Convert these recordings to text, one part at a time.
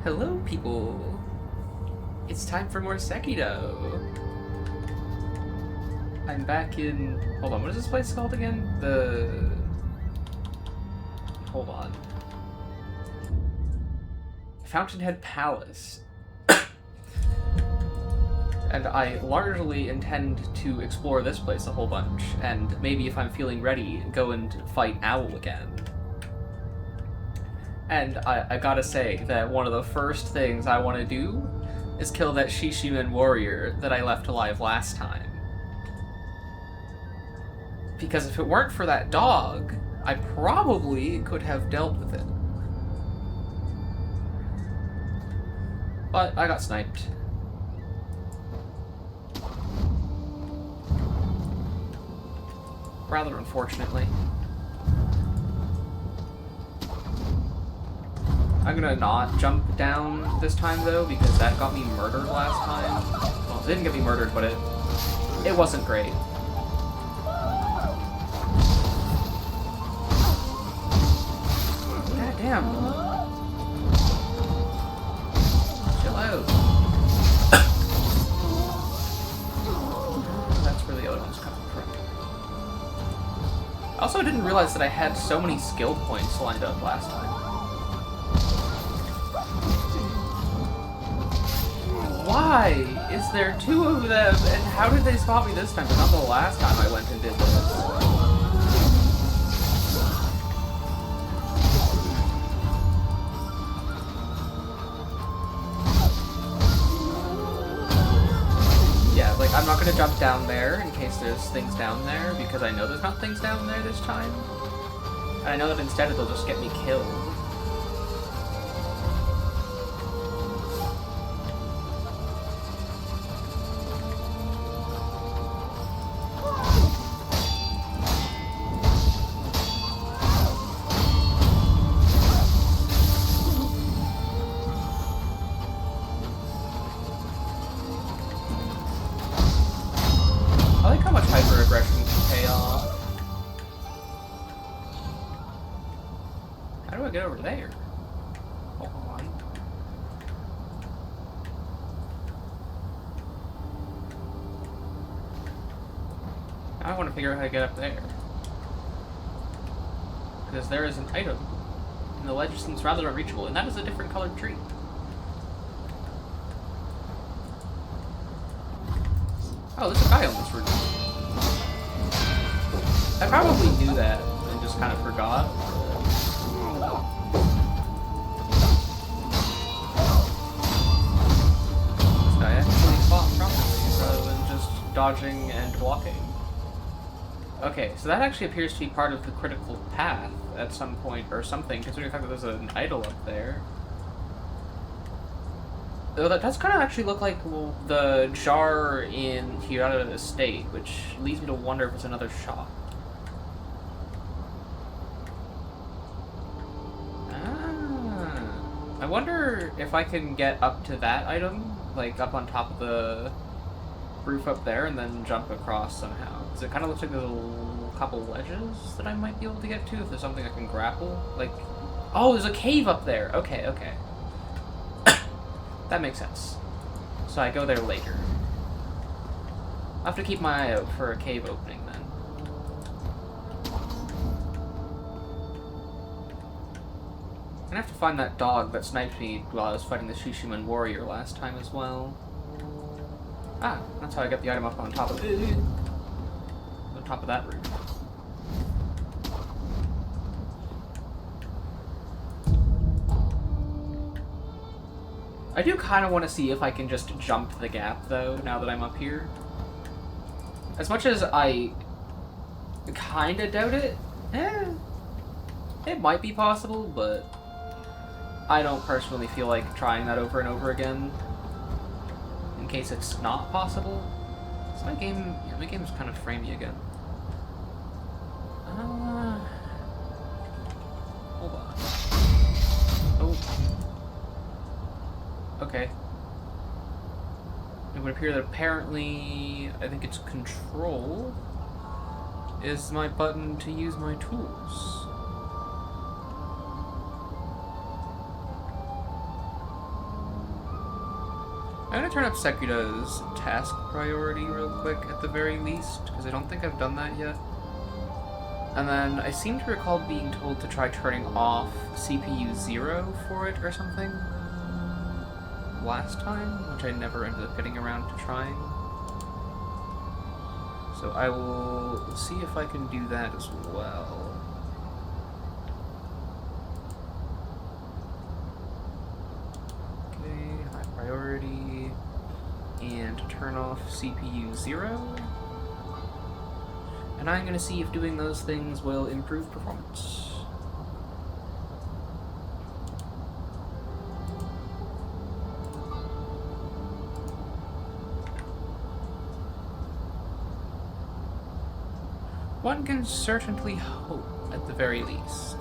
Hello, people. It's time for more Sekiro. I'm back in... Hold on, what is this place called again? Hold on. Fountainhead Palace. And I largely intend to explore this place a whole bunch, and maybe if I'm feeling ready, go and fight Owl again. And I gotta say that one of the first things I want to do is kill that Shishiman warrior that I left alive last time. Because if it weren't for that dog, I probably could have dealt with it. But I got sniped. Rather unfortunately. I'm gonna not jump down this time though, because that got me murdered last time. Well, it didn't get me murdered, but it wasn't great. God damn. Chill out. That's where the other one's coming from. I also didn't realize that I had so many skill points lined up last time. Why is there two of them, and how did they spot me this time, but not the last time I went and did this? Yeah, like, I'm not gonna jump down there in case there's things down there, because I know there's not things down there this time. And I know that instead it'll just get me killed. Get over there. Hold on. Now I want to figure out how to get up there. Because there is an item, and the ledge seems rather unreachable, and that is a different colored tree. Oh, there's a guy on this route. I probably knew that and just kind of forgot. Dodging and walking. Okay, so that actually appears to be part of the critical path at some point or something, considering the fact that there's an idol up there. Though that does kind of actually look like the jar in Hirata Estate, which leads me to wonder if it's another shop. I wonder if I can get up to that item, like up on top of the roof up there and then jump across somehow. Because it kind of looks like there's a couple ledges that I might be able to get to if there's something I can grapple. Like, oh, there's a cave up there. Okay, okay. That makes sense. So I go there later. I'll have to keep my eye out for a cave opening then. I'm gonna have to find that dog that sniped me while I was fighting the Shishiman warrior last time as well. Ah, that's how I get the item up on top of it. On top of that roof. I do kind of want to see if I can just jump the gap, though, now that I'm up here. As much as I kind of doubt it, it might be possible, but I don't personally feel like trying that over and over again. In case it's not possible. So my game's kind of framey again. Hold on. Oh. Okay. It would appear that apparently, I think it's control is my button to use my tools. I'm gonna turn up Sekiro's task priority real quick at the very least, because I don't think I've done that yet. And then I seem to recall being told to try turning off CPU 0 for it or something last time, which I never ended up getting around to trying. So I will see if I can do that as well. Okay, high priority, and turn off CPU 0. And I'm going to see if doing those things will improve performance. One can certainly hope, at the very least.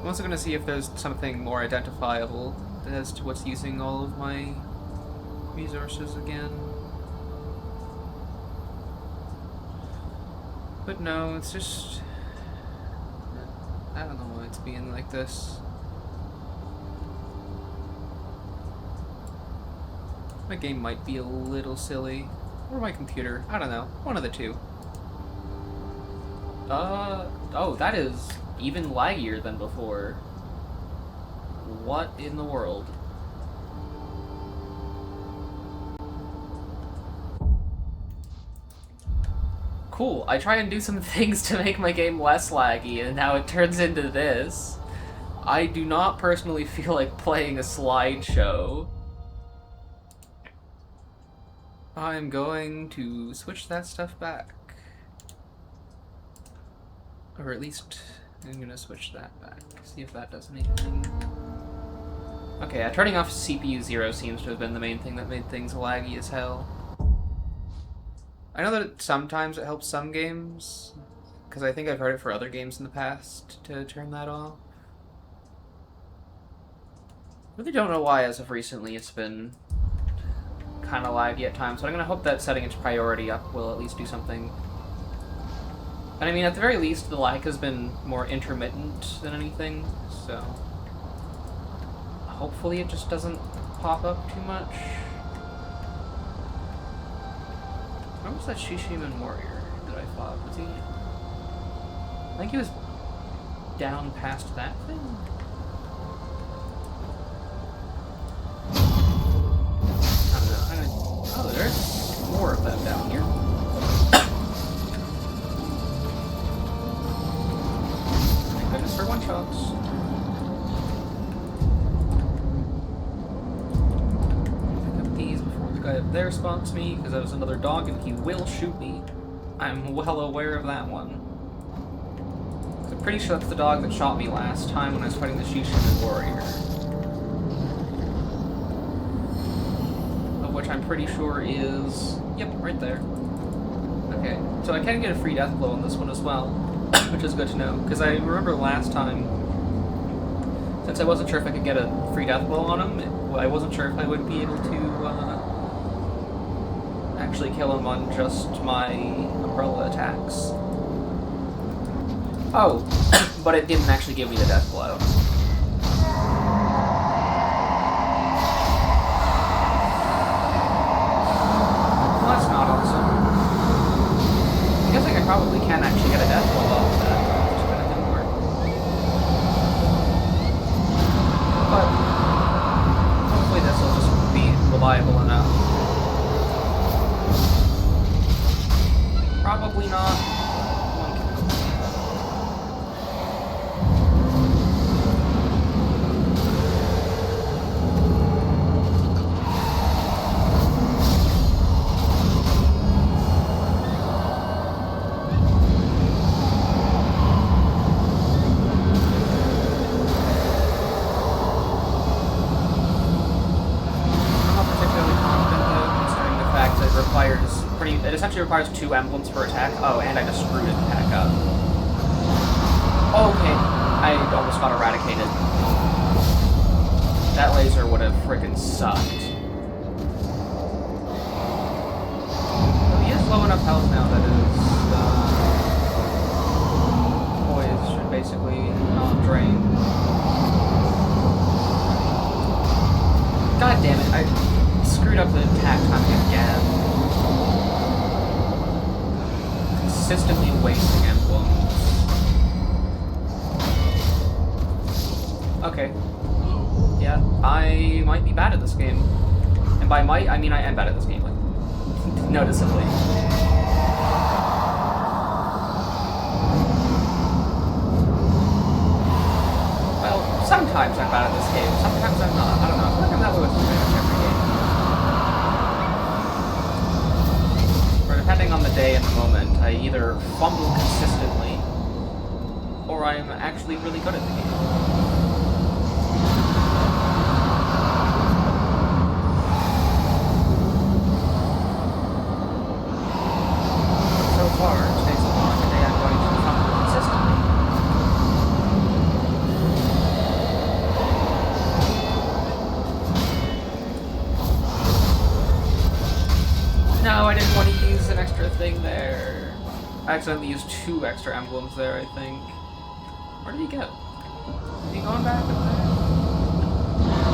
I'm also going to see if there's something more identifiable as to what's using all of my resources again. But no, it's just... I don't know why it's being like this. My game might be a little silly. Or my computer. I don't know. One of the two. Oh, that is even laggier than before. What in the world? Cool, I try and do some things to make my game less laggy, and now it turns into this. I do not personally feel like playing a slideshow. I'm going to switch that stuff back. Or at least, I'm gonna switch that back. See if that does anything. Okay, turning off CPU 0 seems to have been the main thing that made things laggy as hell. I know that sometimes it helps some games, because I think I've heard it for other games in the past to turn that off. Really don't know why as of recently it's been kind of laggy at times, but I'm going to hope that setting its priority up will at least do something. And I mean, at the very least, the lag has been more intermittent than anything, so hopefully it just doesn't pop up too much. Where was that Shishiman warrior that I fought? Was he... I think he was down past that thing? I don't know. Oh, there's more of them down here. Thank goodness for one-shots. Guy up there spots me, because that was another dog and he will shoot me. I'm well aware of that one. I'm pretty sure that's the dog that shot me last time when I was fighting the Shishiman warrior. Of which I'm pretty sure is... Yep, right there. Okay, so I can get a free death blow on this one as well, which is good to know, because I remember last time, since I wasn't sure if I could get a free death blow on him, I wasn't sure if I would be able to actually kill him on just my umbrella attacks. Oh, but it didn't actually give me the death blow. Well, that's not awesome. I guess I probably can actually get a death blow off that, which kind of didn't work. But hopefully this will just be reliable enough. Probably not. One kill. I'm not particularly confident though, considering the fact that it requires it essentially requires 2 emblems per attack. Oh, and I just screwed it back up. Okay, I almost got eradicated. That laser would have frickin' sucked. Well, he is low enough health now that his poise should basically not drain. God damn it. up the attack timing again. Consistently wasting emblems. Okay. Yeah, I might be bad at this game. And by might, I mean I am bad at this game, like, noticeably. Well, sometimes I'm bad at this game, sometimes I'm not. I don't know, I feel like I'm that way with pretty much every game. Or depending on the day and the moment, I either fumble consistently, or I'm actually really good at the game. I accidentally used 2 extra emblems there, I think. Where did he go? Is he going back up there?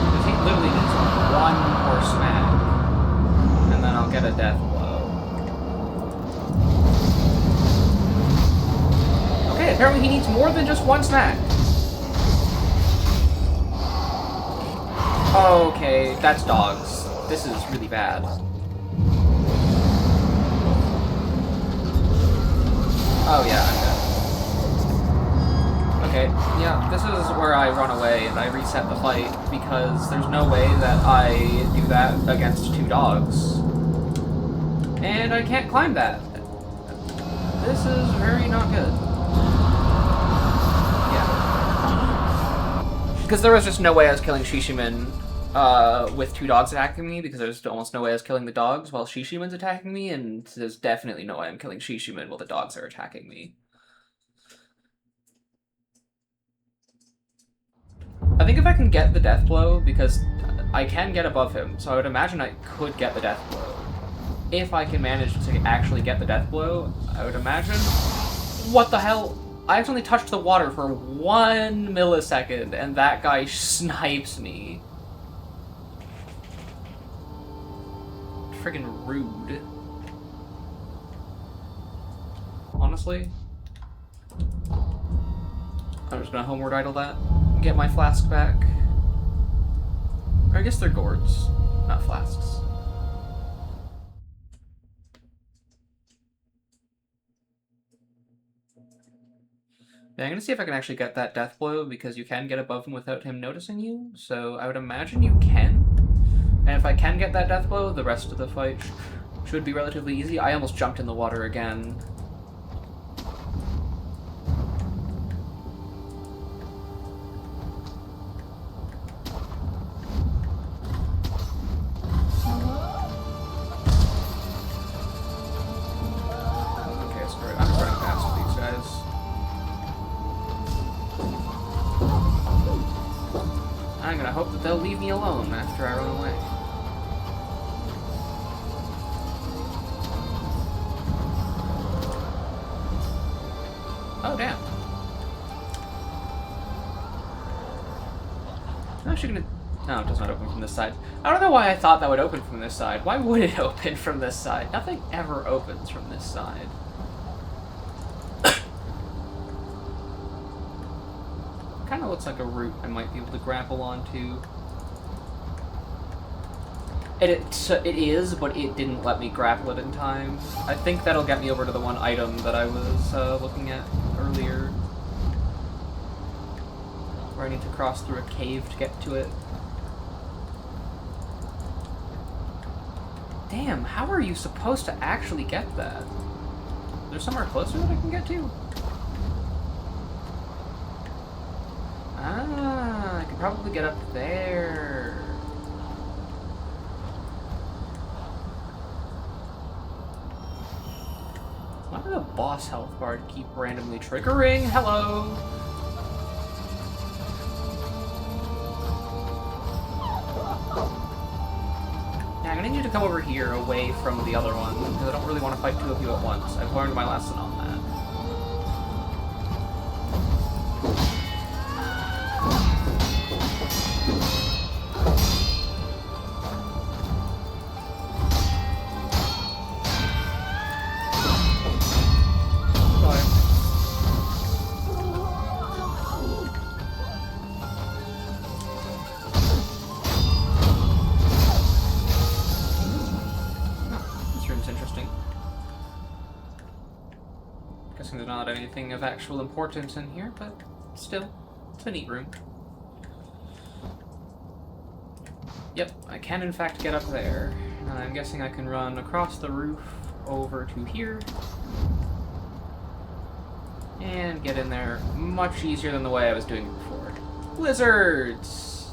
Because he literally needs 1 more smack. And then I'll get a death blow. Okay, apparently he needs more than just 1 smack. Okay, that's dogs. This is really bad. Oh yeah, I'm dead. Okay, yeah, this is where I run away and I reset the fight, because there's no way that I do that against 2 dogs. And I can't climb that. This is very not good. Yeah. Because there was just no way I was killing Shishimin with 2 dogs attacking me, because there's almost no way I was killing the dogs while Shishimin's attacking me, and there's definitely no way I'm killing Shishimin while the dogs are attacking me. I think if I can get the death blow, because I can get above him, so I would imagine I could get the death blow. If I can manage to actually get the death blow, I would imagine... What the hell? I accidentally touched the water for 1 millisecond, and that guy snipes me. Friggin' rude. Honestly. I'm just gonna homeward idle that. Get my flask back. Or I guess they're gourds, not flasks. Yeah, I'm gonna see if I can actually get that death blow, because you can get above him without him noticing you, so I would imagine you can. And if I can get that death blow, the rest of the fight should be relatively easy. I almost jumped in the water again. Okay, screw it. I'm just running past these guys. I'm gonna hope that they'll leave me alone after I run away. Oh, damn. I'm actually gonna... No, it does not open from this side. I don't know why I thought that would open from this side. Why would it open from this side? Nothing ever opens from this side. Kind of looks like a route I might be able to grapple onto. It is, but it didn't let me grapple it in time. I think that'll get me over to the one item that I was looking at earlier. Where I need to cross through a cave to get to it. Damn, how are you supposed to actually get that? Is there somewhere closer that I can get to? Ah, I could probably get up there. Why did the boss health bar keep randomly triggering? Hello! Yeah, I'm gonna need you to come over here, away from the other one, because I don't really want to fight 2 of you at once. I've learned my lesson on that. not anything of actual importance in here, but still, it's a neat room. Yep, I can in fact get up there. I'm guessing I can run across the roof over to here. And get in there much easier than the way I was doing before. Lizards!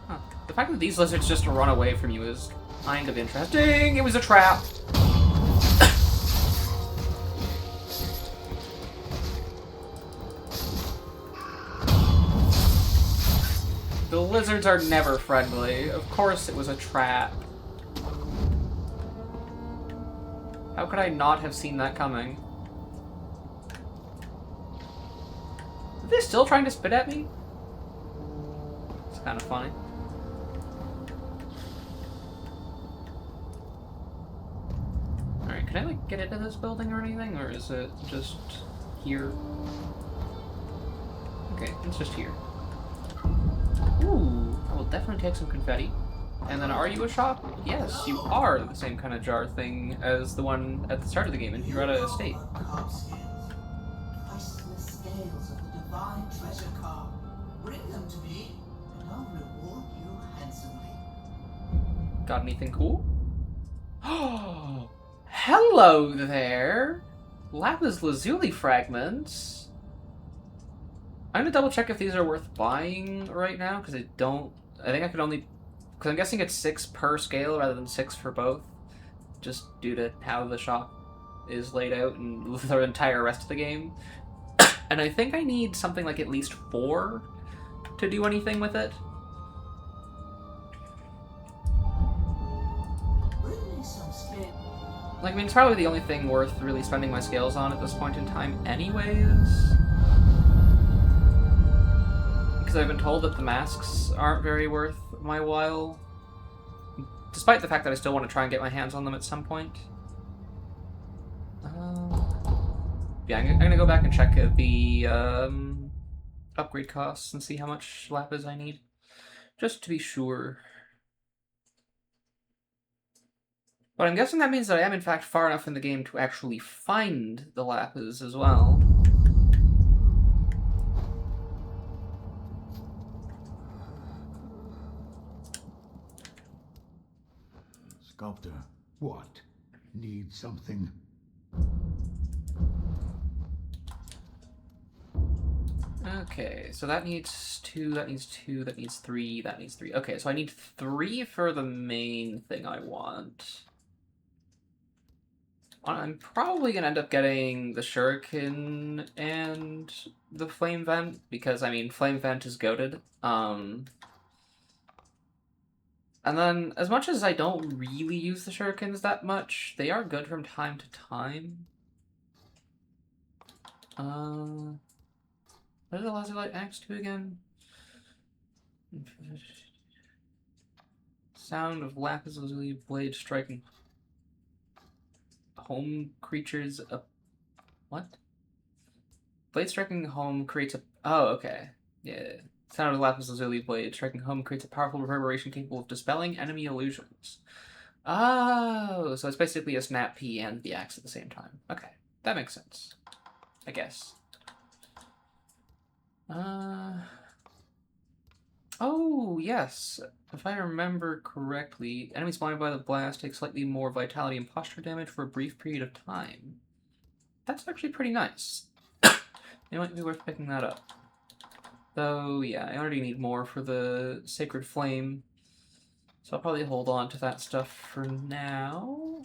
Huh. The fact that these lizards just run away from you is kind of interesting. It was a trap! The lizards are never friendly. Of course it was a trap. How could I not have seen that coming? Are they still trying to spit at me? It's kind of funny. Alright, can I like get into this building or anything? Or is it just here? Okay, it's just here. Ooh, I will definitely take some confetti. And then, are you a shop? Yes, you are the same kind of jar thing as the one at the start of the game in Hirata Estate. Priceless scales of the divine treasure car. Bring them to me, and I'll reward you handsomely. Got anything cool? Oh, hello there! Lapis lazuli fragments. I'm gonna double check if these are worth buying right now, because I don't... I think I could only... Because I'm guessing it's 6 per scale rather than 6 for both, just due to how the shop is laid out and the entire rest of the game. And I think I need something like at least 4 to do anything with it. Like, I mean, it's probably the only thing worth really spending my scales on at this point in time anyways. Because I've been told that the masks aren't very worth my while, despite the fact that I still want to try and get my hands on them at some point. Yeah, I'm gonna go back and check the upgrade costs and see how much lapis I need, just to be sure. But I'm guessing that means that I am in fact far enough in the game to actually find the lapis as well. Sculptor, what? Need something? Okay, so that needs 2, that needs 2, that needs 3, that needs 3. Okay, so I need 3 for the main thing I want. I'm probably gonna end up getting the shuriken and the flame vent, because, I mean, flame vent is goated. And then, as much as I don't really use the shurikens that much, they are good from time to time. What did the laser light axe do again? Sound of lapis lazuli blade striking home creatures up. What? Blade striking home creates a. Oh, okay. Yeah. Sound of lapis lazuli blade striking home creates a powerful reverberation capable of dispelling enemy illusions. Oh, so it's basically a snap P and the axe at the same time. Okay, that makes sense, I guess. Oh, yes. If I remember correctly, enemies blinded by the blast take slightly more vitality and posture damage for a brief period of time. That's actually pretty nice. It might be worth picking that up. Though, yeah, I already need more for the Sacred Flame, so I'll probably hold on to that stuff for now.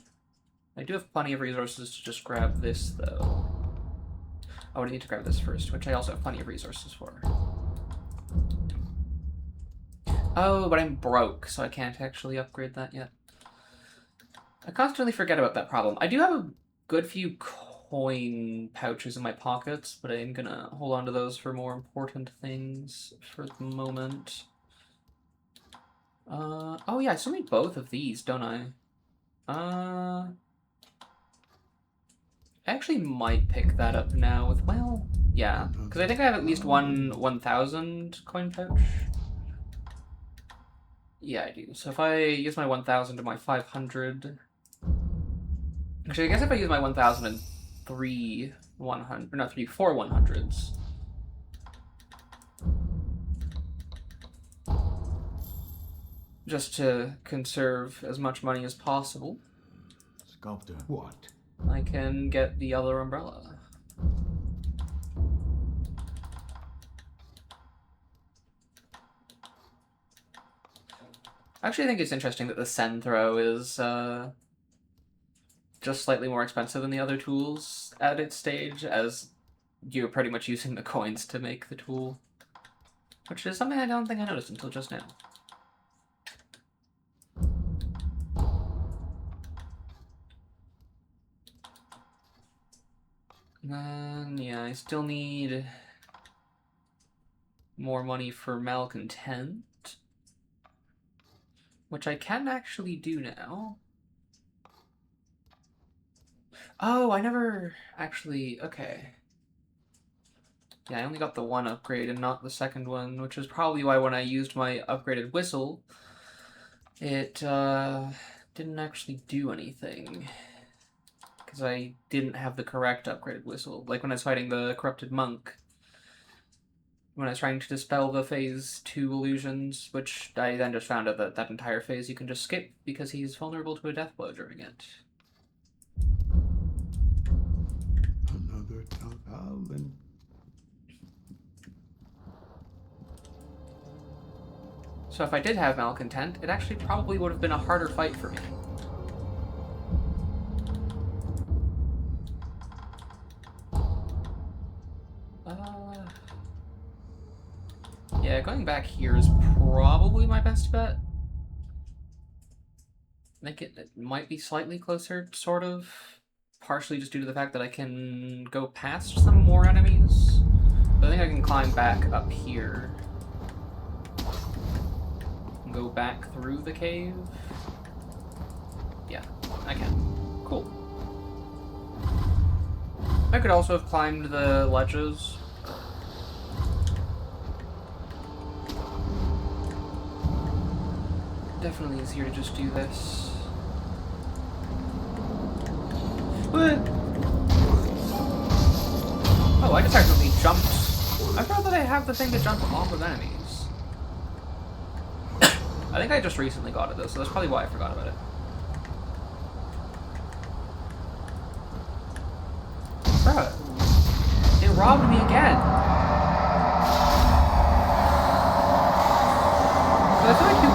I do have plenty of resources to just grab this, though. Oh, I need to grab this first, which I also have plenty of resources for. Oh, but I'm broke, so I can't actually upgrade that yet. I constantly forget about that problem. I do have a good few coin pouches in my pockets, but I'm gonna hold on to those for more important things for the moment. Oh yeah, I still need both of these, don't I? I actually might pick that up now with, well, yeah, because I think I have at least one 1,000 coin pouch. Yeah, I do. So if I use my 1,000 to my 500, Actually, I guess if I use my 1003 100, no, 4 100s. Just to conserve as much money as possible. Sculptor, what? I can get the other umbrella. Actually, I think it's interesting that the Sen throw is just slightly more expensive than the other tools at its stage, as you're pretty much using the coins to make the tool. Which is something I don't think I noticed until just now. And then, yeah, I still need more money for Malcontent, which I can actually do now. Oh, I never actually... Okay. Yeah, I only got the one upgrade and not the second one, which is probably why when I used my upgraded whistle, it didn't actually do anything. Because I didn't have the correct upgraded whistle. Like when I was fighting the corrupted monk. When I was trying to dispel the phase 2 illusions, which I then just found out that that entire phase you can just skip because he's vulnerable to a death blow during it. Another talent. So if I did have Malcontent, it actually probably would have been a harder fight for me. Yeah, going back here is probably my best bet. I think it might be slightly closer, sort of. Partially just due to the fact that I can go past some more enemies. But I think I can climb back up here. And go back through the cave. Yeah, I can. Cool. I could also have climbed the ledges. Definitely easier to just do this. What? Oh, I just accidentally jumped. I forgot that I have the thing to jump off of enemies. I think I just recently got it though, so that's probably why I forgot about it. Bruh. It robbed me again. So I feel like you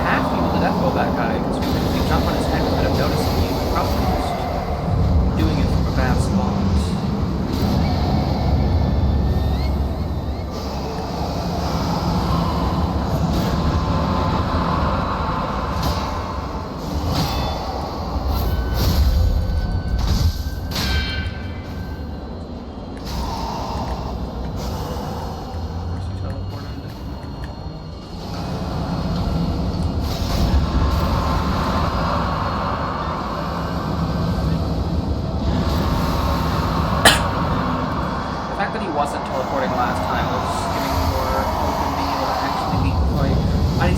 have to be able to death blow that guy, because if you jump on his head without him noticing you, you're probably just doing it from a bad spot.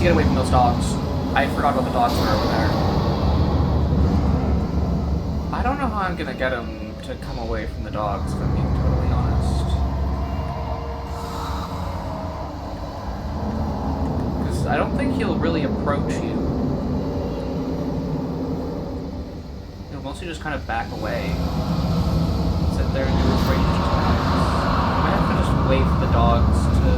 Get away from those dogs. I forgot about the dogs were over there. I don't know how I'm gonna get him to come away from the dogs, if I'm being totally honest. Because I don't think he'll really approach you. He'll mostly just kind of back away. Sit there and do his ranged attacks. I might have to just wait for the dogs to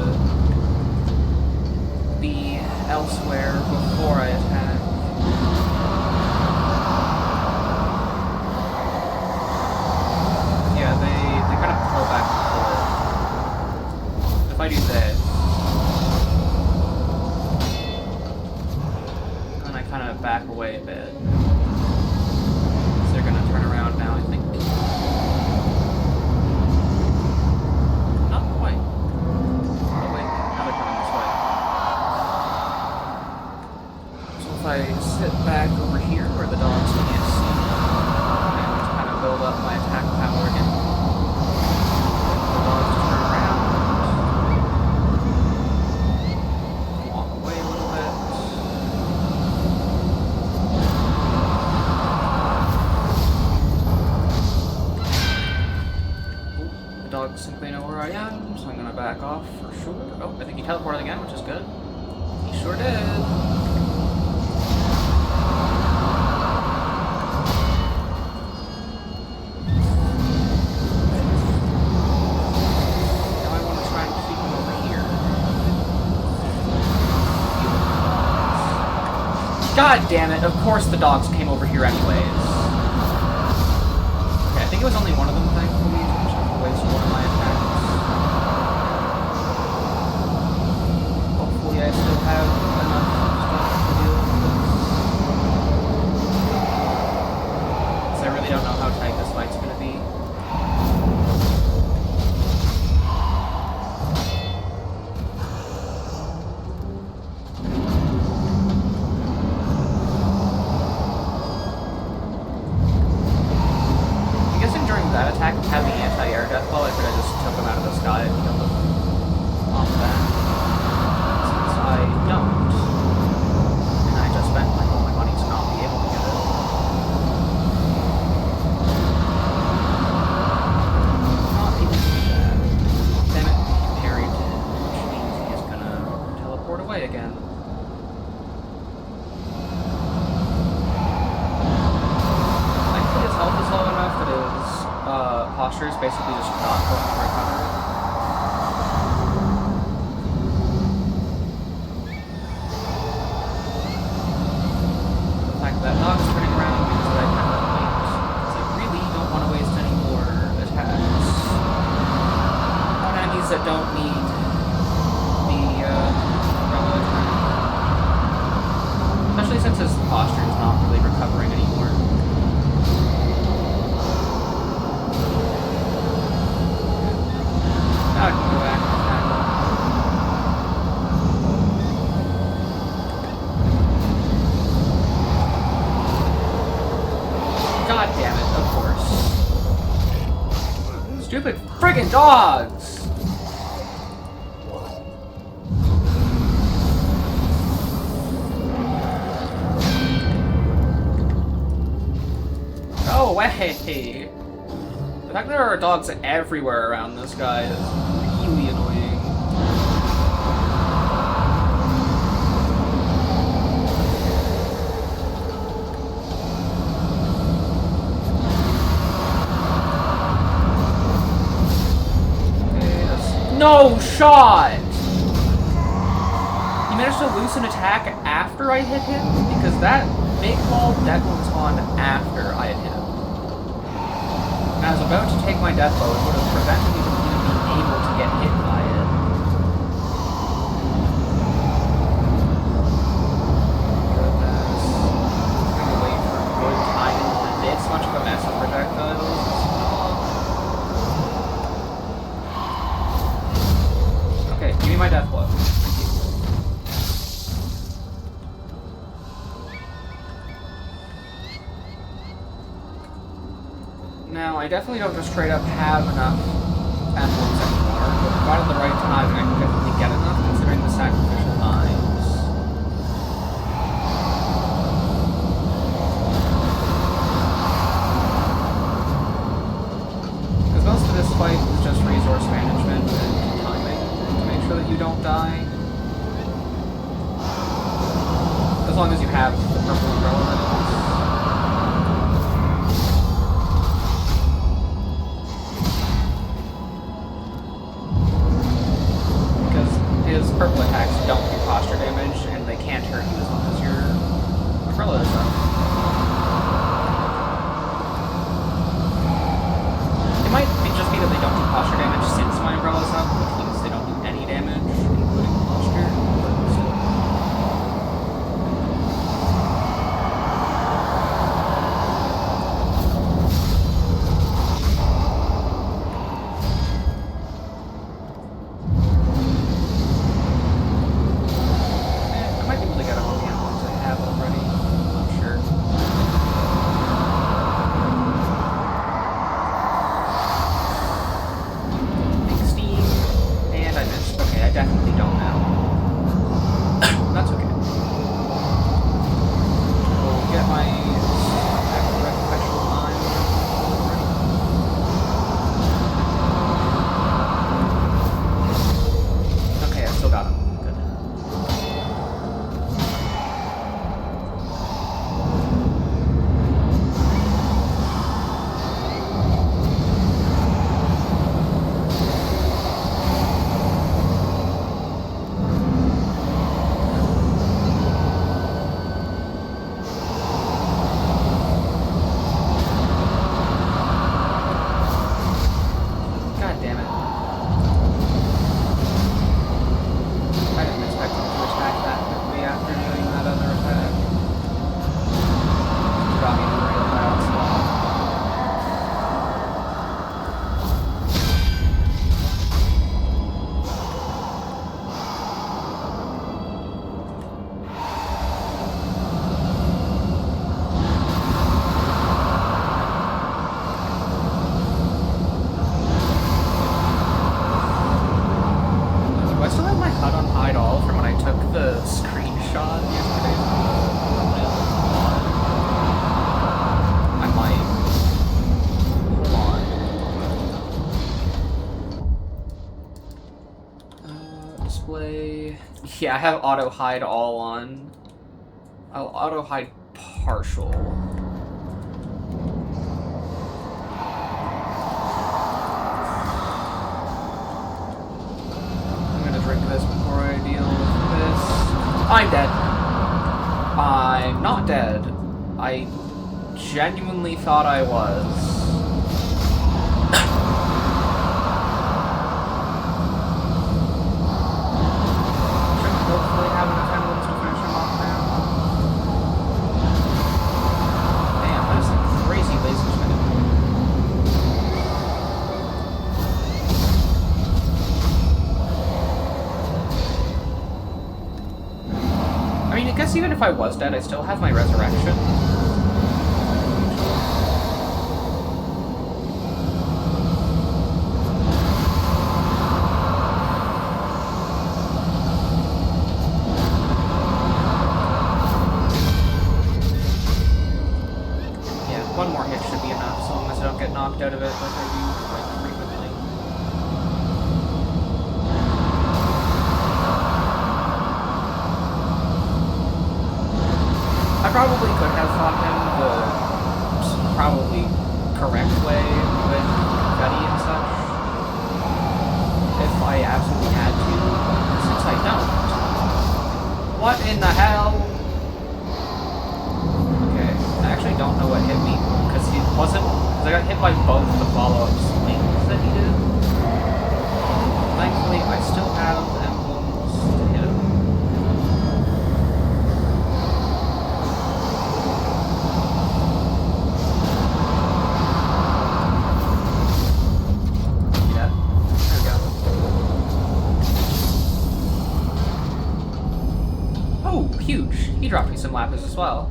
be elsewhere before I attack. Yeah, they kind of pull back and forth. If I do this, and I kind of back away a bit, so they're gonna turn around now, I think. Not quite. Oh wait, now they're coming this way. If I sit back over here where the dogs can't see, and just kind of build up my attack power again. The dogs turn around. dogs simply know where I am, so I'm gonna back off for sure. Oh, I think he teleported again, which is good. He sure did. Now I want to try and keep him over here. God damn it, of course the dogs came over here anyways. Okay, I think it was only one of them, thankfully, which took away some of my attacks. Hopefully I still have enough stuff to deal with this. Because I really don't know how tight this fight's gonna be. That attack had the anti-air death ball, I could have just took him out of the sky and killed him off that. Since I don't. And I just spent like all my money to not be able to get it. Not able to do that. Damn it, he parried, which means he is gonna teleport away again. Thankfully his health is low enough that his posture is basically just not going to recover. The fact that dog is turning around means that I can never wait, because I really don't want to waste any more attacks on enemies that don't need the umbrella attack. Especially since his posture is not really recovering anymore. I can go back and attack him. God damn it, of course. Stupid friggin' dogs! Go away! The fact that there are dogs everywhere around this guy is really annoying. Okay, no shot! He managed to loose an attack after I hit him? Because that big ball death was on after I had hit him. I was about to take my death blow, it would have prevented me from even being able to get hit by it. Goodness. I'm gonna wait for good time into this much of a mess of projectiles. Okay, give me my death blow. Now, I definitely don't just straight up have enough emblems anymore, but provided the right time, I can definitely get enough considering the sacrificial knives. Because most of this fight is just resource management and timing to make sure that you don't die. As long as you have the purple umbrella medals. His purple attacks don't do posture damage, and they can't hurt you as long as your umbrella is up. It might just be that they don't do posture damage since my umbrella is up, which means they don't do any damage, including posture, but still. display. Yeah, I have auto hide all on. I'll auto hide partial. I'm gonna drink this before I deal with this. I'm dead. I'm not dead. I genuinely thought I was. Hopefully have enough emblems to finish him off now. Damn, that is some crazy laser spinning. I mean, I guess even if I was dead, I still have my resurrection. One more hit should be enough, so long as I don't get knocked out of it like I do quite frequently. I probably could have fought him the probably correct way with confetti and such. If I absolutely had to, since I don't. What in the hell? I actually don't know what hit me, because he wasn't, because I got hit by both the follow-up swings that he did. Thankfully, I still have emblems to hit him. Yeah, there we go. Oh, huge! He dropped me some lapis as well.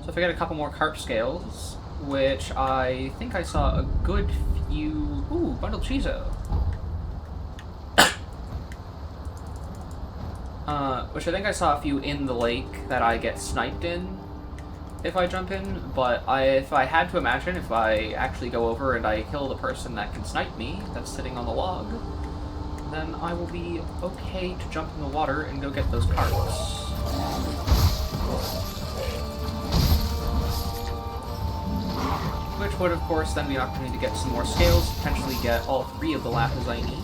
So if I get a couple more carp scales, which I think I saw a good few... Ooh, bundled chizo. Which I think I saw a few in the lake that I get sniped in if I jump in, but if I had to imagine, if I actually go over and I kill the person that can snipe me, that's sitting on the log, then I will be okay to jump in the water and go get those carps. Which would, of course, then be an opportunity to get some more scales, potentially get all 3 of the lapis I need.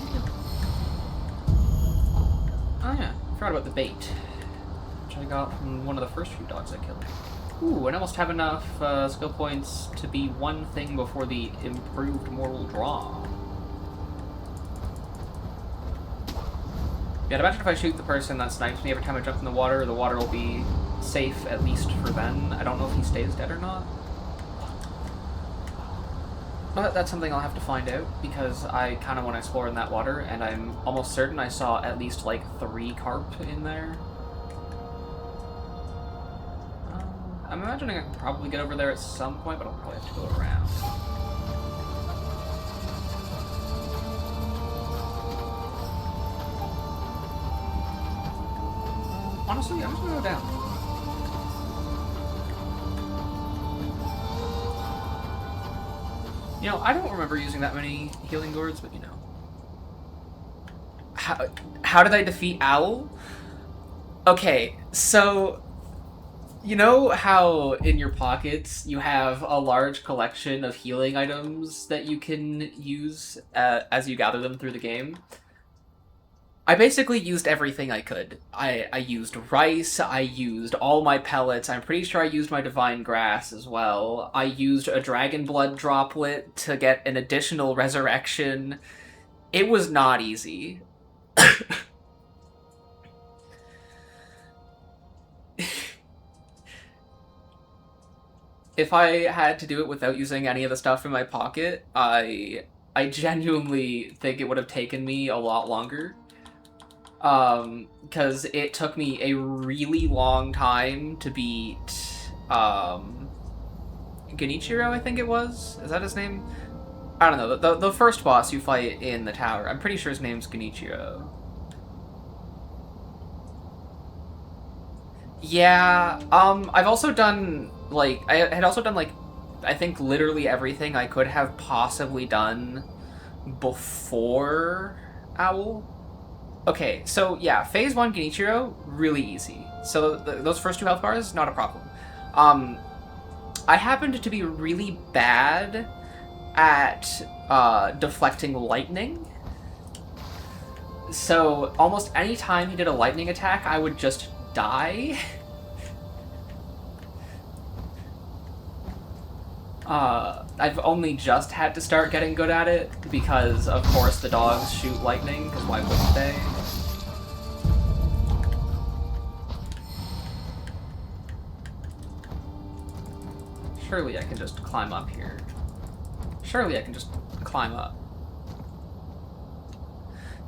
Oh yeah, forgot about the bait, which I got from one of the first few dogs I killed. Ooh, and I almost have enough skill points to be one thing before the improved mortal draw. Yeah, I'd imagine if I shoot the person that snipes me every time I jump in the water will be safe, at least for then. I don't know if he stays dead or not. But that's something I'll have to find out, because I kind of want to explore in that water, and I'm almost certain I saw at least, like, 3 carp in there. I'm imagining I can probably get over there at some point, but I'll probably have to go around. Honestly, I'm just gonna go down. You know, I don't remember using that many healing gourds, but you know. How did I defeat Owl? Okay, so you know how in your pockets you have a large collection of healing items that you can use as you gather them through the game? I basically used everything I could. I used rice, I used all my pellets, I'm pretty sure I used my divine grass as well. I used a dragon blood droplet to get an additional resurrection. It was not easy. If I had to do it without using any of the stuff in my pocket, I genuinely think it would have taken me a lot longer. Because it took me a really long time to beat, Genichiro, I think it was? Is that his name? I don't know, the first boss you fight in the tower. I'm pretty sure his name's Genichiro. Yeah, I've also done, like, I had also done, like, I think literally everything I could have possibly done before Owl. Okay, so yeah, phase 1 Genichiro, really easy. So those first 2 health bars, not a problem. I happened to be really bad at deflecting lightning. So almost any time he did a lightning attack, I would just die. I've only just had to start getting good at it because, of course, the dogs shoot lightning, because why wouldn't they? Surely I can just climb up here. Surely I can just climb up.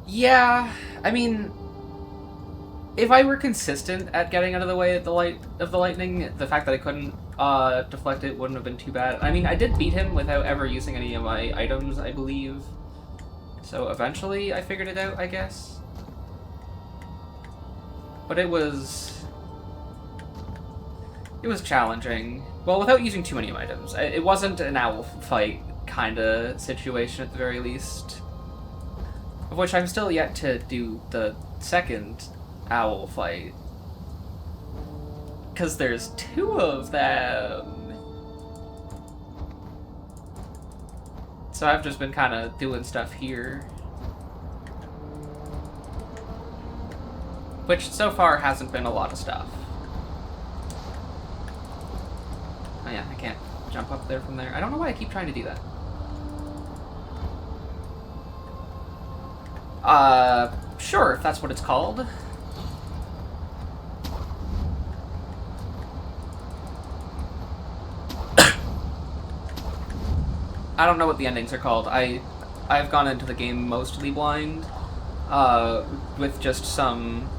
Yeah, I mean, if I were consistent at getting out of the way of the lightning, the fact that I couldn't deflect it wouldn't have been too bad. I mean, I did beat him without ever using any of my items, I believe. So eventually I figured it out, I guess. But it was challenging. Well, without using too many items. It wasn't an owl fight kind of situation at the very least. Of which I'm still yet to do the second owl fight. Because there's 2 of them. So I've just been kind of doing stuff here. Which so far hasn't been a lot of stuff. Oh yeah, I can't jump up there from there. I don't know why I keep trying to do that. Sure, if that's what it's called. I don't know what the endings are called. I've gone into the game mostly blind, with just some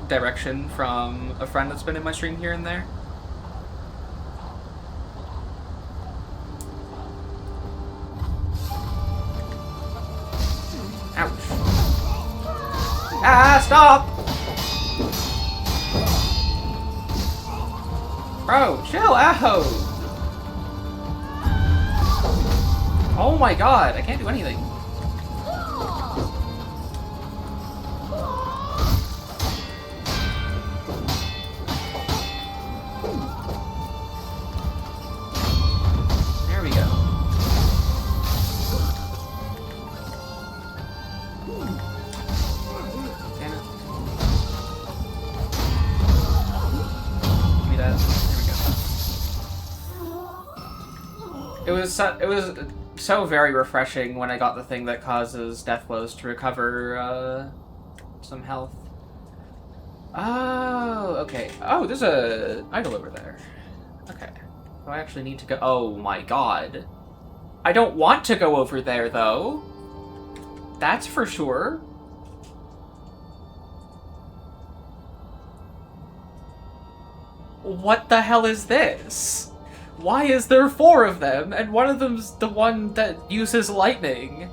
direction from a friend that's been in my stream here and there. Ouch. Ah, stop! Bro, chill out! Oh my god, I can't do anything. There we go. Damn it. Give me that. There we go. It was so very refreshing when I got the thing that causes death blows to recover some health. Oh, okay. Oh, there's a idol over there. Okay. Do I actually need to go? Oh my god. I don't want to go over there, though. That's for sure. What the hell is this? Why is there 4 of them, and one of them's the one that uses lightning?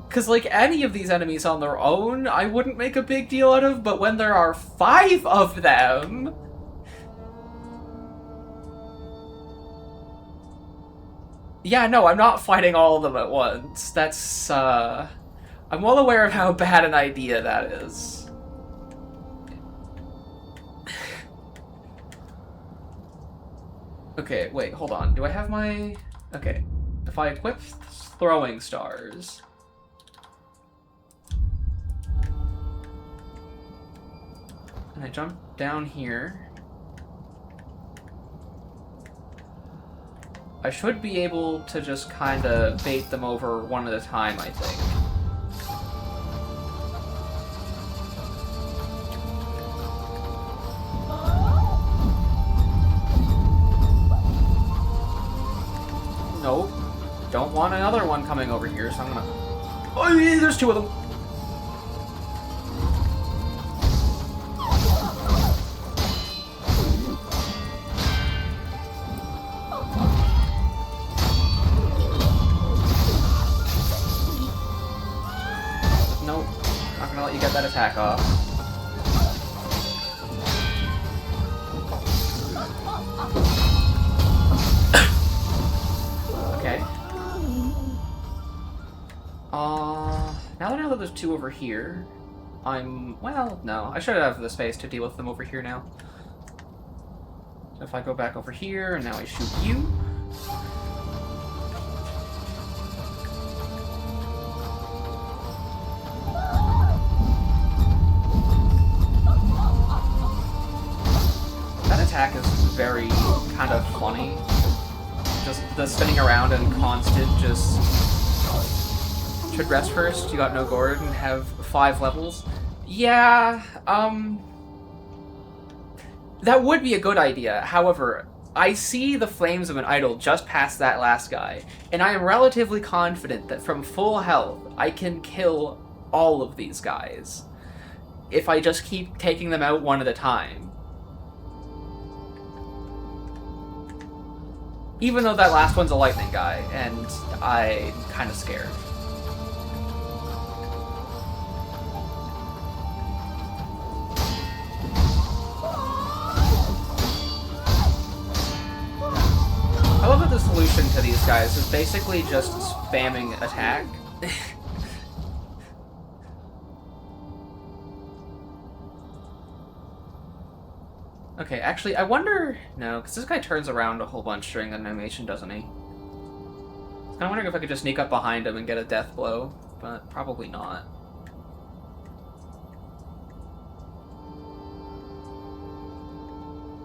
Because, like, any of these enemies on their own, I wouldn't make a big deal out of, but when there are 5 of them... Yeah, no, I'm not fighting all of them at once. That's, I'm well aware of how bad an idea that is. Okay, wait, hold on. Do I have my... Okay. If I equip throwing stars... And I jump down here... I should be able to just kind of bait them over one at a time, I think. Nope. Don't want another one coming over here, so I'm gonna... Oh, yeah, there's 2 of them! Nope. Not gonna let you get that attack off. Now that I know that there's two over here, well, no. I should have the space to deal with them over here now. So if I go back over here, and now I shoot you. That attack is very kind of funny. Just the spinning around and constant just... Should rest first, you got no gourd and have 5 levels. Yeah, that would be a good idea. However, I see the flames of an idol just past that last guy, and I am relatively confident that from full health, I can kill all of these guys. If I just keep taking them out one at a time. Even though that last one's a lightning guy, and I'm kind of scared. I love that the solution to these guys is basically just spamming attack. Okay, actually, I wonder... No, because this guy turns around a whole bunch during the animation, doesn't he? I'm wondering if I could just sneak up behind him and get a death blow, but probably not.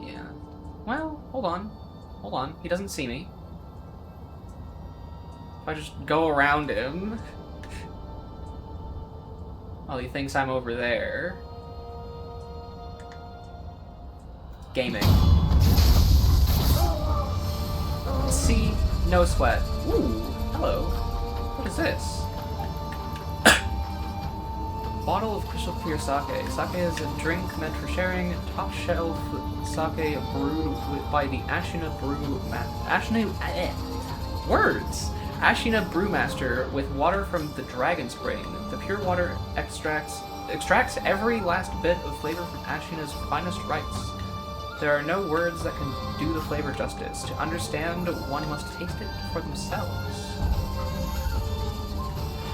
Yeah. Well, hold on. Hold on, he doesn't see me. If I just go around him... Well, he thinks I'm over there. Gaming. See? No sweat. Ooh, hello. What is this? Bottle of crystal clear sake. Sake is a drink meant for sharing. Top shelf sake brewed by the Ashina Brewmaster with water from the Dragon Spring. The pure water extracts every last bit of flavor from Ashina's finest rice. There are no words that can do the flavor justice. To understand, one must taste it for themselves.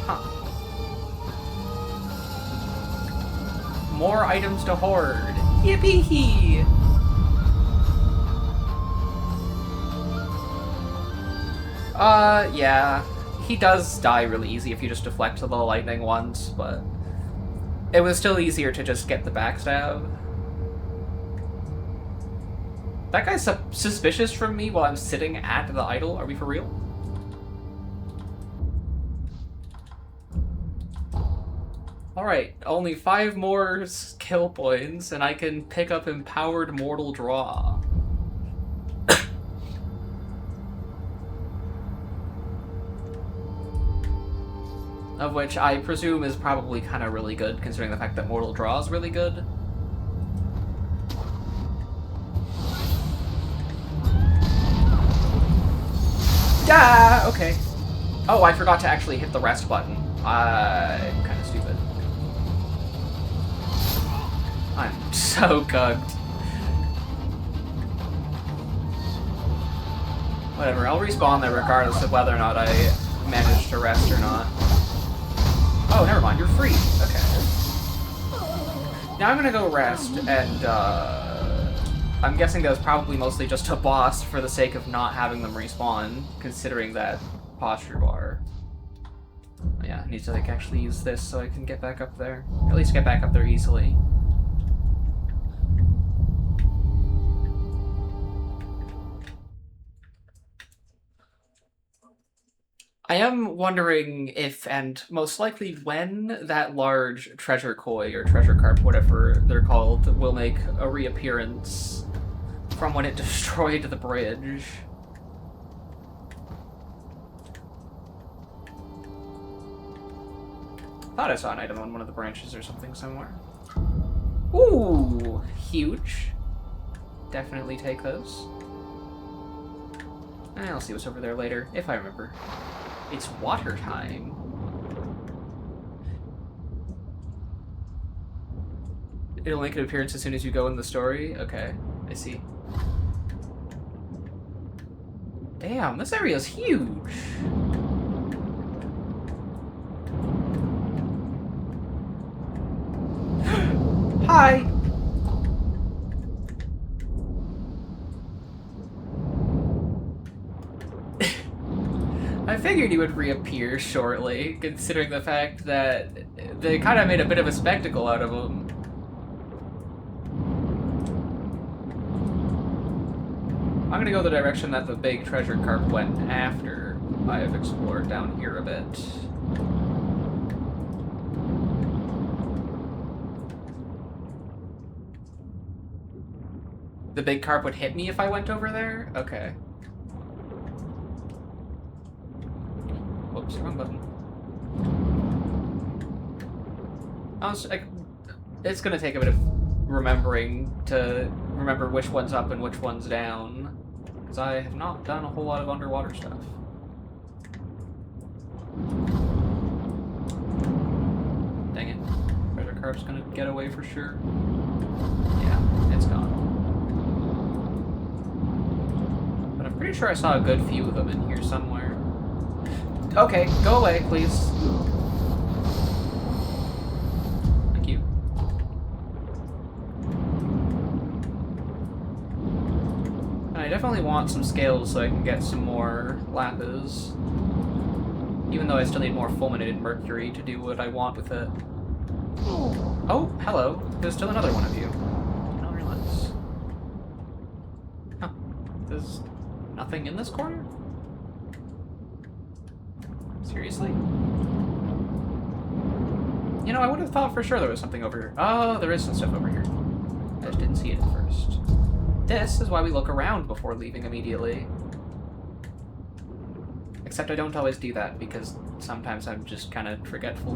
Huh. More items to hoard. Yippee! Yeah. He does die really easy if you just deflect the lightning once, but... It was still easier to just get the backstab. That guy's suspicious from me while I'm sitting at the idol? Are we for real? Alright, only 5 more skill points, and I can pick up Empowered Mortal Draw. Of which I presume is probably kind of really good, considering the fact that Mortal Draw is really good. Yeah, okay. Oh, I forgot to actually hit the rest button. I'm kind of stupid. I'm so gugged. Whatever, I'll respawn there regardless of whether or not I manage to rest or not. Oh, never mind, you're free. Okay. Now I'm gonna go rest, and, I'm guessing that was probably mostly just a boss for the sake of not having them respawn, considering that posture bar. Yeah, I need to, like, actually use this so I can get back up there. At least get back up there easily. I am wondering if, and most likely when, that large treasure koi, or treasure carp, whatever they're called, will make a reappearance from when it destroyed the bridge. Thought I saw an item on one of the branches or something somewhere. Ooh, huge. Definitely take those. And I'll see what's over there later, if I remember. It's water time. It'll make an appearance as soon as you go in the story? Okay, I see. Damn, this area is huge. Hi! I figured he would reappear shortly, considering the fact that they kind of made a bit of a spectacle out of him. I'm gonna go the direction that the big treasure carp went after I have explored down here a bit. The big carp would hit me if I went over there? Okay. Whoops, wrong button. It's gonna take a bit of remembering to remember which one's up and which one's down, because I have not done a whole lot of underwater stuff. Dang it. Treasure carp's gonna get away for sure. Yeah, it's gone. But I'm pretty sure I saw a good few of them in here somewhere. Okay, go away, please. Thank you. I definitely want some scales so I can get some more lapis. Even though I still need more fulminated mercury to do what I want with it. Oh, hello. There's still another one of you. I don't realize. Huh. There's nothing in this corner? Seriously? You know, I would have thought for sure there was something over here. Oh, there is some stuff over here. I just didn't see it at first. This is why we look around before leaving immediately. Except I don't always do that, because sometimes I'm just kind of forgetful.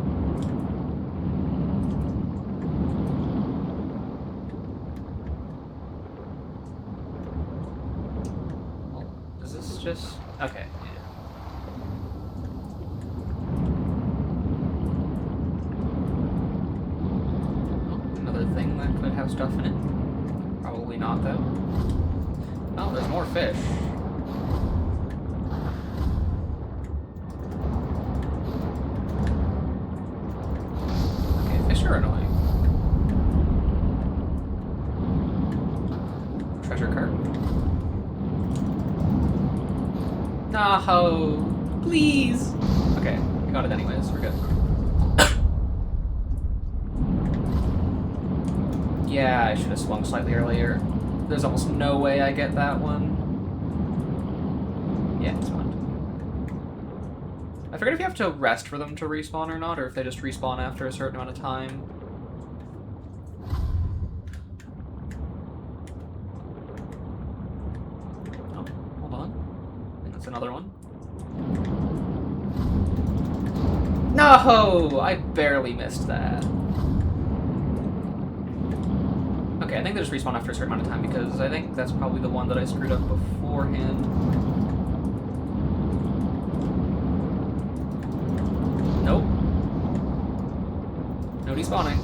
Well, is this just... Okay. Thing that could have stuff in it. Probably not, though. Oh, there's more fish. Okay, fish are annoying. Treasure cart. No, please. Okay, we got it anyways. We're good. Yeah, I should have swung slightly earlier. There's almost no way I get that one. Yeah, it's fine. I forget if you have to rest for them to respawn or not, or if they just respawn after a certain amount of time. Oh, hold on. I think that's another one. No! I barely missed that. Okay, I think they just respawn after a certain amount of time, because I think that's probably the one that I screwed up beforehand. Nope. No despawning.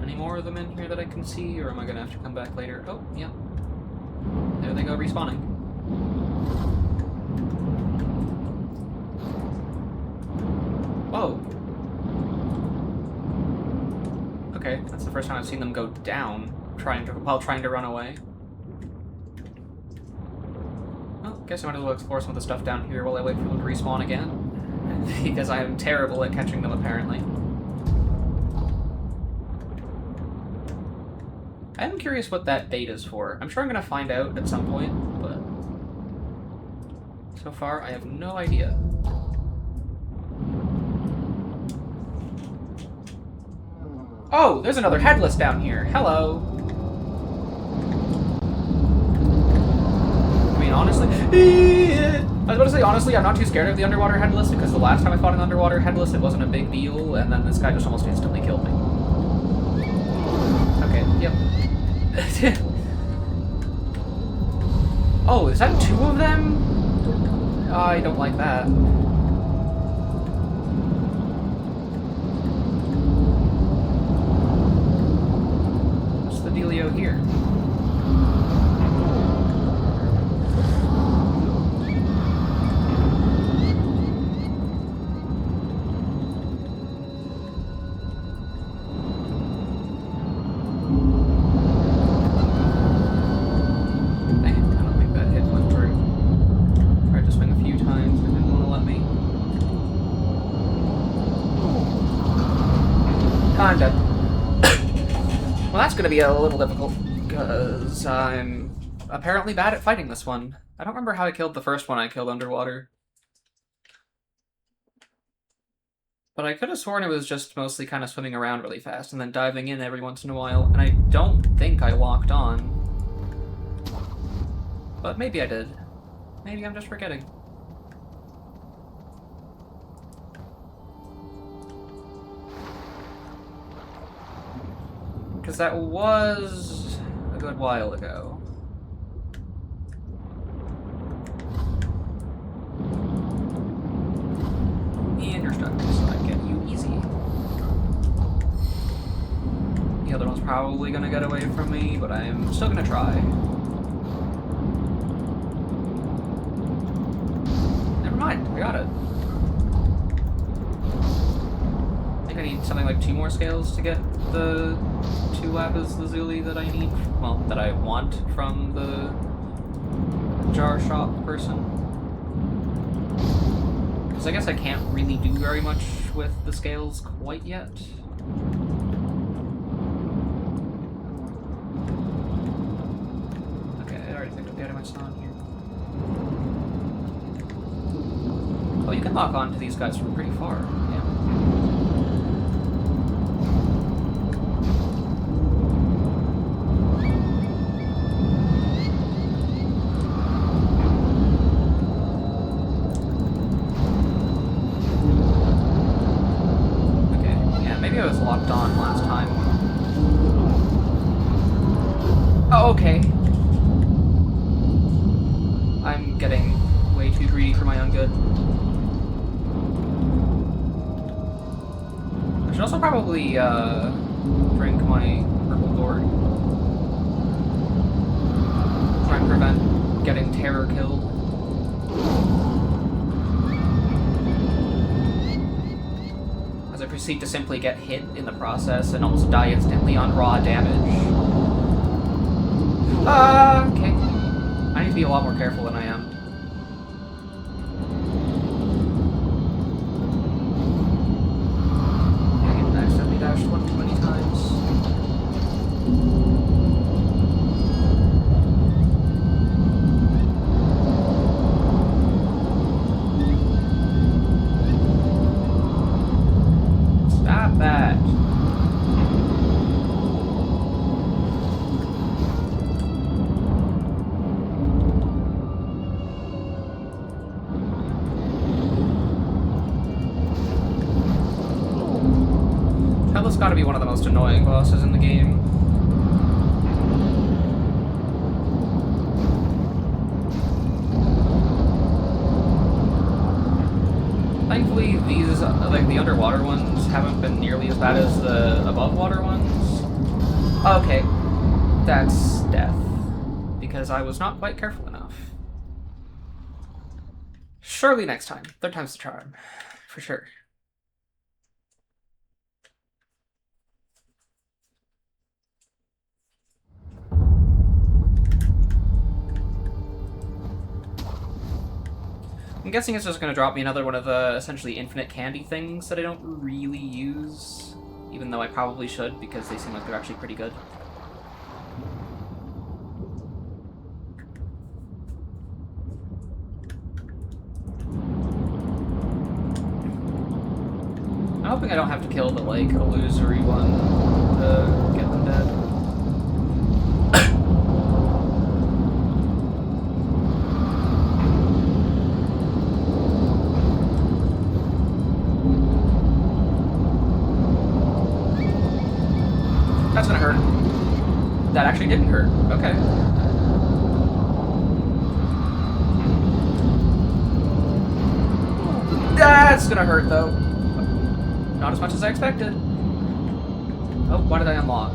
Any more of them in here that I can see, or am I gonna have to come back later? Oh, yeah. There they go, respawning. Whoa. Okay, that's the first time I've seen them go down while trying to run away. Well, guess I might as well explore some of the stuff down here while I wait for them to respawn again. Because I am terrible at catching them, apparently. I am curious what that bait is for. I'm sure I'm going to find out at some point, but so far I have no idea. Oh, there's another headless down here. Hello. I mean, honestly... I was about to say, honestly, I'm not too scared of the underwater headless, because the last time I fought an underwater headless, it wasn't a big deal, and then this guy just almost instantly killed me. Okay, yep. Oh, is that two of them? I don't like that. What's the dealio here? I'm dead. Well, that's gonna be a little difficult, because I'm apparently bad at fighting this one. I don't remember how I killed the first one I killed underwater. But I could have sworn it was just mostly kind of swimming around really fast and then diving in every once in a while, and I don't think I locked on. But maybe I did. Maybe I'm just forgetting. Because that was a good while ago. And you're stuck, so I get you easy. The other one's probably gonna get away from me, but I'm still gonna try. Never mind, I got it. I think I need something like 2 more scales to get the 2 lapis lazuli that I need, well, that I want from the jar shop person. Because I guess I can't really do very much with the scales quite yet. Okay, I already picked up the item I saw in here. Oh, you can lock on to these guys from pretty far. Yeah. I was locked on last time. Oh, okay. I'm getting way too greedy for my own good. I should also probably, drink my purple gourd. Try and prevent getting terror killed. I proceed to simply get hit in the process and almost die instantly on raw damage. Okay. I need to be a lot more careful than I am. I accidentally dashed one too many times. That. Hella's gotta be one of the most annoying bosses in the game. Thankfully, these, like, the underwater ones haven't been nearly as bad as the above water ones. Okay, that's death. Because I was not quite careful enough. Surely next time. 3rd time's the charm. For sure. I'm guessing it's just going to drop me another one of the essentially infinite candy things that I don't really use, even though I probably should because they seem like they're actually pretty good. I'm hoping I don't have to kill the, like, illusory one to get them dead. That's gonna hurt. That actually didn't hurt. Okay. That's gonna hurt, though. Not as much as I expected. Oh, why did I unlock?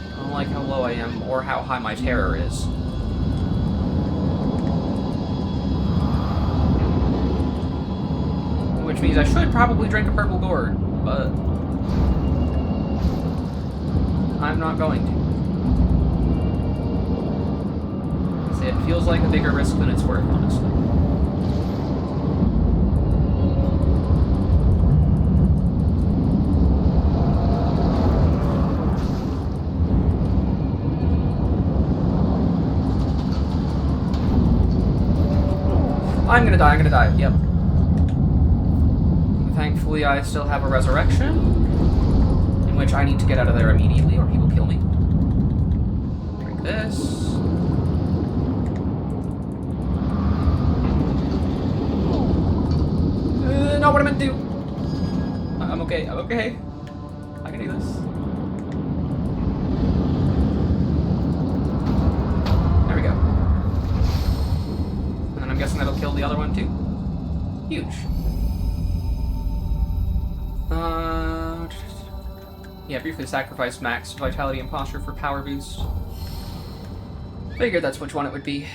I don't like how low I am or how high my terror is. Which means I should probably drink a purple gourd, but I'm not going to. See, it feels like a bigger risk than it's worth, honestly. I'm gonna die, yep. Thankfully, I still have a resurrection, in which I need to get out of there immediately, or he will kill me. Drink this. Not what I meant to do. I'm okay, I'm okay. I can do this. There we go. And then I'm guessing that'll kill the other one too. Huge. Yeah, briefly sacrifice max vitality and posture for power boost. Figured that's which one it would be.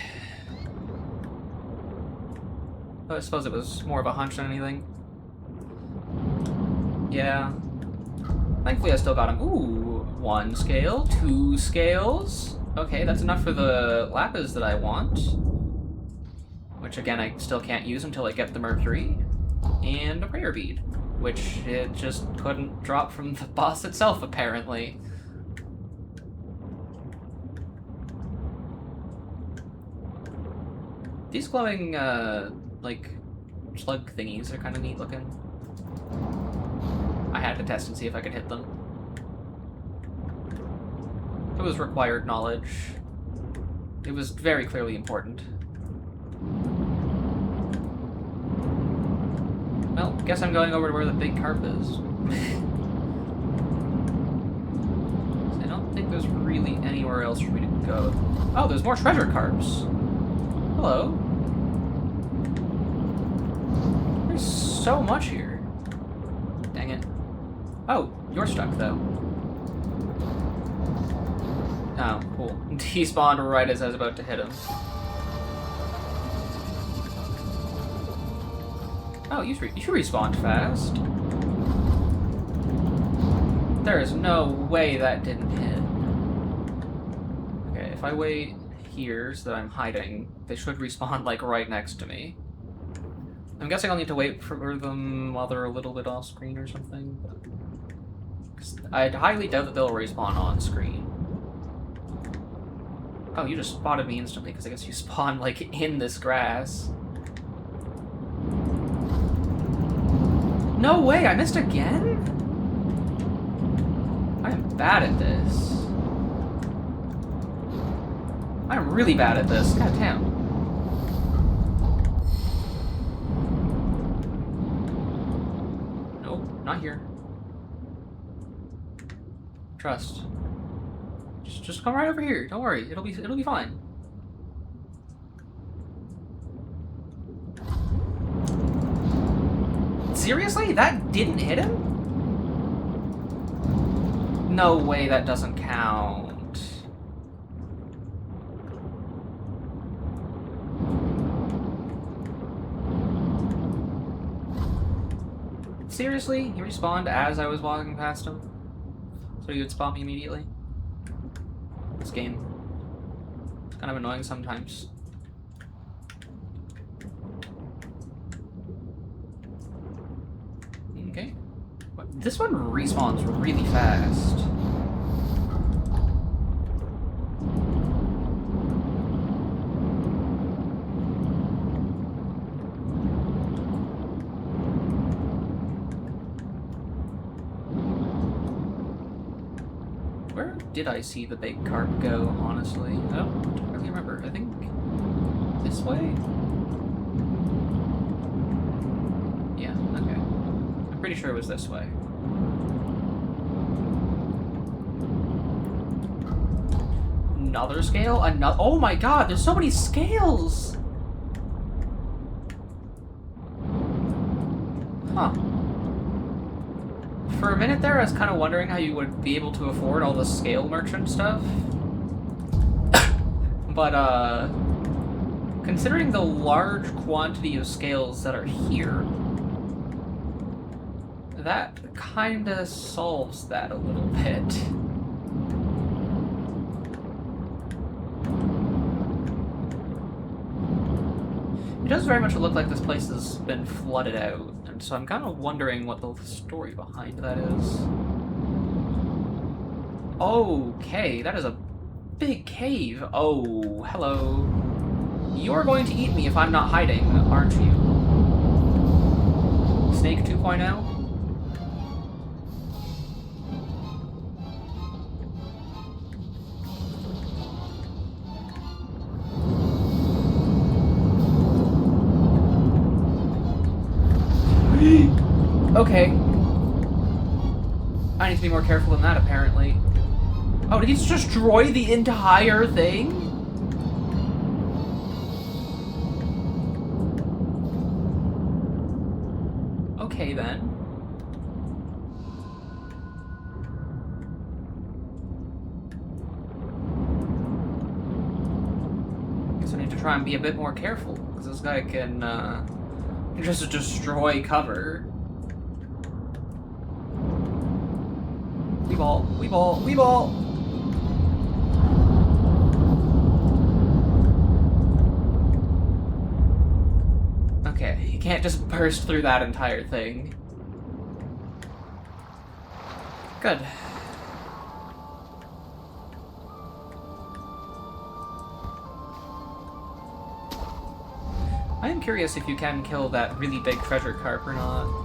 I suppose it was more of a hunch than anything. Yeah. Thankfully I still got him. Ooh, 1 scale, 2 scales. Okay, that's enough for the lapis that I want. Which again, I still can't use until I get the mercury. And a prayer bead. Which it just couldn't drop from the boss itself, apparently. These glowing, like, slug thingies are kind of neat looking. I had to test and see if I could hit them. It was required knowledge. It was very clearly important. Well, guess I'm going over to where the big carp is. I don't think there's really anywhere else for me to go. Oh, there's more treasure carps. Hello. There's so much here. Dang it. Oh, you're stuck, though. Oh, cool. He spawned right as I was about to hit him. Oh, you respawned fast. There is no way that didn't hit. Okay, if I wait here so that I'm hiding, they should respawn, like, right next to me. I'm guessing I'll need to wait for them while they're a little bit off screen or something. I highly doubt that they'll respawn on screen. Oh, you just spotted me instantly, because I guess you spawned, like, in this grass. No way, I missed again? I am bad at this. I am really bad at this. God damn. Nope, not here. Trust. Just come right over here. Don't worry. It'll be fine. Seriously? That didn't hit him? No way that doesn't count. Seriously? He respawned as I was walking past him? So he would spot me immediately? This game. It's kind of annoying sometimes. Okay. This one respawns really fast. Where did I see the big carp go, honestly? I don't really remember. I think this way? Yeah, okay. I'm pretty sure it was this way. Another scale? Another. Oh my god, there's so many scales! Huh. For a minute there, I was kind of wondering how you would be able to afford all the scale merchant stuff. But, considering the large quantity of scales that are here, that kinda solves that a little bit. It does very much look like this place has been flooded out, and so I'm kind of wondering what the story behind that is. Okay, that is a big cave. Oh, hello. You're going to eat me if I'm not hiding, aren't you? Snake 2.0? Okay. I need to be more careful than that, apparently. Oh, did he just destroy the entire thing? Okay, then. Guess I need to try and be a bit more careful, because this guy can just destroy cover. Weeball, weeball, weeball! Okay, you can't just burst through that entire thing. Good. I am curious if you can kill that really big treasure carp or not.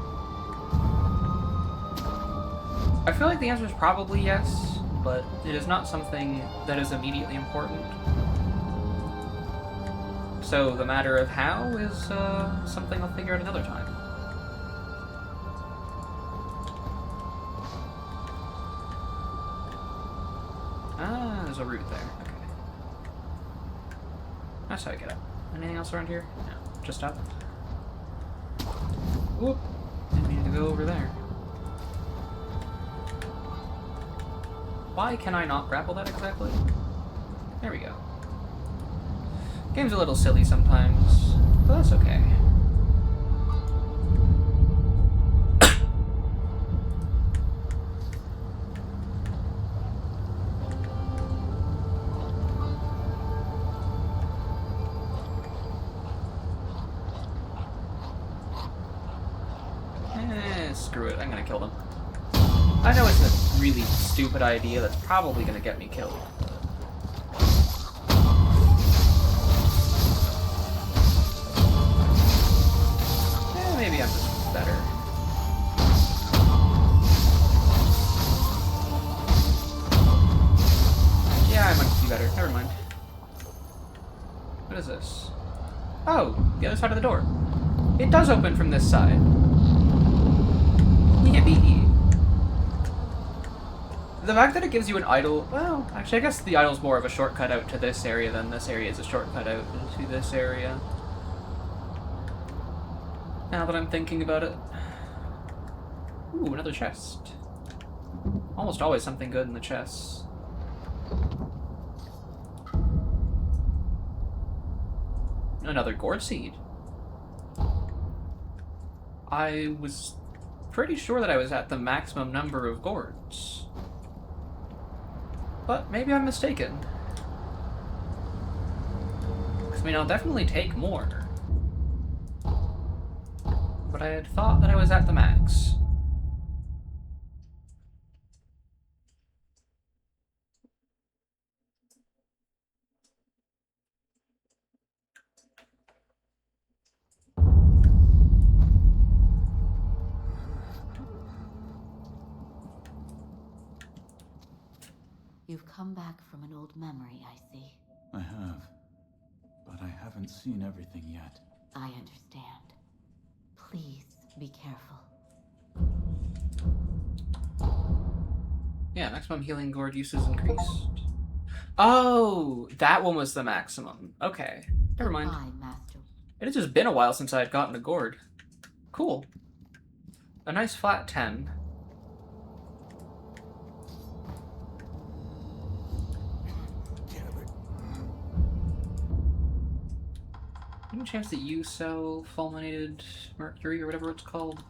I feel like the answer is probably yes, but it is not something that is immediately important. So the matter of how is something I'll figure out another time. Ah, there's a route there. Okay. That's how I get up. Anything else around here? No, just up. Whoop! Didn't mean to go over there. Why can I not grapple that exactly? There we go. Game's a little silly sometimes, but that's okay. Screw it, I'm gonna kill them. I know it's a really stupid idea that's probably gonna get me killed. Maybe I'm just better. Yeah, I might be better. Never mind. What is this? Oh, the other side of the door. It does open from this side. Yippee! The fact that it gives you an idol... Well, actually, I guess the idol's more of a shortcut out to this area than this area is a shortcut out to this area. Now that I'm thinking about it. Ooh, another chest. Almost always something good in the chests. Another gourd seed. I was pretty sure that I was at the maximum number of gourds. But maybe I'm mistaken. Because, I mean, I'll definitely take more. But I had thought that I was at the max. You've come back from an old memory, I see. I have. But I haven't seen everything yet. I understand. Please be careful. Yeah, maximum healing gourd use is increased. Oh, that one was the maximum. Okay, never mind. Goodbye, Master. It had just been a while since I had gotten a gourd. Cool. A nice flat 10. Any chance that you sell fulminated mercury or whatever it's called?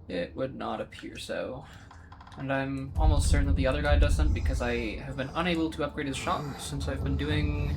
It would not appear so. And I'm almost certain that the other guy doesn't because I have been unable to upgrade his shop since I've been doing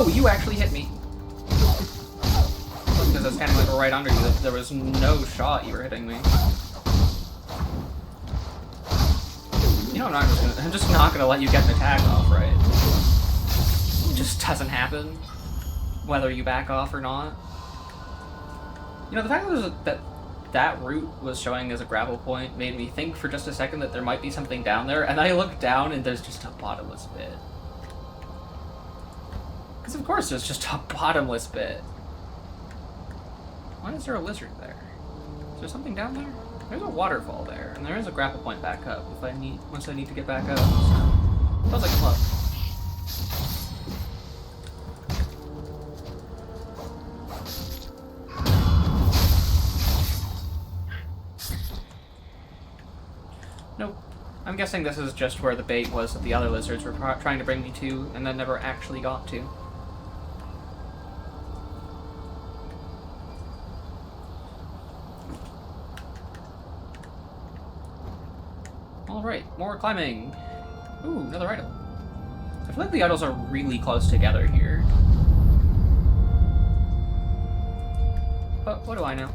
Oh, you actually hit me. Because I was standing like right under you. There was no shot you were hitting me. You know, I'm just not gonna let you get an attack off, right? It just doesn't happen, whether you back off or not. You know, the fact that route was showing as a grapple point made me think for just a second that there might be something down there, and I looked down and there's just a bottomless pit. Because of course there's just a bottomless pit. Why is there a lizard there? Is there something down there? There's a waterfall there, and there is a grapple point back up once I need to get back up. So, feels like a club. Nope. I'm guessing this is just where the bait was that the other lizards were trying to bring me to, and then never actually got to. Alright, more climbing. Ooh, another idol. I feel like the idols are really close together here. But what do I know?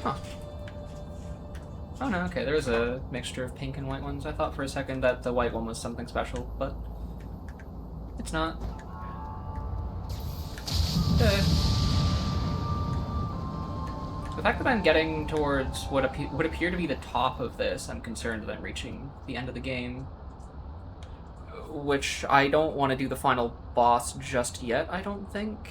Huh. Oh no, okay, there's a mixture of pink and white ones. I thought for a second that the white one was something special, but it's not. The fact that I'm getting towards what would appear to be the top of this, I'm concerned that I'm reaching the end of the game. Which I don't want to do the final boss just yet, I don't think.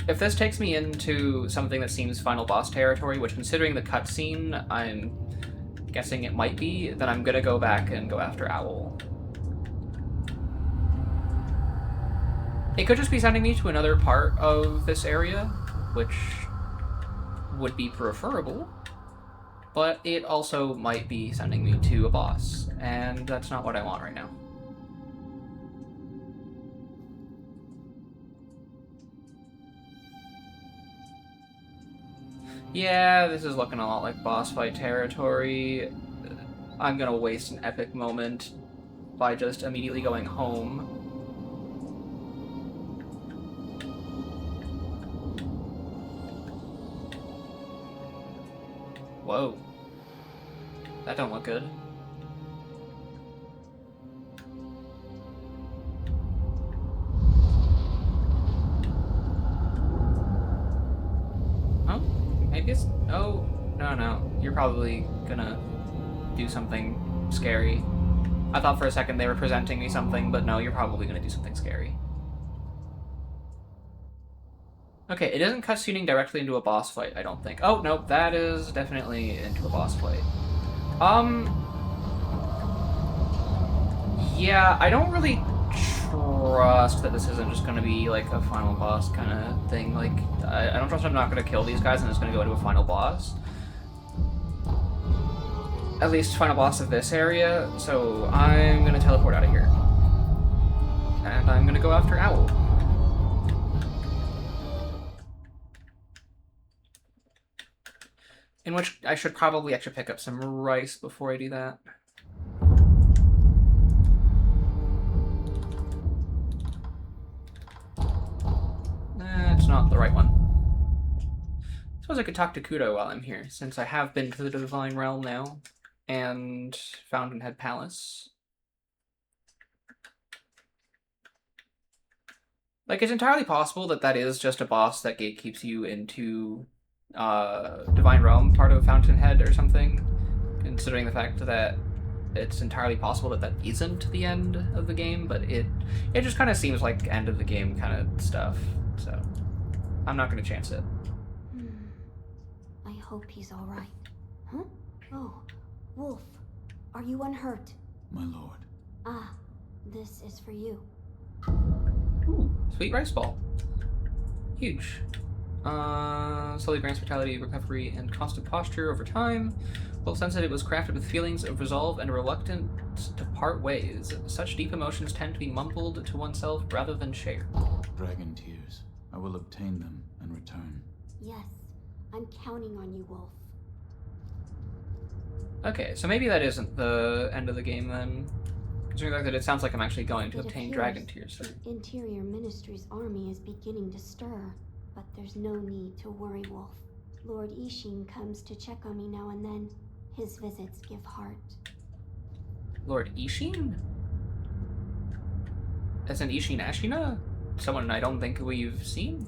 If this takes me into something that seems final boss territory, which considering the cutscene, I'm guessing it might be, then I'm gonna go back and go after Owl. It could just be sending me to another part of this area, which would be preferable, but it also might be sending me to a boss, and that's not what I want right now. Yeah, this is looking a lot like boss fight territory. I'm gonna waste an epic moment by just immediately going home. Whoa. That don't look good. Oh, maybe it's... Oh, no. You're probably gonna do something scary. I thought for a second they were presenting me something, but no, you're probably gonna do something scary. Okay, it isn't cutscening directly into a boss fight, I don't think. Oh, nope, that is definitely into a boss fight. Yeah, I don't really trust that this isn't just gonna be, like, a final boss kind of thing. Like, I don't trust I'm not gonna kill these guys and it's gonna go into a final boss. At least final boss of this area, so I'm gonna teleport out of here. And I'm gonna go after Owl. In which I should probably actually pick up some rice before I do that. It's not the right one. Suppose I could talk to Kudo while I'm here, since I have been to the Divine Realm now, and Fountainhead Palace. Like, it's entirely possible that that is just a boss that gatekeeps you into Divine Realm, part of Fountainhead or something, considering the fact that it's entirely possible that that isn't the end of the game, but it just kind of seems like end of the game kind of stuff, so I'm not going to chance it. I hope he's all right. Huh? Oh, Wolf, are you unhurt? My lord. Ah, this is for you. Ooh, sweet rice ball. Huge. Slowly grants vitality, recovery, and constant posture over time. Wolf sensed that it was crafted with feelings of resolve and reluctance to part ways. Such deep emotions tend to be mumbled to oneself rather than shared. Dragon tears. I will obtain them and return. Yes, I'm counting on you, Wolf. Okay, so maybe that isn't the end of the game then. Considering the fact that it sounds like I'm actually going to obtain dragon tears. The Interior Ministry's army is beginning to stir, but there's no need to worry, Wolf. Lord Ishin comes to check on me now and then. His visits give heart. Lord Ishin? As in Ishin Ashina? Someone I don't think we've seen?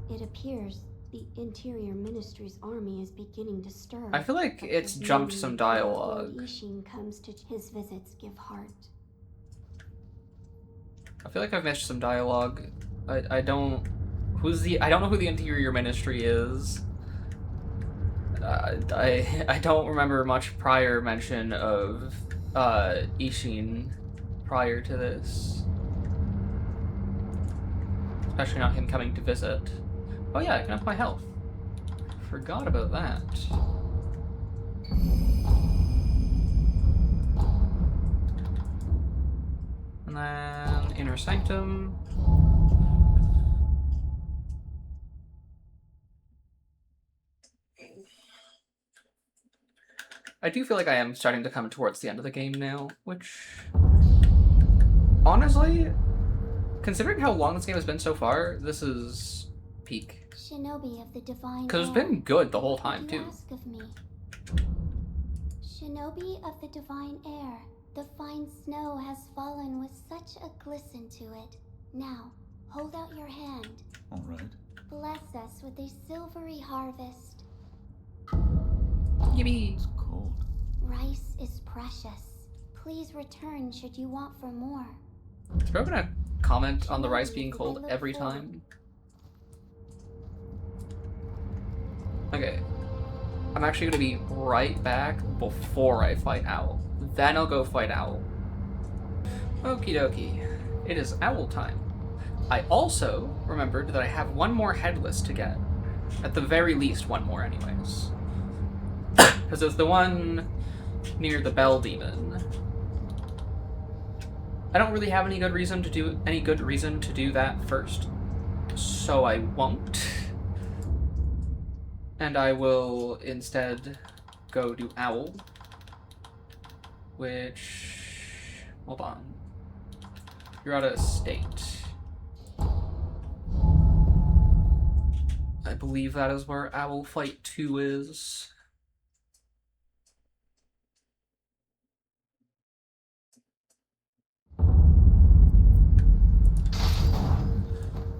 It appears the Interior Ministry's army is beginning to stir. I feel like but it's there's jumped no some need. dialogue. Lord Ishin comes to his visits give heart. I feel like I've missed some dialogue. I don't know who the Interior Ministry is. I don't remember much prior mention of Ishin prior to this. Especially not him coming to visit. Oh yeah, I can up my health. Forgot about that. And then Inner Sanctum. I do feel like I am starting to come towards the end of the game now, which... honestly, considering how long this game has been so far, this is peak. Shinobi of the Divine Because it's Air, been good the whole time, what do you too. ask of me? Shinobi of the Divine Air, the fine snow has fallen with such a glisten to it. Now, hold out your hand. All right. Bless us with a silvery harvest. Yippee! It's cold. Rice is precious. Please return should you want for more. Is Bro gonna comment on the rice being cold every time? Okay. I'm actually gonna be right back before I fight Owl. Then I'll go fight Owl. Okie dokie. It is Owl time. I also remembered that I have one more headless to get. At the very least, one more anyways. Because there's the one near the Bell Demon. I don't really have any good reason to do that first. So I won't. And I will instead go do Owl. Which... hold on. You're out of state. I believe that is where Owl Fight 2 is.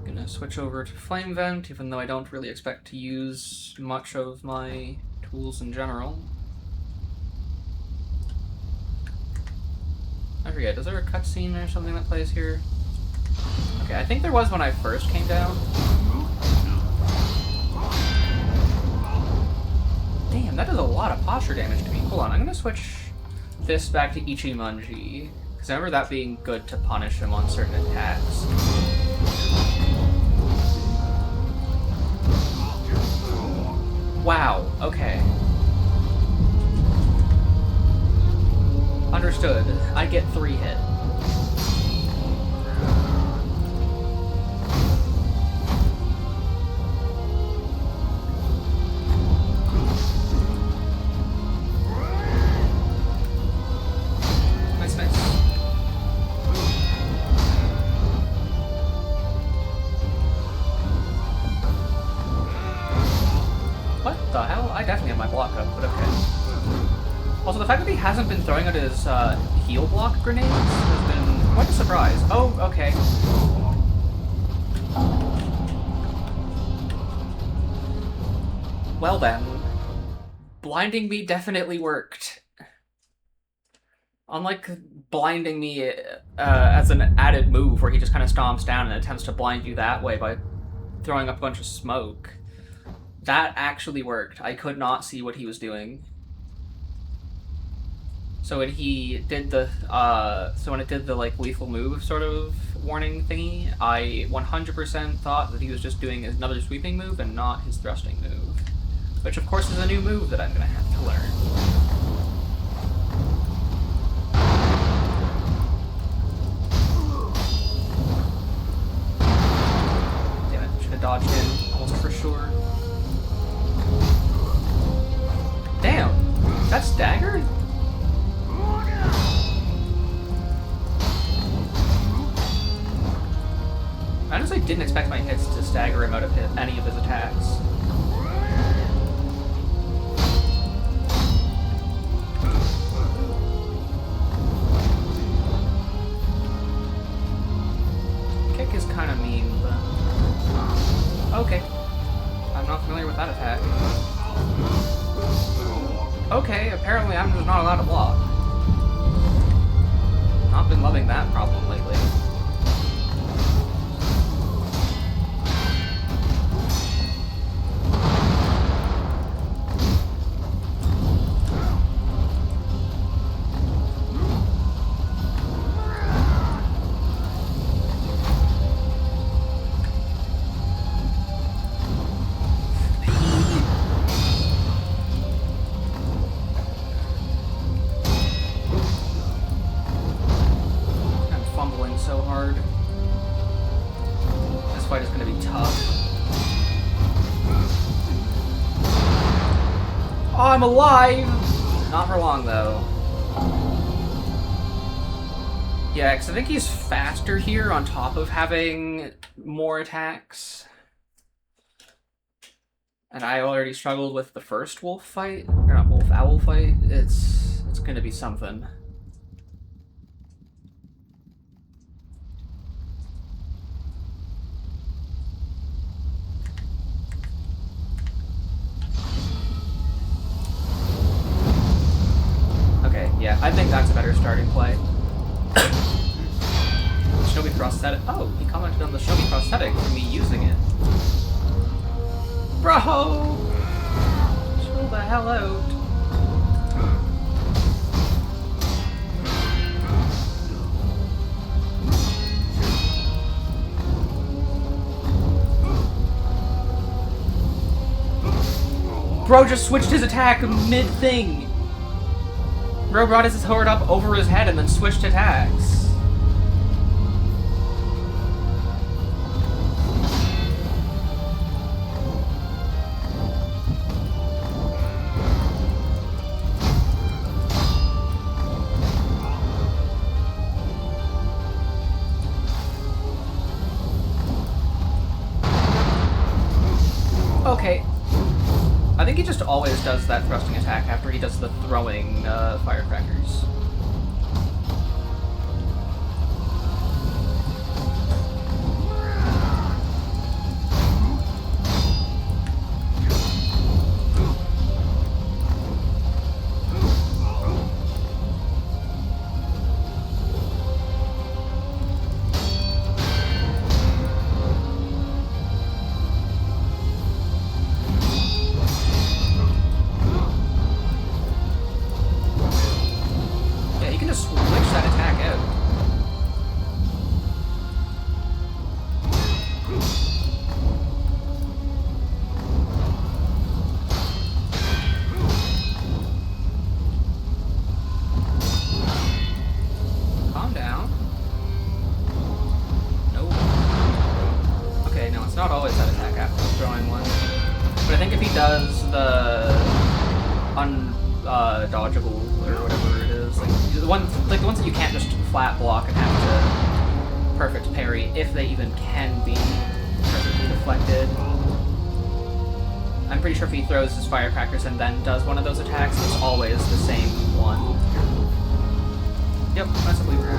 Gonna switch over to Flame Vent, even though I don't really expect to use much of my tools in general. I forget, is there a cutscene or something that plays here? Okay, I think there was when I first came down. Damn, that does a lot of posture damage to me. Hold on, I'm gonna switch this back to Ichimonji, because I remember that being good to punish him on certain attacks. Wow, okay. Understood. I get 3 hit. Nice, nice. What the hell? I definitely have my block up, but okay. Also, the fact that he hasn't been throwing out his heal block grenades has been quite a surprise. Oh, okay. Well then. Blinding me definitely worked. Unlike blinding me as an added move where he just kind of stomps down and attempts to blind you that way by throwing up a bunch of smoke. That actually worked. I could not see what he was doing. So when he did the, like, lethal move sort of warning thingy, I 100% thought that he was just doing another sweeping move and not his thrusting move. Which, of course, is a new move that I'm gonna have to learn. Damn it, should have dodged in, almost for sure. honestly didn't expect my hits to stagger him out of any of his attacks. Kick is kind of mean, but... Okay. I'm not familiar with that attack. Okay, apparently I'm just not allowed to block. Not been loving that problem lately. So hard. This fight is going to be tough. Oh, I'm alive! Not for long, though. Yeah, because I think he's faster here on top of having more attacks. And I already struggled with the first wolf fight. Or not wolf, owl fight. It's going to be something. Yeah, I think that's a better starting play. Show me prosthetic. Oh, he commented on the show me prosthetic for me using it. Bro! Chill the hell out. Bro just switched his attack mid-thing. Bro brought his sword up over his head and then switched attacks. Okay. I think he just always does that thrusting attack after he does the throwing firecrackers. Does the undodgeable or whatever it is, like the ones that you can't just flat block and have to perfect parry, if they even can be perfectly deflected. I'm pretty sure if he throws his firecrackers and then does one of those attacks, it's always the same one. Yep, that's a believer.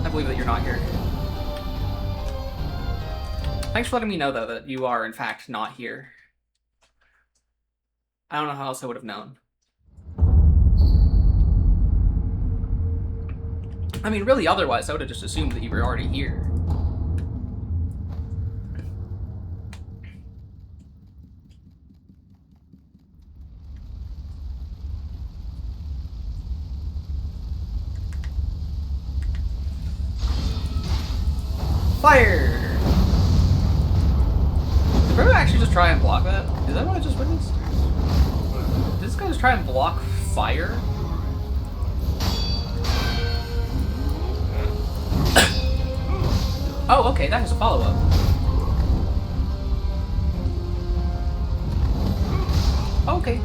I believe that you're not here. Thanks for letting me know, though, that you are, in fact, not here. I don't know how else I would have known. I mean, really, otherwise, I would have just assumed that you were already here. Fire! Did Bro actually just try and block that? Is that what I just witnessed? Did this guy just try and block fire? Oh, okay, that has a follow-up. Okay.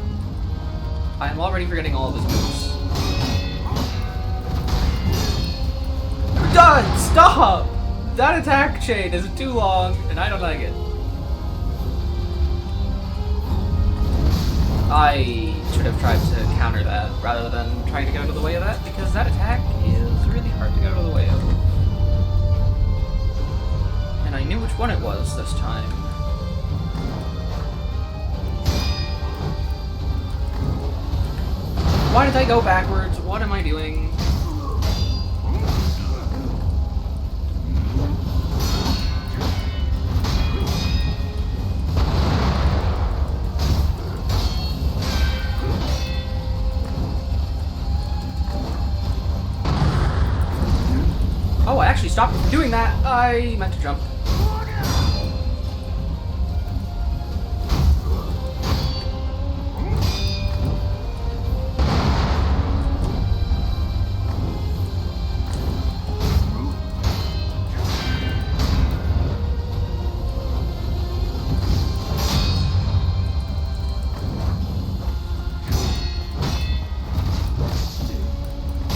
I am already forgetting all of his moves. You're done! Stop! That attack chain is too long, and I don't like it. I should have tried to counter that rather than trying to get out of the way of that, because that attack is really hard to get out of the way of. And I knew which one it was this time. Why did I go backwards? What am I doing? Oh, I actually stopped doing that. I meant to jump.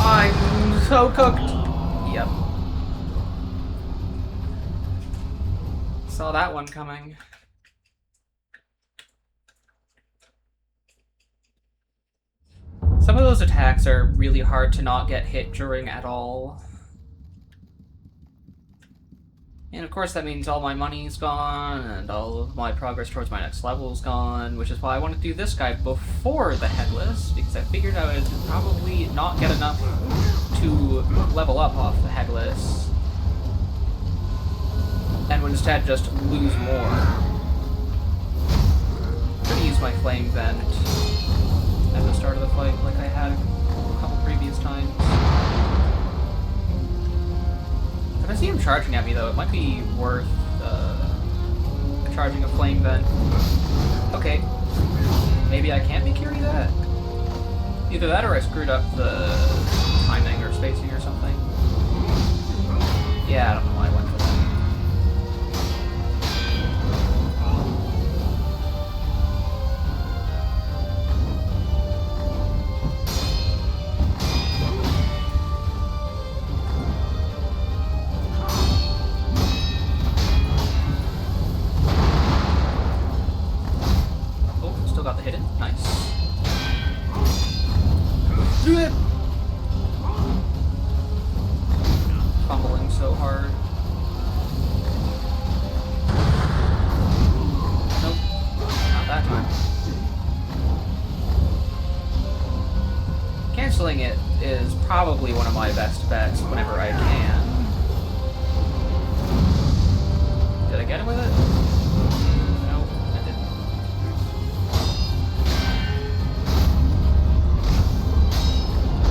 I'm so cooked. Yep. Saw that one coming. Some of those attacks are really hard to not get hit during at all. And of course that means all my money's gone, and all of my progress towards my next level's gone, which is why I want to do this guy before the Headless, because I figured I would probably not get enough to level up off the Headless, and would instead just lose more. I'm gonna use my Flame Vent at the start of the fight, like I had a couple previous times. If I see him charging at me, though, it might be worth charging a Flame Vent. Okay. Maybe I can't be carry that? Either that or I screwed up the timing or spacing or something. Yeah, I don't know why I went for that. Fumbling so hard. Nope, not that time. Canceling it is probably one of my best bets whenever I can. Did I get him with it? Nope, I didn't.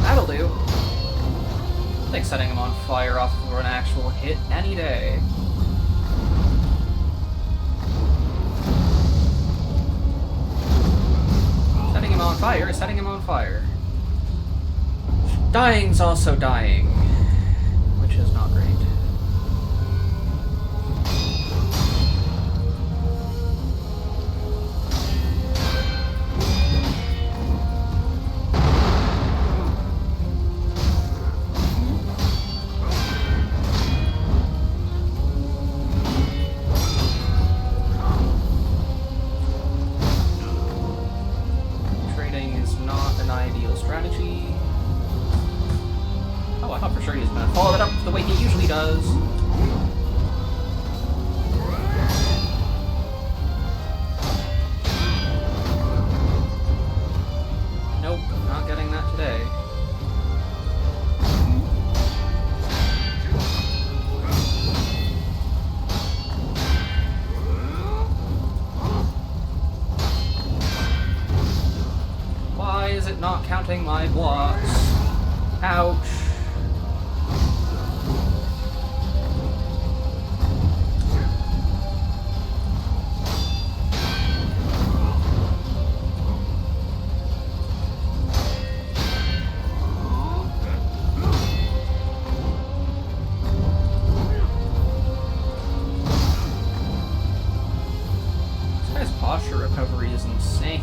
That'll do. I think setting him on fire off for an actual hit any day. Setting him on fire is setting him on fire. Dying's also dying, which is not great. Strategy. Oh, I thought for sure he was going to follow that up the way he usually does. Nope, not getting that today. Why is it not counting my blocks? Ouch. This guy's posture recovery is insane.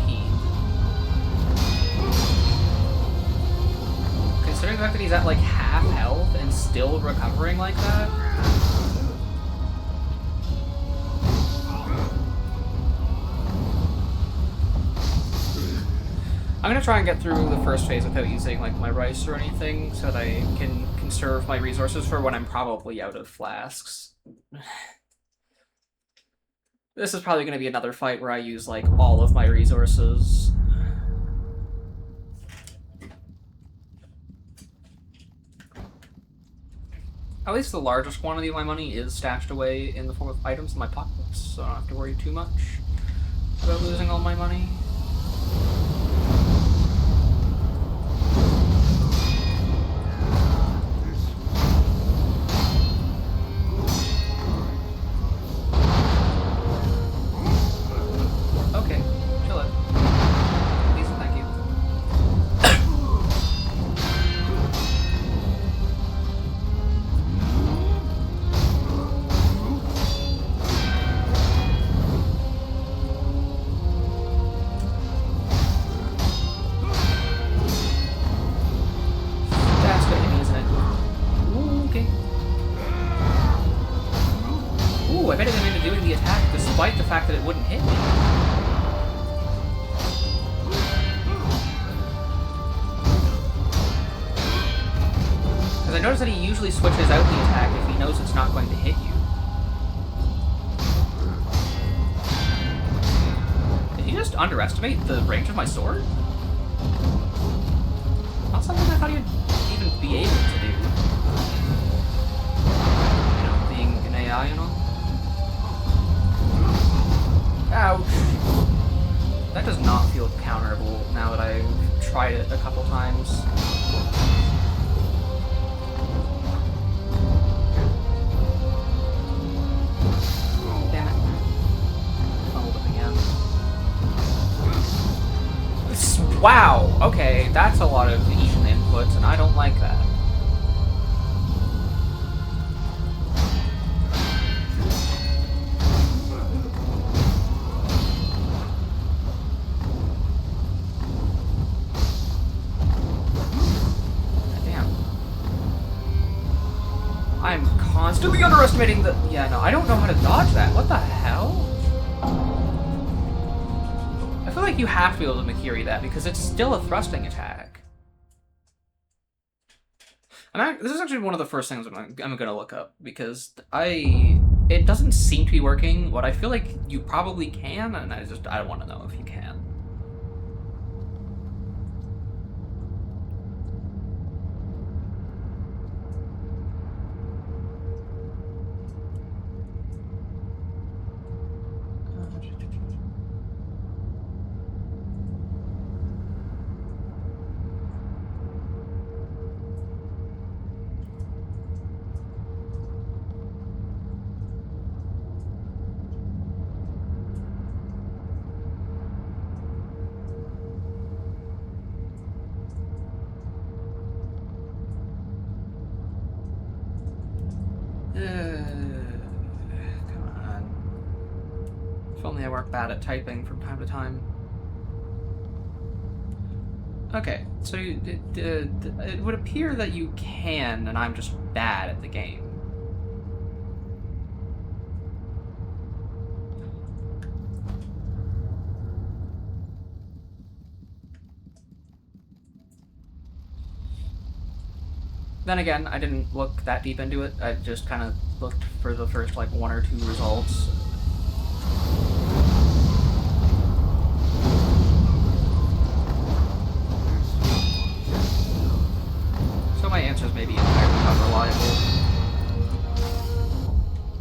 Considering the fact that he's at like half health and still recovering like that. I'm gonna try and get through the first phase without using like my rice or anything, so that I can conserve my resources for when I'm probably out of flasks. This is probably gonna be another fight where I use like all of my resources. At least the largest quantity of my money is stashed away in the form of items in my pockets, so I don't have to worry too much about losing all my money. Okay, chill it. Please and thank you. That's gonna hit me, isn't it? Ooh, okay. Ooh, I bet it went into doing the attack despite the fact that it wouldn't hit me. Because I noticed that he usually switches out the attack if he knows it's not going to hit you. Did he just underestimate the range of my sword? Not something I thought he'd even be able to do. You know, being an AI and all. Ouch. That does not feel counterable now that I've tried it a couple times. Damn it. Fumbled it again. Wow! Okay, that's a lot of even inputs, and I don't like that. I'm constantly underestimating the... Yeah, no, I don't know how to dodge that. What the hell? I feel like you have to be able to Mikiri that, because it's still a thrusting attack. And this is actually one of the first things I'm gonna look up, because it doesn't seem to be working. What I feel like you probably can, and I don't want to know if you can. Come on. If only I weren't bad at typing from time to time. Okay, so it would appear that you can, and I'm just bad at the game. Then again, I didn't look that deep into it. I just kind of looked for the first, like, 1 or 2 results. So my answers may be entirely not reliable.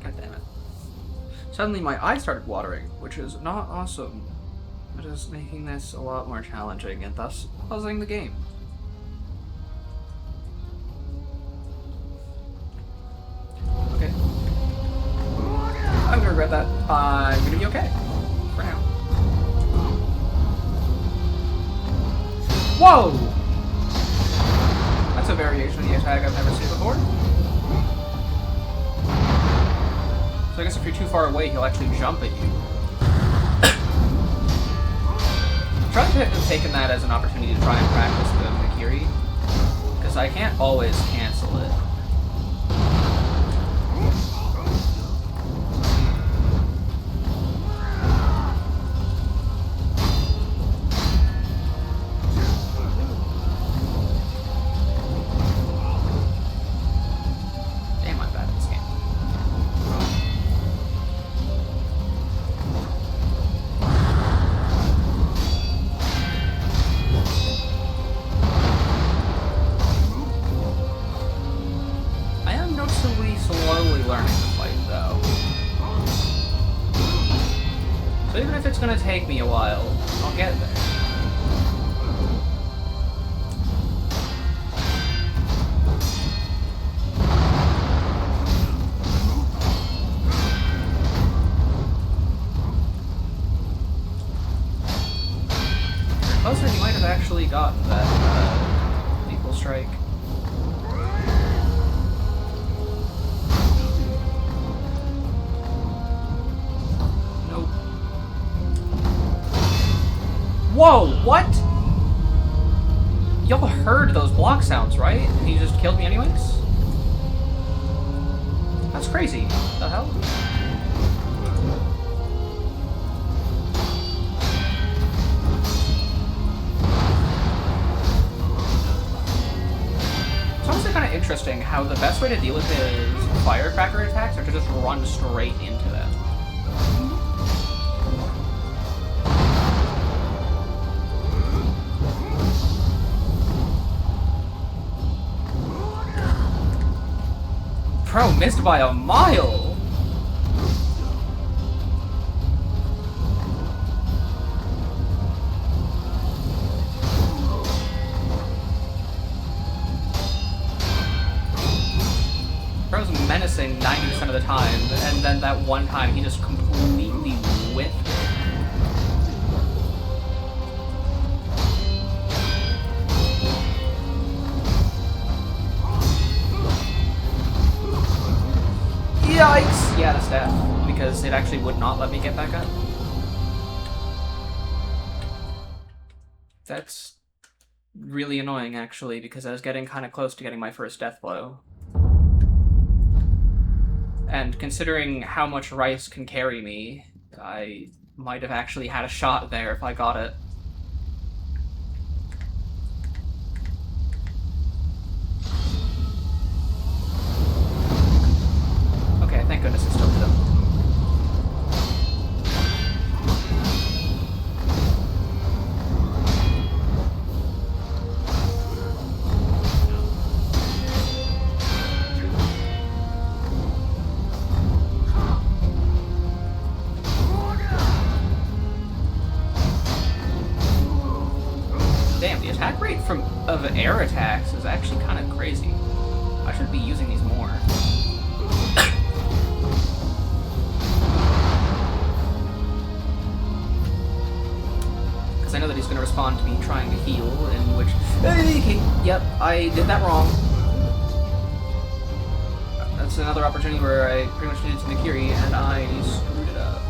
God damn it. Suddenly my eyes started watering, which is not awesome. It is making this a lot more challenging, and thus pausing the game. Okay. I'm gonna regret that. I'm gonna be okay. For now. Whoa! That's a variation of the attack I've never seen before. So I guess if you're too far away, he'll actually jump at you. Try to have taken that as an opportunity to try and practice the Mikiri, because I can't always cancel it. pretty slowly learning to fight, though. So even if it's gonna take me a while, I'll get there. Closer, he might have actually gotten that equal strike. Nope. Whoa, what? Y'all heard those block sounds, right? And he just killed me anyways? That's crazy. What the hell? It's honestly kind of interesting how the best way to deal with his firecracker attacks are to just run straight into them. Bro, missed by a mile! Bro's menacing 90% of the time, and then that one time he just completely whiffed it. Yikes! Yeah, the staff, because it actually would not let me get back up. That's really annoying, actually, because I was getting kind of close to getting my first death blow. And considering how much rice can carry me, I might have actually had a shot there if I got it. Okay, thank goodness it's still hit him. Damn, the attack rate of air attacks is actually kind of crazy. I should be using these more. Because I know that he's going to respond to me trying to heal, in which... Okay, yep, I did that wrong. That's another opportunity where I pretty much needed to Nakiri, and I screwed it up.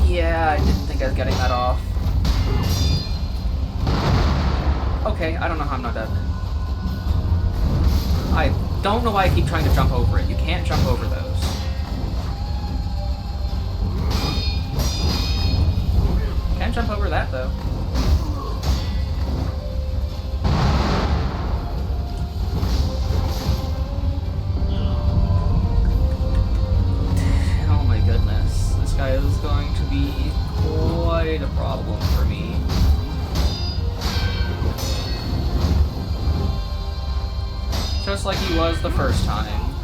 Yeah, I didn't think I was getting that off. Okay, I don't know how I'm not dead. I don't know why I keep trying to jump over it. You can't jump over those. Can't jump over that, though. Oh my goodness. This guy is going to be quite a problem for me. Just like he was the first time.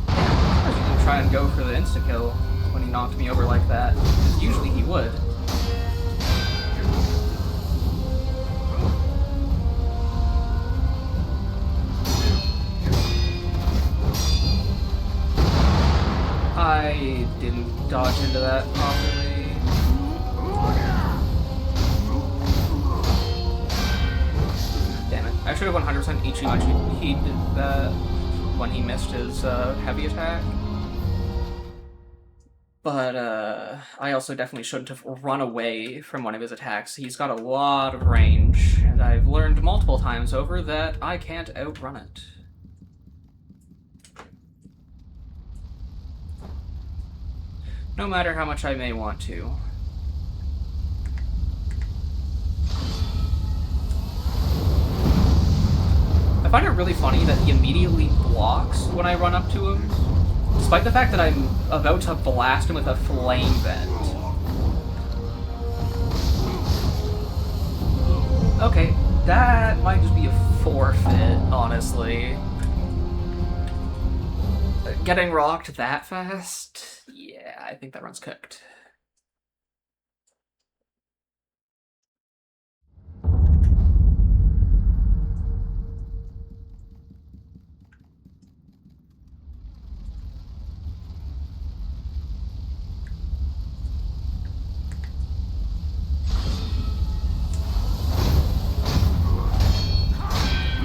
I was gonna try and go for the insta-kill when he knocked me over like that, because usually he would. I didn't dodge into that properly. Damn it. I should have 100% Ichimachi. He did that when he missed his heavy attack. But I also definitely shouldn't have run away from one of his attacks. He's got a lot of range, and I've learned multiple times over that I can't outrun it. No matter how much I may want to. I I find it really funny that he immediately blocks when I run up to him, despite the fact that I'm about to blast him with a flame vent. Okay, that might just be a forfeit, honestly. Getting rocked that fast? Yeah, I think that run's cooked.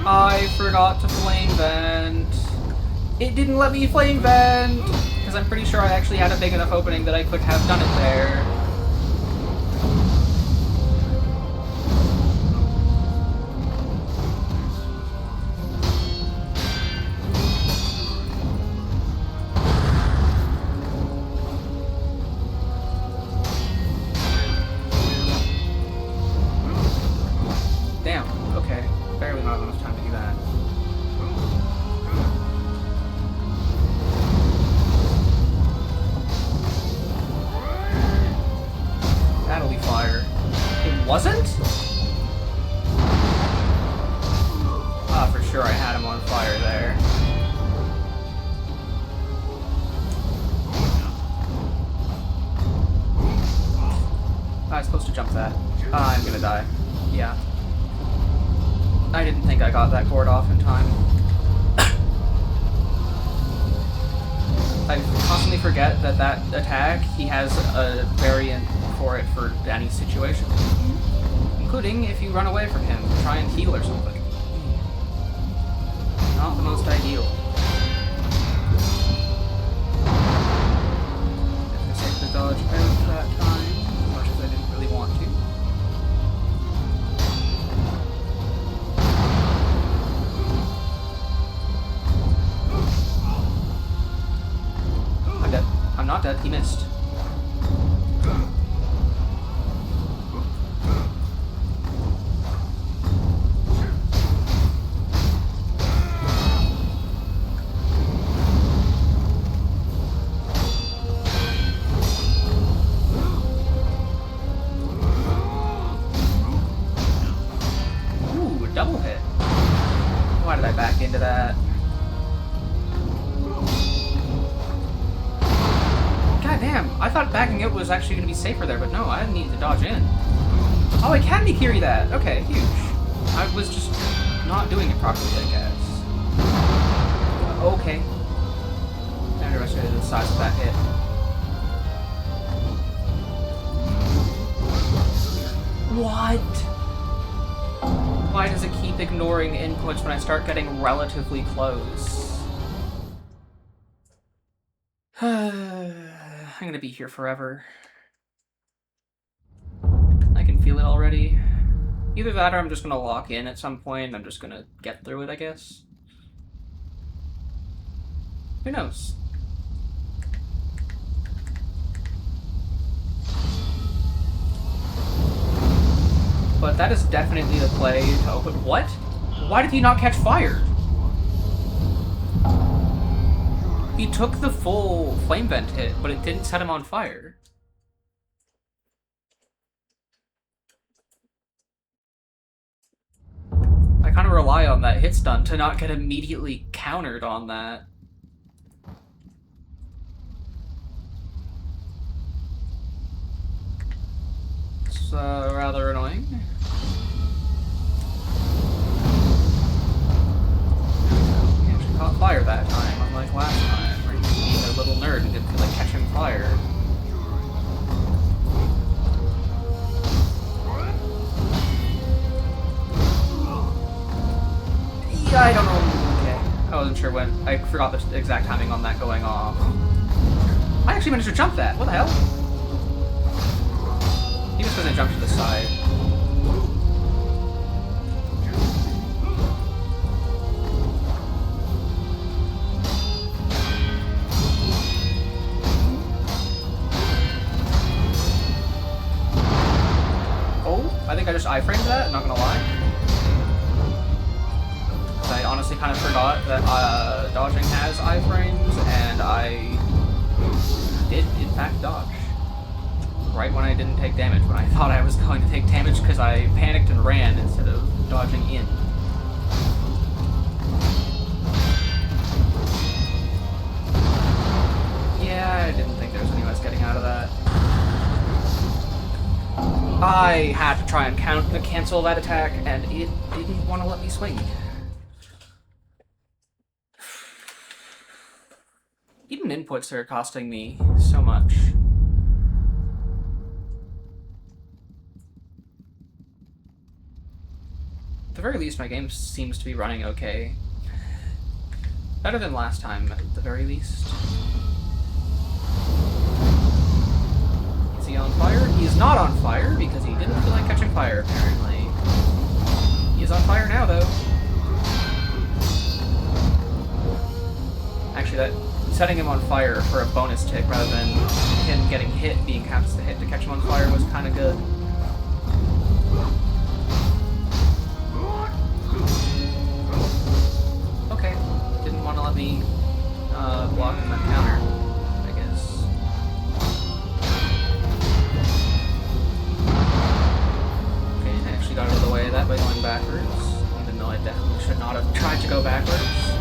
I forgot to flame vent. It didn't let me flame vent! Because I'm pretty sure I actually had a big enough opening that I could have done it there. Damn, okay. Barely not enough time to do that. That'll be fire. It wasn't? Ah, for sure I had him on fire there. I was supposed to jump that. I'm gonna die. Yeah. I didn't think I got that cord off in time. I constantly forget that that attack, he has a variant for it for any situation. Including if you run away from him to try and heal or something. Not the most ideal. If I saved the dodge out that time, as much as I didn't really want to. I'm dead. I'm not dead, he missed. Ooh, double hit. Why did I back into that? God damn, I thought backing out was actually going to be safer there, but no, I didn't need to dodge in. Oh, I can carry that! Okay, huge. I was just not doing it properly, I guess. Okay. I underestimated the size of that hit. What? Why does it keep ignoring inputs when I start getting relatively close? I'm gonna be here forever. I can feel it already. Either that or I'm just gonna lock in at some point and I'm just gonna get through it, I guess. Who knows? But that is definitely the play to open. What? Why did he not catch fire? He took the full flame vent hit, but it didn't set him on fire. I kind of rely on that hit stun to not get immediately countered on that. It's rather annoying. He actually caught fire that time, unlike last time, where he was being a little nerd and didn't feel like catching fire. Yeah, I don't know. Okay. I wasn't sure when. I forgot the exact timing on that going off. I actually managed to jump that. What the hell? He just doesn't jump to the side. Oh, I think I just iframed that, not gonna lie. I honestly honestly kind of forgot that dodging has iframes, and I did, in fact, dodge. Right when I didn't take damage, when I thought I was going to take damage because I panicked and ran instead of dodging in. Yeah, I didn't think there was any way I was getting out of that. I had to try and cancel that attack, and it didn't want to let me swing. Even inputs are costing me so much. At the very least, my game seems to be running okay. Better than last time, at the very least. Is he on fire? He is not on fire, because he didn't feel like catching fire, apparently. He is on fire now, though. Actually, that setting him on fire for a bonus tick rather than him getting hit, being counted as the hit to catch him on fire was kind of good. Okay, didn't want to let me block him that counter, I guess. Okay, I actually got out of the way of that by going backwards, even though I definitely should not have tried to go backwards.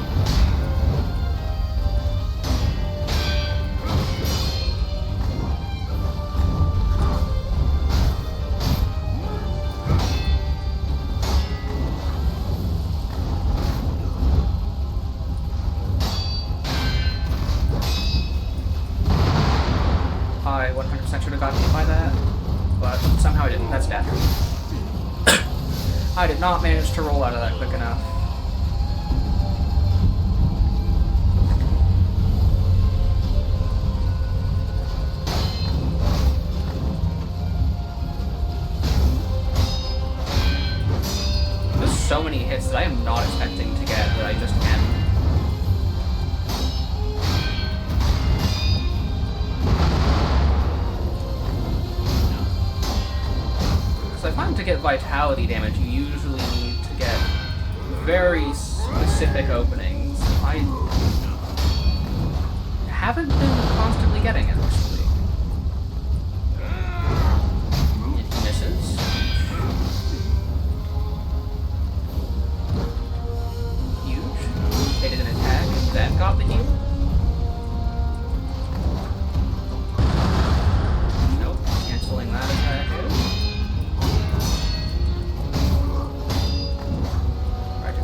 I 100% should have gotten hit by that, but somehow I didn't. That's bad. I did not manage to roll out of that quick enough. There's so many hits that I am not expecting to get that I just can't. I find to get vitality damage, you usually need to get very specific openings. I haven't been constantly getting it, actually. And he misses. Huge. Hit an attack, and then got the heal. Nope, canceling that attack.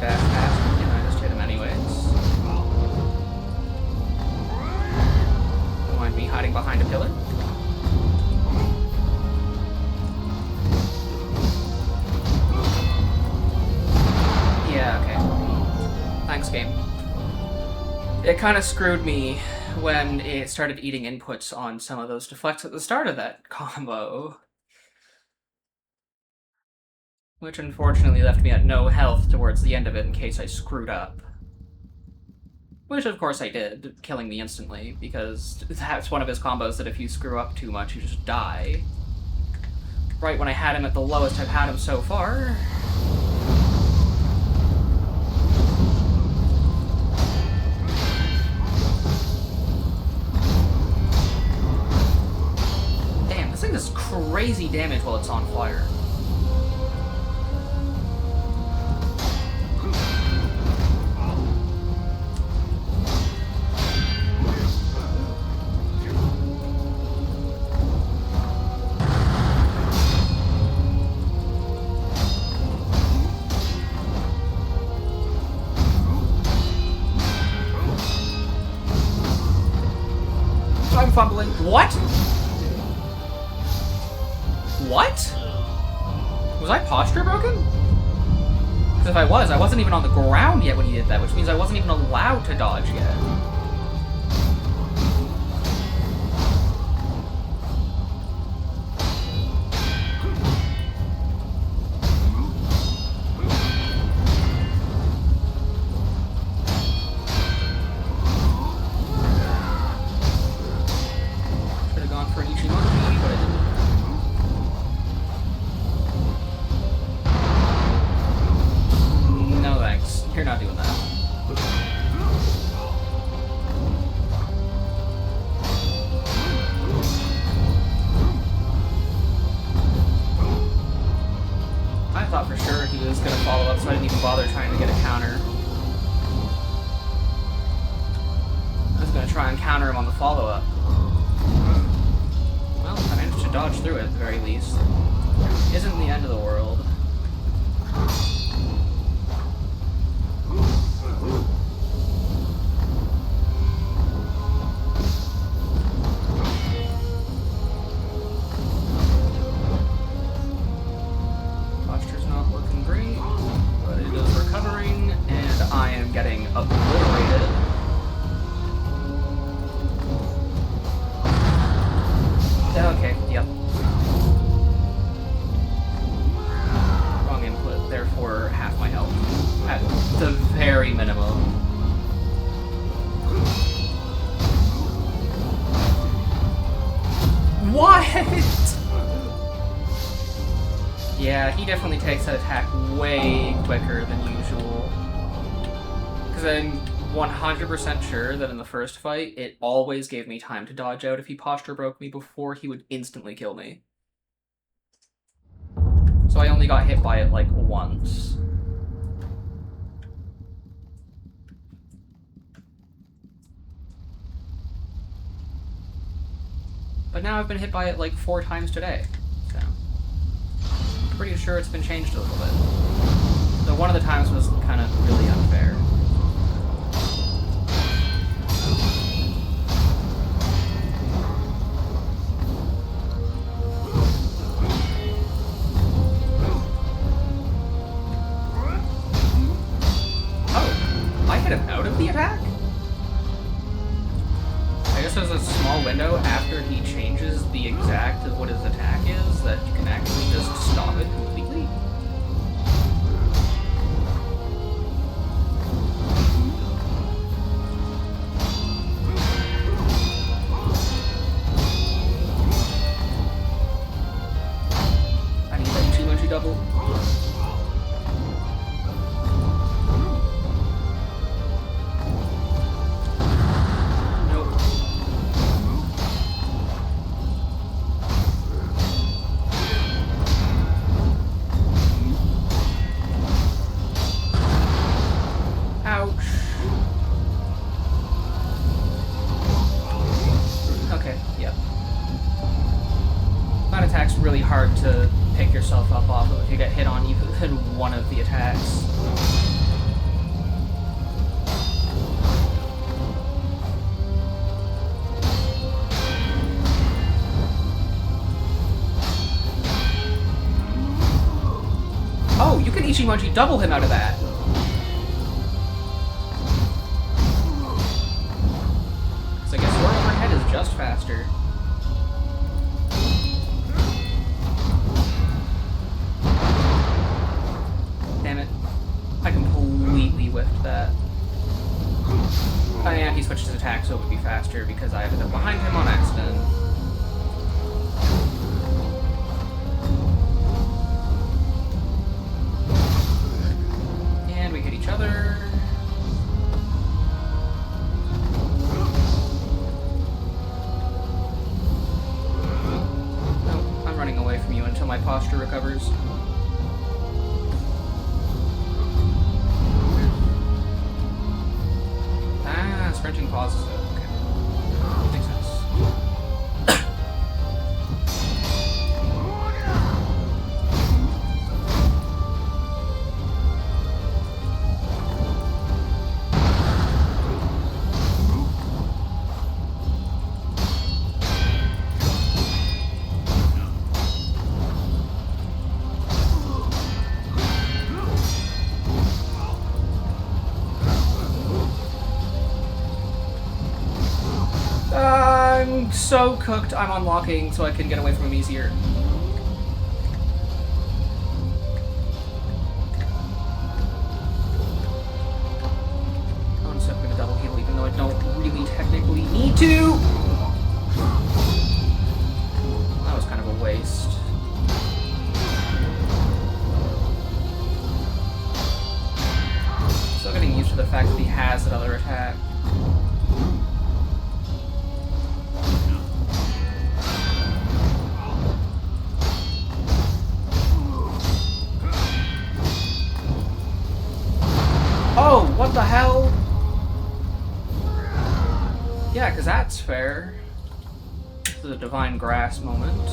Dash past him, and I just hit him anyways. Don't mind me hiding behind a pillar. Yeah, okay. Thanks, game. It kind of screwed me when it started eating inputs on some of those deflects at the start of that combo. Which unfortunately left me at no health towards the end of it in case I screwed up. Which of course I did, killing me instantly, because that's one of his combos that if you screw up too much, you just die. Right when I had him at the lowest I've had him so far. Damn, this thing does crazy damage while it's on fire. I'm fumbling. What? What? Was I posture broken? Because if I wasn't even on the ground yet when he did that, which means I wasn't even allowed to dodge yet. You're not doing that. counter him on the follow-up. Well, I managed to dodge through it at the very least. Isn't the end of the world. Posture's not looking great, but it is recovering, and I am getting obliterated. Okay, yep. Wrong input, therefore half my health. At the very minimum. What? Yeah, he definitely takes that attack way quicker than usual. Because I'm 100% sure that in the first fight, it always gave me time to dodge out if he posture broke me before he would instantly kill me. So I only got hit by it like once. But now I've been hit by it like 4 times today, so I'm pretty sure it's been changed a little bit. Though one of the times was kind of really unfair. Oh, I hit him out of the attack? I guess there's a small window after he changes the exact of what his attack is that you can actually just stop it completely. I need that Ichimonji double. Really hard to pick yourself up off of if you get hit on even one of the attacks. Oh, you can Ichimonji double him out of that. So I guess your overhead is just faster. I completely whiffed that. Oh, and he switched his attack so it would be faster because I ended up behind him on accident. And we hit each other. Nope, I'm running away from you until my posture recovers. Sprinting pauses it. Okay. Makes sense. I'm so cooked, I'm unlocking so I can get away from him easier. I'm so gonna double heal even though I don't really technically need to! That was kind of a waste. Still getting used to the fact that he has that other attack. Oh, what the hell? Yeah, because that's fair. This is a divine grass moment.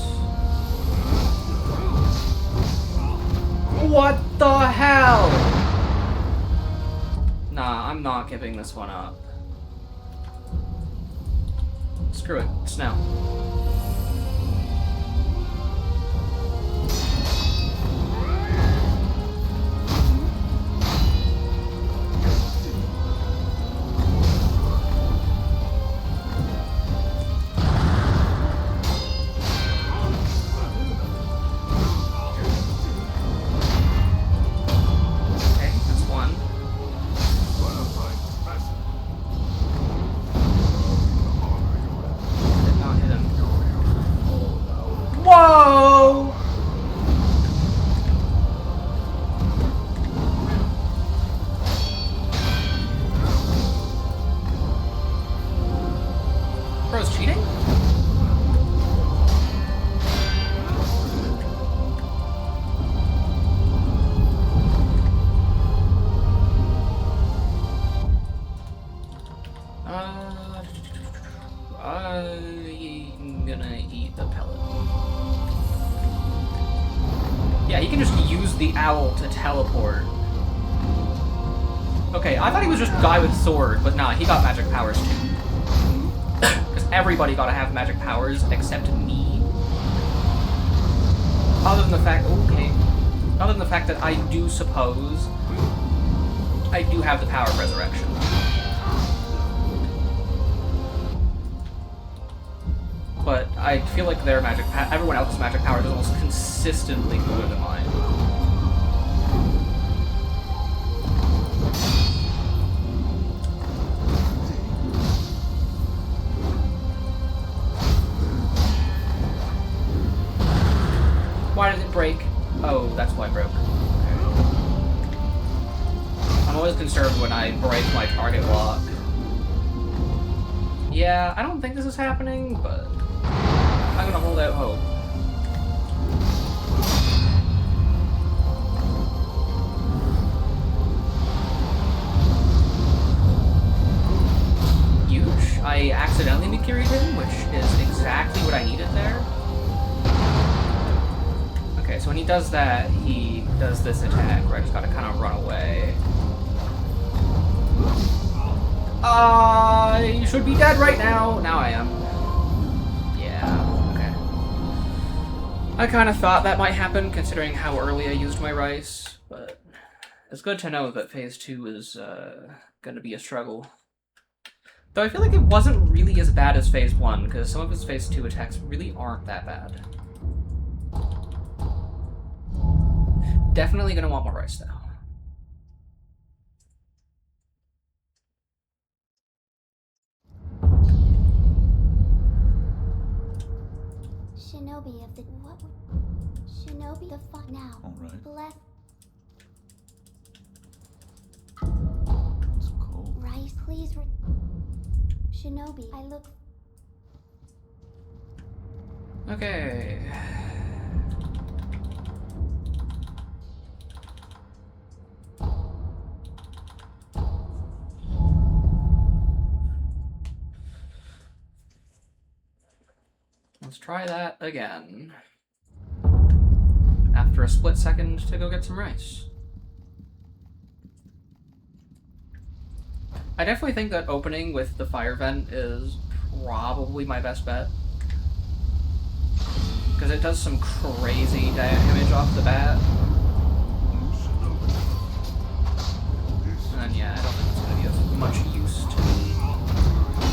What the hell? Nah, I'm not giving this one up. Screw it. Snow. Okay, that's one. Did not hit him. Whoa! Bro's cheating? I'm gonna eat the pellet. Yeah, he can just use the owl to teleport. Okay, I thought he was just a guy with sword, but nah, he got magic powers too. Because everybody gotta have magic powers except me. Other than the fact, okay. Other than the fact that I do suppose I do have the power of resurrection. But I feel like their everyone else's magic powers is almost consistently cooler than mine. Why did it break? Oh, that's why it broke. Okay. I'm always concerned when I break my target lock. Yeah, I don't think this is happening, but I'm gonna hold out hope. Huge. I accidentally Mikiri'd him, which is exactly what I needed there. Okay, so when he does that, he does this attack where I just gotta kind of run away. I should be dead right now. Now I am. Yeah, okay. I kind of thought that might happen, considering how early I used my rice, but it's good to know that Phase 2 is gonna be a struggle. Though I feel like it wasn't really as bad as Phase 1, because some of his Phase 2 attacks really aren't that bad. Definitely gonna want more rice, though. Shinobi of the what? Shinobi the fun now. All right. Bless It's cold. rice, please. Shinobi, I look. Okay. Let's try that again. After a split second to go get some rice. I definitely think that opening with the fire vent is probably my best bet. Because it does some crazy damage off the bat. And then, yeah, I don't think it's going to be of much use to me.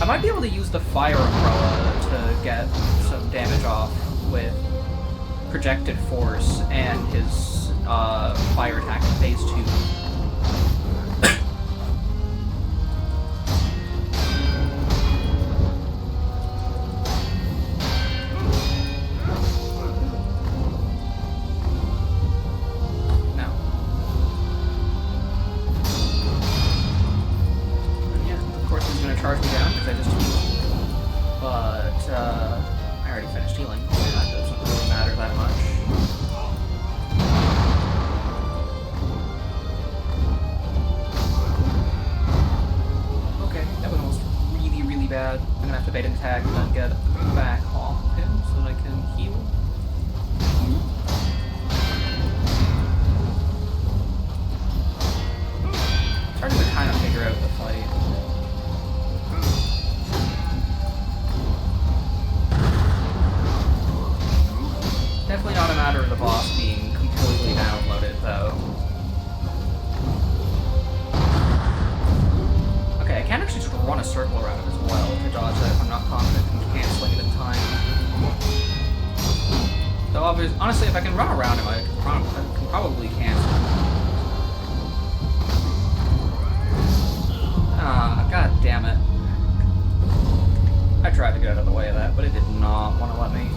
I might be able to use the fire umbrella to get some damage off with projected force and his fire attack in Phase 2. Charge me down because I just healed. But I already finished healing, so that doesn't really matter that much. Okay, that was almost really, really bad. evade an attack and then get back off of him so that I can heal. Starting to kind of figure out the fight. Definitely not a matter of the boss being completely downloaded, though. Okay, I can actually just run a circle around it as well to dodge that if I'm not confident in canceling it in time. Though, honestly, if I can run around him, I can probably cancel it. Ah, god damn it. I tried to get out of the way of that, but it did not want to let me.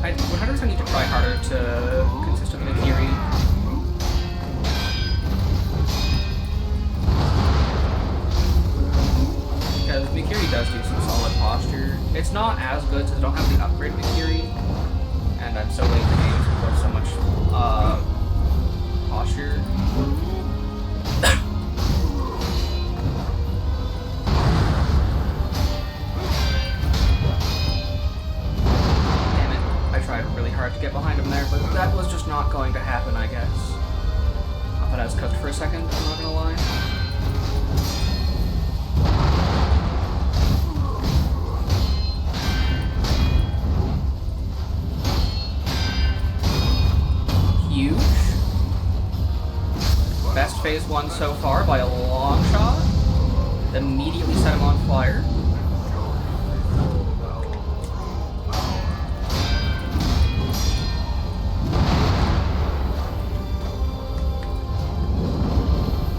I 100% need to try harder to consistently Kiri. Because Mikiri does do some solid posture. It's not as good since I don't have the upgrade Mikiri, and I'm so late in the game to put so much posture. Damn it. I tried really hard to get behind him there, but that was just not going to happen, I guess. I thought I was cooked for a second, I'm not gonna lie. Huge. Best phase 1 so far by a long shot. Immediately set him on fire.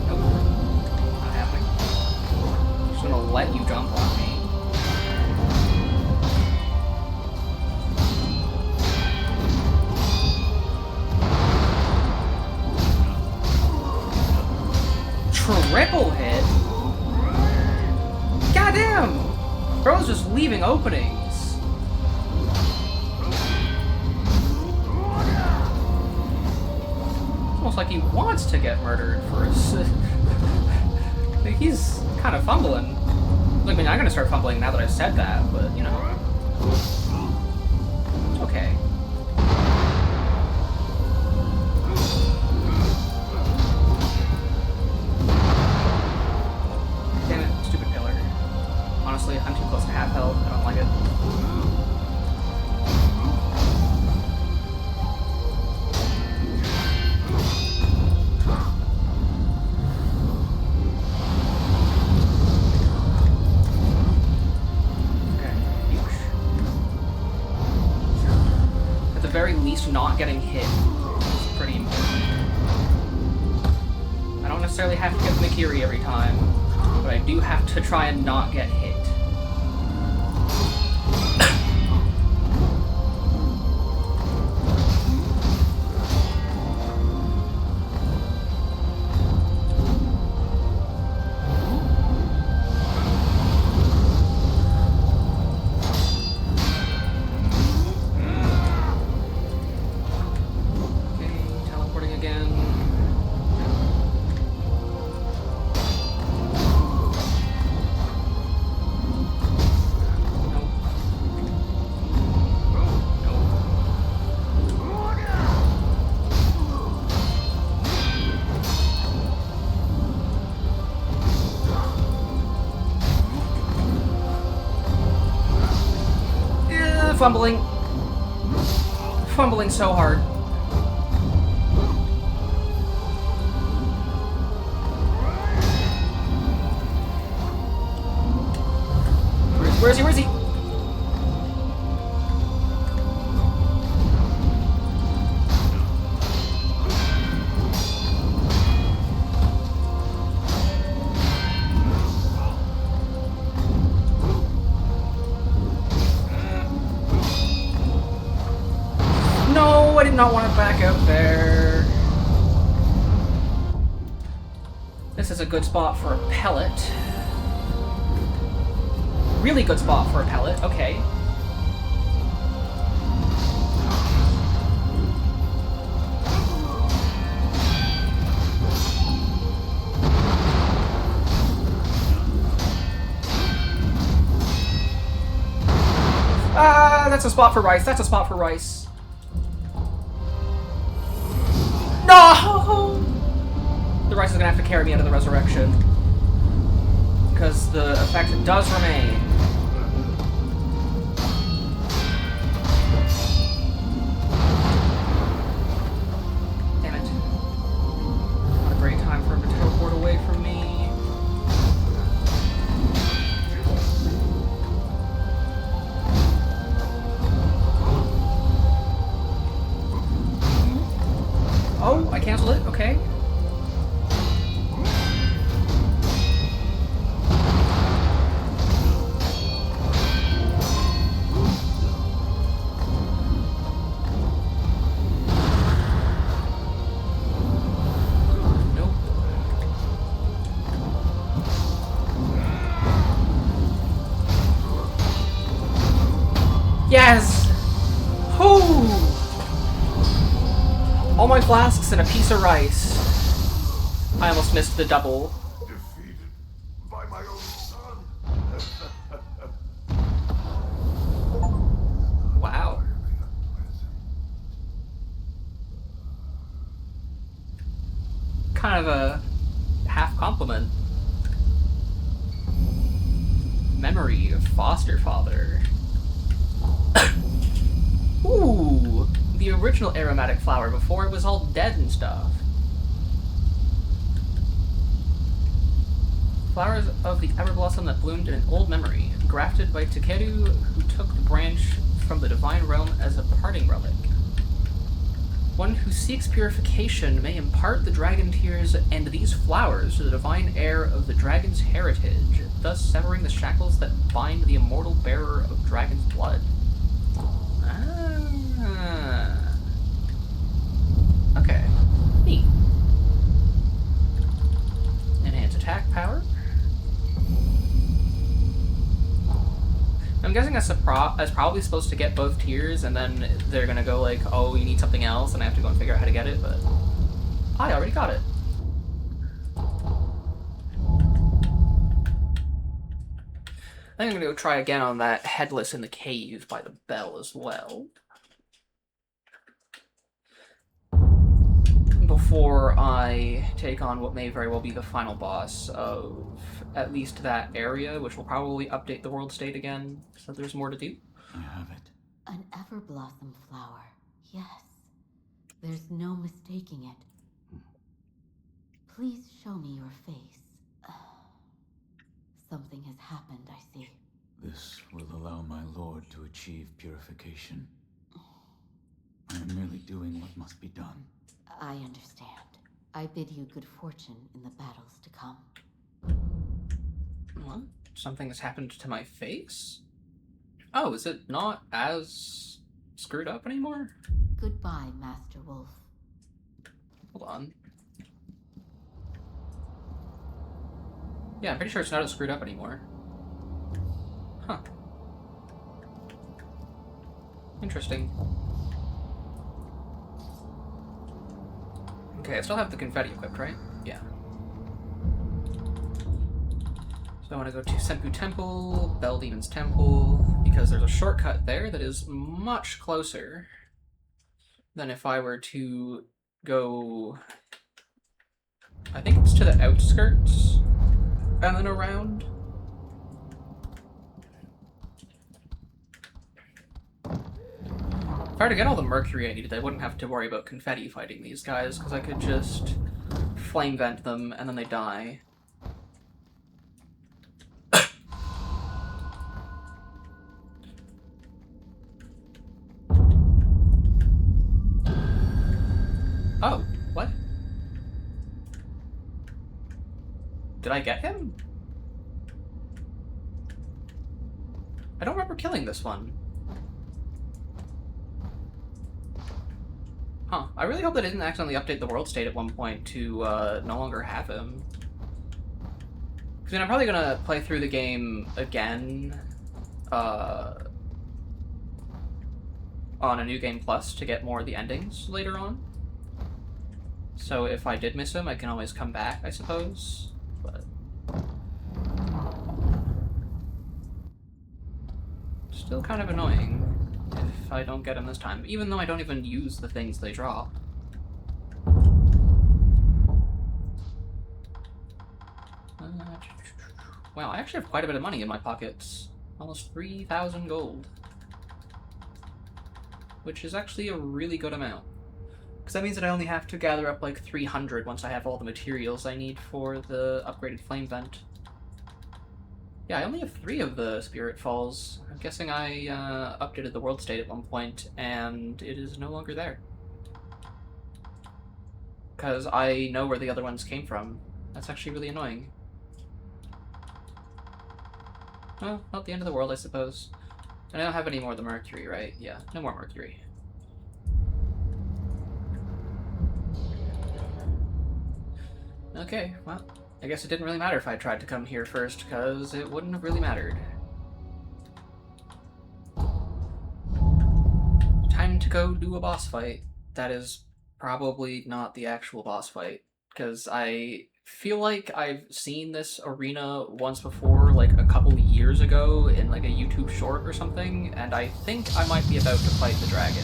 Nope. Not happening. Just gonna let you jump on me. Triple hit? Goddamn! Bro's just leaving openings. It's almost like he wants to get murdered first. He's kind of fumbling. I mean, I'm gonna start fumbling now that I've said that, but, you know. It's okay. Honestly, I'm too close to half health. I don't like it. Okay, huge. At the very least, not getting hit is pretty important. I don't necessarily have to get Mikiri every time, but I do have to try and not get hit. Fumbling so hard. Where is he? Where is he? No, I did not want to back out there. This is a good spot for a pellet. Really good spot for a pellet, okay. that's a spot for rice. That's a spot for rice. No! The rice is gonna have to carry me into the resurrection. Because the effect does remain. Damn it. Not a great time for him to teleport away from me. Oh, I canceled it, okay. Nope. Yes! Whoo! All my flasks and a piece of rice. I almost missed the double. Defeated by my own son. Wow. Kind of a half compliment. Memory of foster father. Ooh, the original aromatic flower before it was all dead and stuff. Flowers of the everblossom that bloomed in an old memory, grafted by SEKIRO, who took the branch from the divine realm as a parting relic. One who seeks purification may impart the dragon tears and these flowers to the divine heir of the dragon's heritage, thus severing the shackles that bind the immortal bearer of dragon's blood. Ah. Okay. Neat. Enhance attack power. I'm guessing that's probably supposed to get both tiers, and then they're gonna go like, oh, you need something else, and I have to go and figure out how to get it, but I already got it. I think I'm gonna go try again on that headless in the cave by the bell as well. Before I take on what may very well be the final boss of at least that area, which will probably update the world state again, so there's more to do. I have it. An everblossom flower. Yes. There's no mistaking it. Please show me your face. Something has happened, I see. This will allow my lord to achieve purification. I am merely doing what must be done. I understand. I bid you good fortune in the battles to come. What? Something has happened to my face? Oh, is it not as screwed up anymore? Goodbye, Master Wolf. Hold on. Yeah, I'm pretty sure it's not as screwed up anymore. Huh. Interesting. Okay, I still have the confetti equipped, right? Yeah. So I want to go to Senpu Temple, Bell Demon's Temple, because there's a shortcut there that is much closer than if I were to go... I think it's to the outskirts and then around. If I were to get all the mercury I needed, I wouldn't have to worry about confetti fighting these guys, because I could just flame vent them and then they die. Oh, what? Did I get him? I don't remember killing this one. Huh. I really hope that I didn't accidentally update the world state at one point to no longer have him. Because then I'm probably gonna play through the game again on a New Game Plus to get more of the endings later on. So if I did miss him, I can always come back, I suppose. But still kind of annoying. if I don't get him this time, even though I don't even use the things they drop. Wow, I actually have quite a bit of money in my pockets. Almost 3,000 gold. Which is actually a really good amount. Because that means that I only have to gather up like 300 once I have all the materials I need for the upgraded flame vent. Yeah, I only have 3 of the Spirit Falls. I'm guessing I updated the world state at one point, and it is no longer there. Because I know where the other ones came from. That's actually really annoying. Well, not the end of the world, I suppose. And I don't have any more of the Mercury, right? Yeah, no more Mercury. Okay, well, I guess it didn't really matter if I tried to come here first, because it wouldn't have really mattered. Time to go do a boss fight. That is probably not the actual boss fight, because I feel like I've seen this arena once before, like a couple years ago in like a YouTube short or something, and I think I might be about to fight the dragon.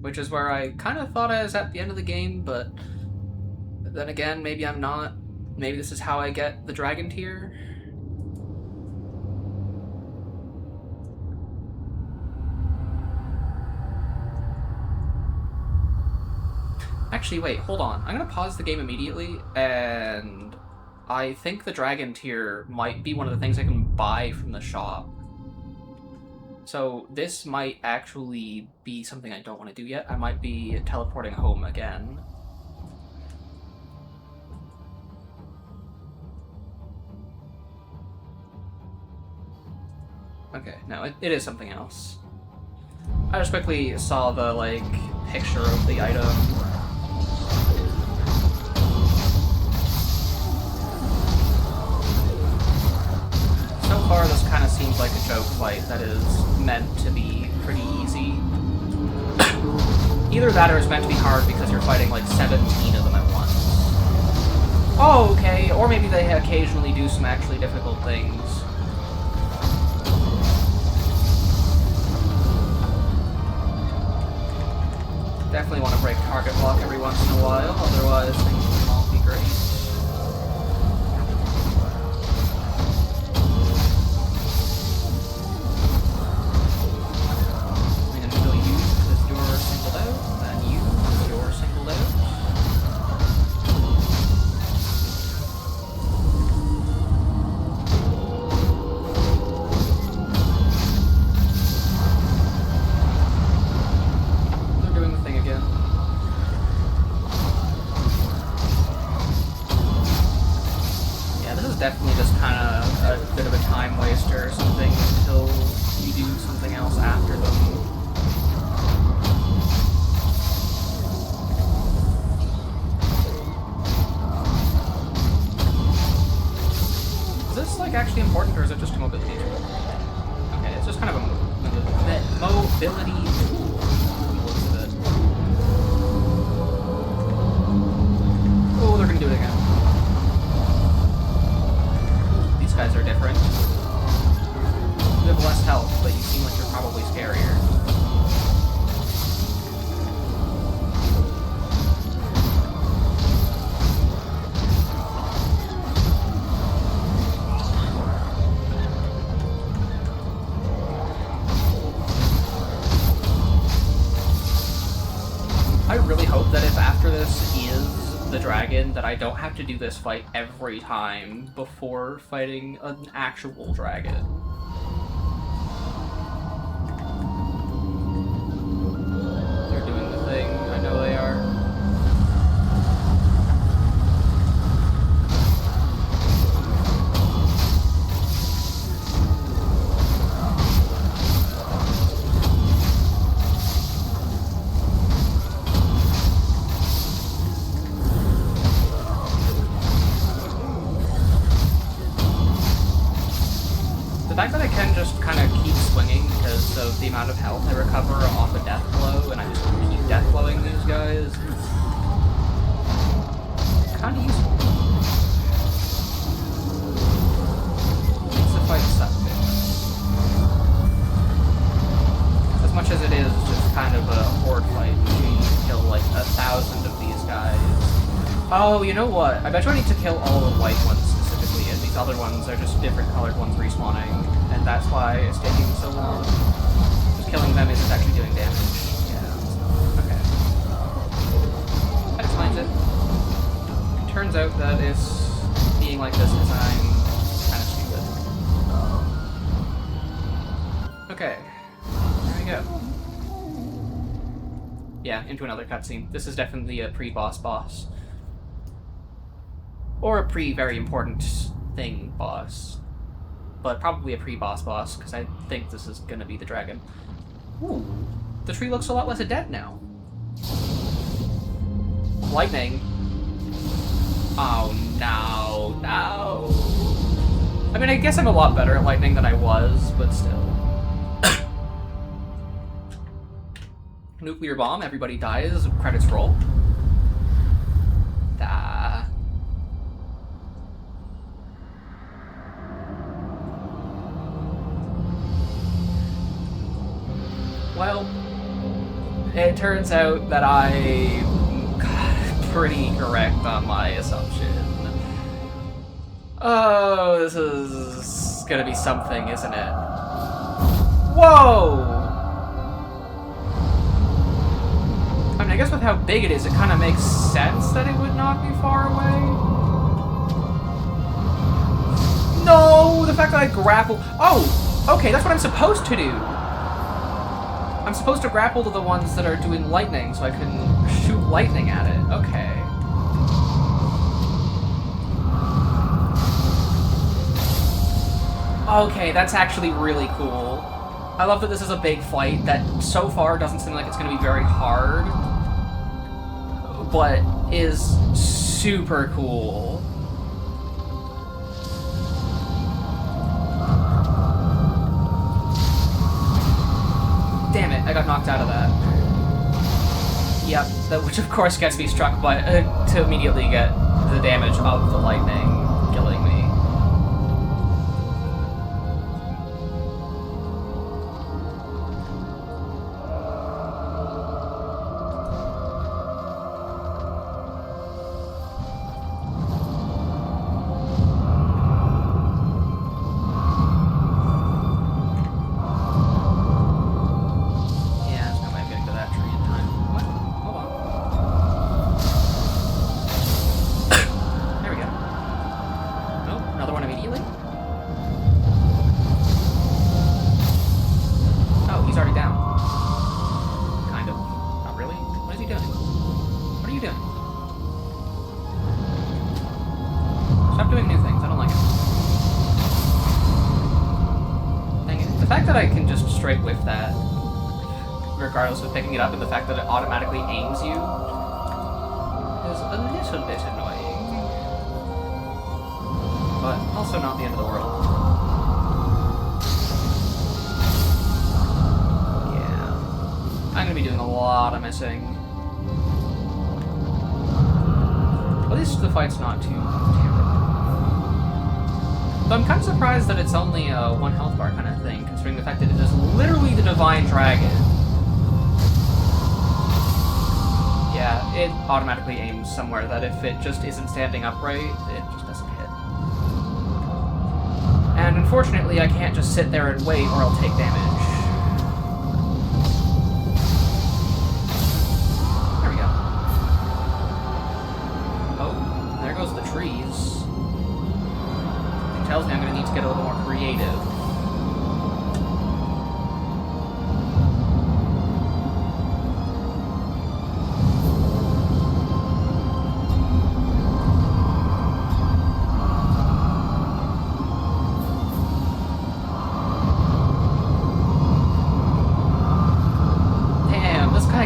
Which is where I kind of thought I was at the end of the game, but then again, maybe I'm not. Maybe this is how I get the dragon tier. Actually, wait, hold on. I'm gonna pause the game immediately, and I think the dragon tier might be one of the things I can buy from the shop. So this might actually be something I don't want to do yet. I might be teleporting home again. Okay, no, it is something else. I just quickly saw the, like, picture of the item. So far, this kind of seems like a joke fight that is meant to be pretty easy. Either that or it's meant to be hard because you're fighting like 17 of them at once. Oh, okay, or maybe they occasionally do some actually difficult things. Definitely want to break target block every once in a while, otherwise things will not be great. I'm going to kill you because you're singled out, and you because you're singled out. Definitely just kind of a bit of a time waster or something until you do something else after them. Is this like actually important or is it just a mobility tool? Okay, it's just kind of a mobility tool. Looks of it. Oh, they're gonna do it again. Guys are different. You have less health, but you seem like you're probably scarier. I really hope that if after this is the dragon, that I don't have to do this fight every time before fighting an actual dragon. They're doing the thing. I know they are. The fact Oh, you know what? I bet you I need to kill all the white ones specifically, and these other ones are just different colored ones respawning, and that's why it's taking so long. Just killing them isn't actually doing damage. Yeah. Okay. That explains it. It turns out that it's being like this because I'm kind of stupid. Okay. There we go. Yeah, into another cutscene. This is definitely a pre-boss boss. Or a pre-very important thing boss. But probably a pre-boss boss, because I think this is gonna be the dragon. Ooh. The tree looks a lot less dead now. Lightning. Oh, no. No. I mean, I guess I'm a lot better at lightning than I was, but still. Nuclear bomb, everybody dies, credits roll. Well, it turns out that I'm pretty correct on my assumption. Oh, this is gonna be something, isn't it? Whoa! I mean, I guess with how big it is, it kind of makes sense that it would not be far away. No! The fact that I grapple... Oh! Okay, that's what I'm supposed to do! I'm supposed to grapple to the ones that are doing lightning so I can shoot lightning at it. Okay. Okay, that's actually really cool. I love that this is a big fight that so far doesn't seem like it's going to be very hard, but is super cool. Damn it, I got knocked out of that. Yep, that, which of course gets me struck by to immediately get the damage of the lightning killing me. Regardless of picking it up, and the fact that it automatically aims you is a little bit annoying. But also not the end of the world. Yeah. I'm gonna be doing a lot of missing. At least the fight's not too terrible. But I'm kind of surprised that it's only a 1 health bar kind of thing, considering the fact that it is literally the Divine Dragon. Yeah, it automatically aims somewhere that if it just isn't standing upright, it just doesn't hit. And unfortunately, I can't just sit there and wait or I'll take damage. There we go. Oh, there goes the trees. It tells me I'm going to need to get a little more creative.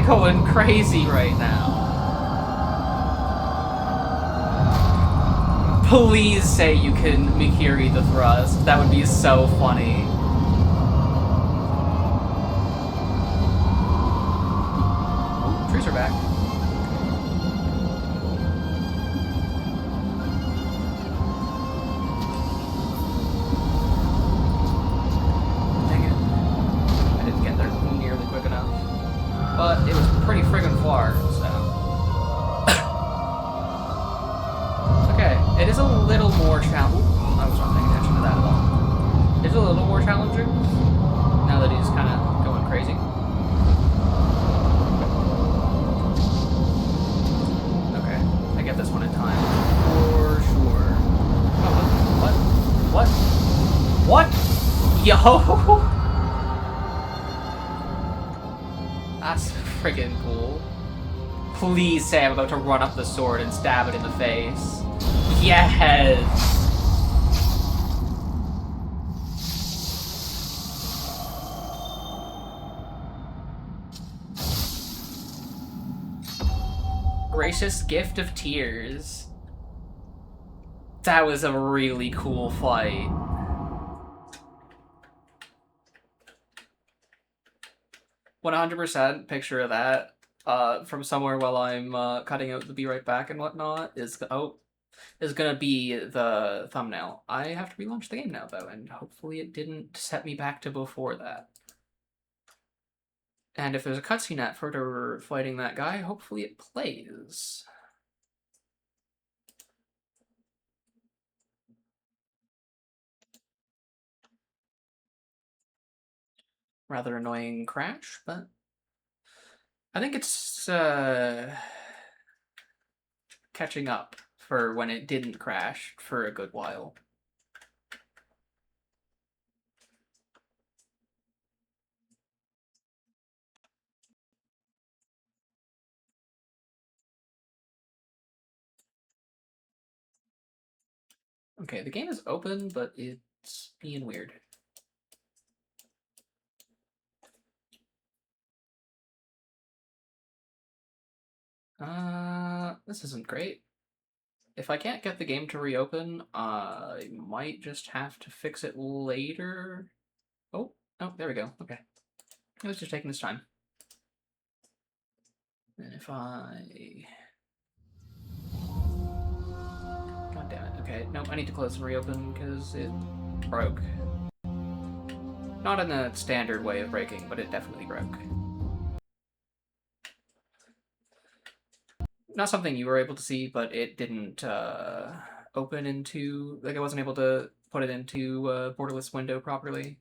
Going crazy right now. Please say you can Mikiri the thrust. That would be so funny. Oh, trees are back. Dang it. I didn't get there nearly quick enough. But it was pretty friggin' far, so... is a little more challenging. I was not paying attention to that at all. It's a little more challenging now that he's kind of going crazy. Okay, I get this one in time for sure. Oh, what? What? Yo! That's friggin' cool. Please say I'm about to run up the sword and stab it in the face. Yes! Gracious gift of tears. That was a really cool fight. "100% picture of that from somewhere while I'm cutting out the be right back and whatnot is gonna be the thumbnail. I have to relaunch the game now though, and hopefully it didn't set me back to before that. And if there's a cutscene at further fighting that guy, hopefully it plays. Rather annoying crash, but I think it's catching up for when it didn't crash for a good while. Okay, the game is open, but it's being weird. This isn't great. If I can't get the game to reopen, I might just have to fix it later. Oh, there we go. Okay. It was just taking its time. And if I... God damn it. Okay, no, I need to close and reopen because it broke. Not in the standard way of breaking, but it definitely broke. Not something you were able to see, but it didn't open into... Like, I wasn't able to put it into a borderless window properly.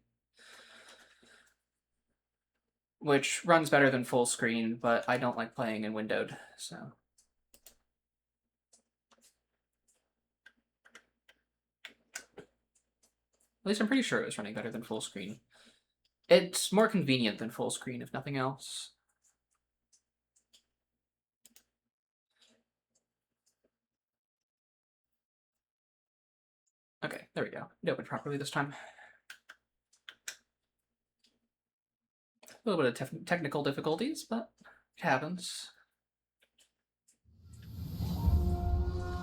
Which runs better than full screen, but I don't like playing in windowed, so... At least I'm pretty sure it was running better than full screen. It's more convenient than full screen, if nothing else. Okay, there we go. It opened properly this time. A little bit of technical difficulties, but it happens.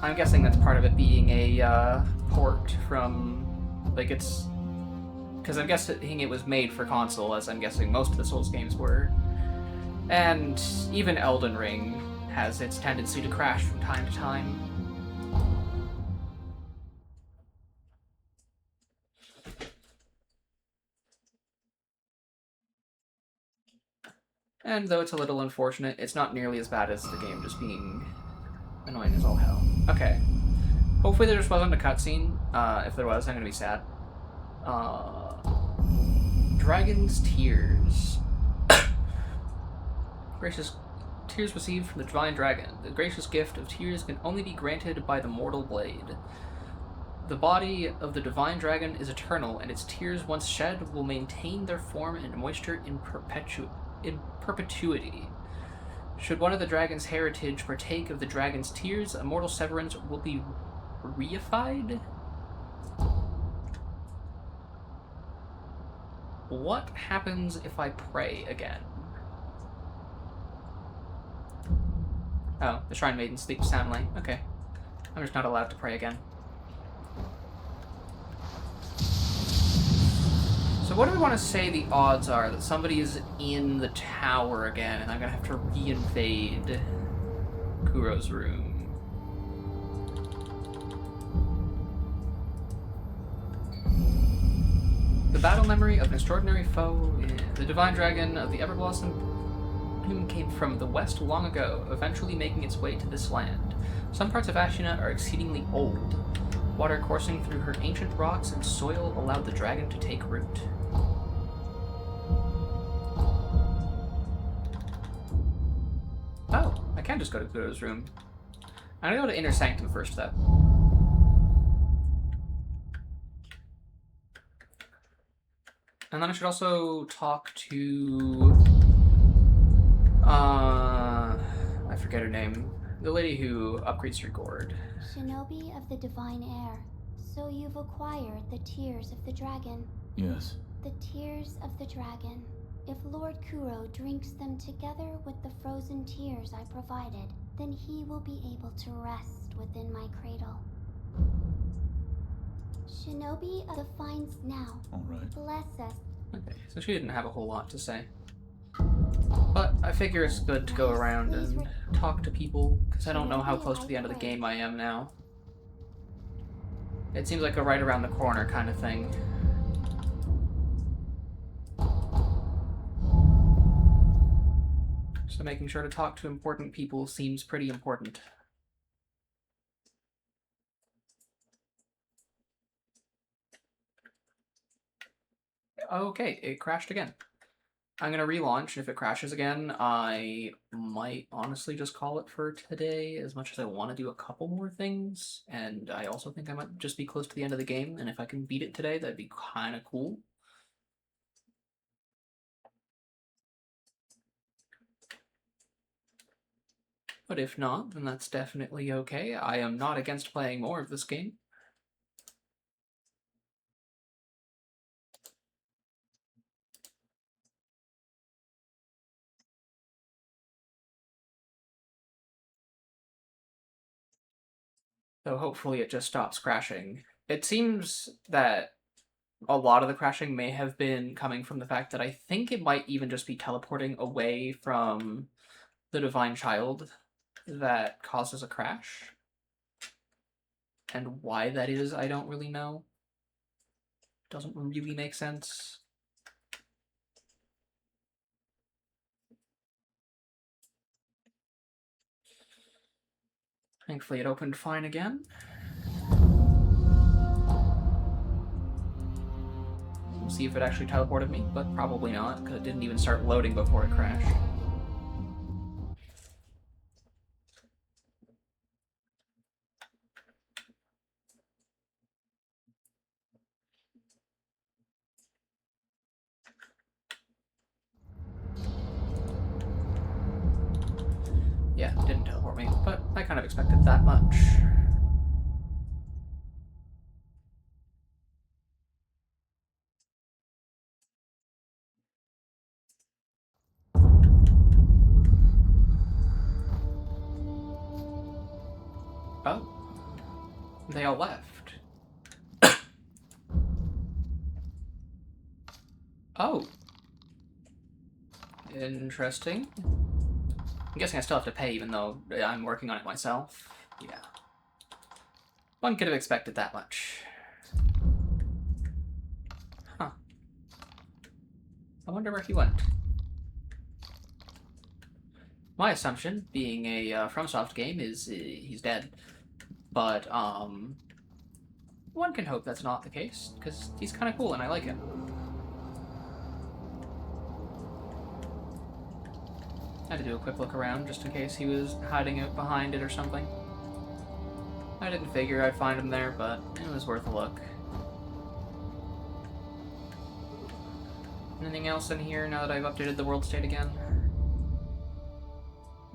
I'm guessing that's part of it being a port from... Like, it's... Because I'm guessing it was made for console, as I'm guessing most of the Souls games were. And even Elden Ring has its tendency to crash from time to time. And though it's a little unfortunate, it's not nearly as bad as the game just being annoying as all hell. Okay. Hopefully there just wasn't a cutscene. If there was, I'm gonna be sad. Dragon's Tears. Gracious tears received from the Divine Dragon. The gracious gift of tears can only be granted by the mortal blade. The body of the Divine Dragon is eternal, and its tears, once shed, will maintain their form and moisture in perpetuity. Should one of the dragon's heritage partake of the dragon's tears, a mortal severance will be reified? What happens if I pray again? Oh, the Shrine Maiden sleeps soundly. Okay. I'm just not allowed to pray again. So what do we want to say the odds are that somebody is in the tower again and I'm going to have to re-invade Kuro's room? The battle memory of an extraordinary foe. The Divine Dragon of the Everblossom came from the west long ago, eventually making its way to this land. Some parts of Ashina are exceedingly old. Water coursing through her ancient rocks and soil allowed the dragon to take root. Oh, I can just go to Kuro's room. I'm gonna go to Inner Sanctum first, though. And then I should also talk to... I forget her name. The lady who upgrades your gourd. Shinobi of the Divine Air. So you've acquired the Tears of the Dragon. Yes. The Tears of the Dragon. If Lord Kuro drinks them together with the frozen tears I provided, then he will be able to rest within my cradle. Shinobi of the Finds now. Alright. Bless us. Okay, so she didn't have a whole lot to say. But I figure it's good to go around and talk to people, because I don't know how close to the end of the game I am now. It seems like a right around the corner kind of thing. So making sure to talk to important people seems pretty important. Okay, it crashed again. I'm gonna relaunch. If it crashes again, I might honestly just call it for today, as much as I want to do a couple more things. And I also think I might just be close to the end of the game, and if I can beat it today, that'd be kind of cool. But if not, then that's definitely okay. I am not against playing more of this game. So hopefully it just stops crashing. It seems that a lot of the crashing may have been coming from the fact that I think it might even just be teleporting away from the Divine Child that causes a crash. And why that is, I don't really know. Doesn't really make sense. Thankfully it opened fine again. We'll see if it actually teleported me, but probably not, because it didn't even start loading before it crashed. Yeah, it didn't teleport me, but I kind of expected that much. Oh. They all left. Oh. Interesting. I'm guessing I still have to pay even though I'm working on it myself. Yeah. One could have expected that much. Huh. I wonder where he went. My assumption, being a FromSoft game, is he's dead. But, one can hope that's not the case, because he's kind of cool and I like him. I had to do a quick look around just in case he was hiding out behind it or something. I didn't figure I'd find him there, but it was worth a look. Anything else in here now that I've updated the world state again?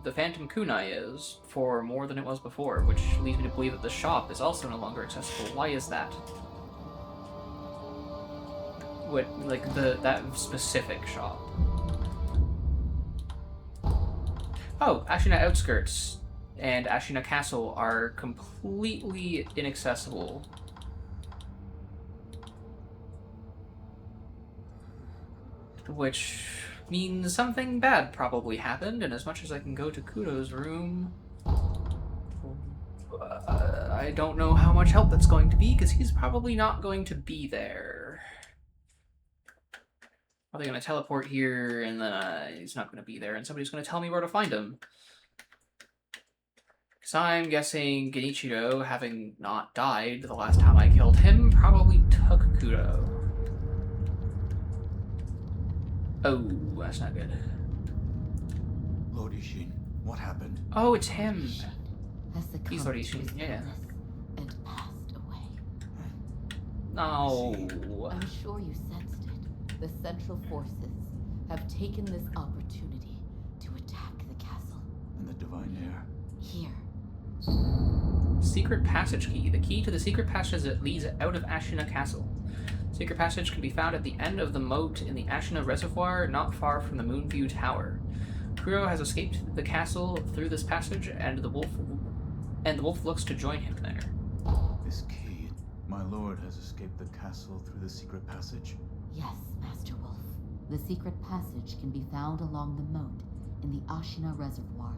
The Phantom Kunai is for more than it was before, which leads me to believe that the shop is also no longer accessible. Why is that? What, like, that specific shop? Oh, Ashina Outskirts and Ashina Castle are completely inaccessible. Which means something bad probably happened, and as much as I can go to Kuro's room, I don't know how much help that's going to be, because he's probably not going to be there. Are they going to teleport here, and then he's not going to be there, and somebody's going to tell me where to find him? Because I'm guessing Genichiro, having not died the last time I killed him, probably took Kuro. Oh, that's not good. Lord Ishin, what happened? Oh, it's him. Has He's succumbed Lord to Ishin, his yeah. illness and passed away. No. I'm sure you sensed it. The Central Forces have taken this opportunity to attack the castle. And the Divine Heir? Here. Secret passage key. The key to the secret passage that leads out of Ashina Castle. Secret passage can be found at the end of the moat in the Ashina Reservoir, not far from the Moonview Tower. Kuro has escaped the castle through this passage, and the wolf looks to join him there. This key. My lord has escaped the castle through the secret passage? Yes, Master Wolf. The secret passage can be found along the moat in the Ashina Reservoir,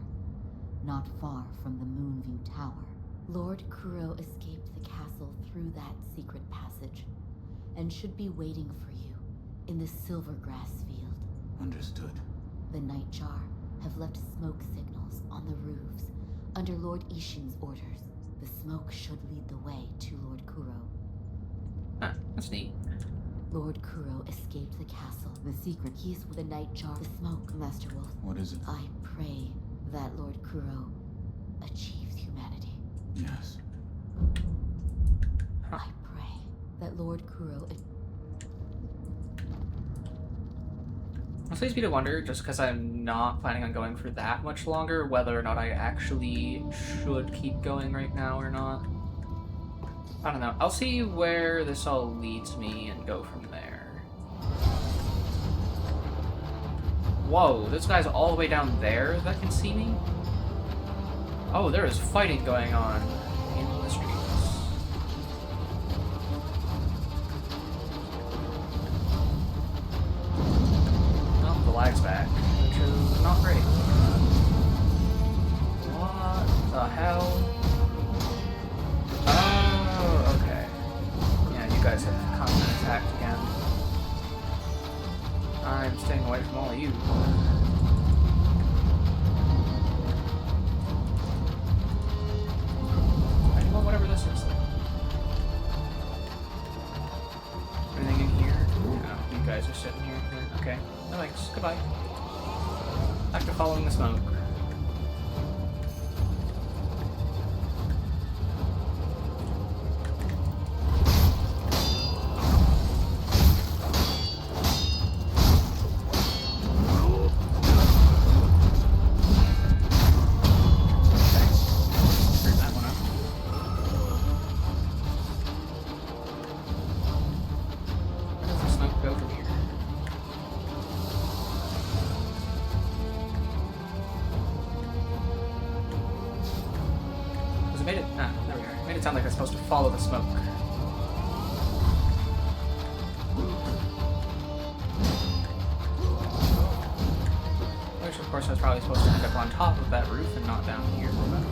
not far from the Moonview Tower. Lord Kuro escaped the castle through that secret passage, and should be waiting for you in the Silvergrass field. Understood. The Nightjar have left smoke signals on the roofs under Lord Ishin's orders. The smoke should lead the way to Lord Kuro. Huh, that's neat. Lord Kuro escaped the castle. The secret keys with the Nightjar. The smoke, Master Wolf. What is it? I pray that Lord Kuro achieves humanity. Yes. Huh. I pray that Lord Kuro... It leads me to wonder, just because I'm not planning on going for that much longer, whether or not I actually should keep going right now or not. I don't know. I'll see where this all leads me and go from there. Whoa, this guy's all the way down there that can see me? Oh, there is fighting going on in the streets. Oh, the lag's back, which is not great. What the hell? Oh, okay. Yeah, you guys have come and attacked again. I'm staying away from all of you. Well, whatever this is. Anything in here? No, you guys are sitting here. Okay. No thanks. Goodbye. Back to following the smoke. Sound like I'm supposed to follow the smoke. Which, of course, I was probably supposed to end up on top of that roof and not down here. But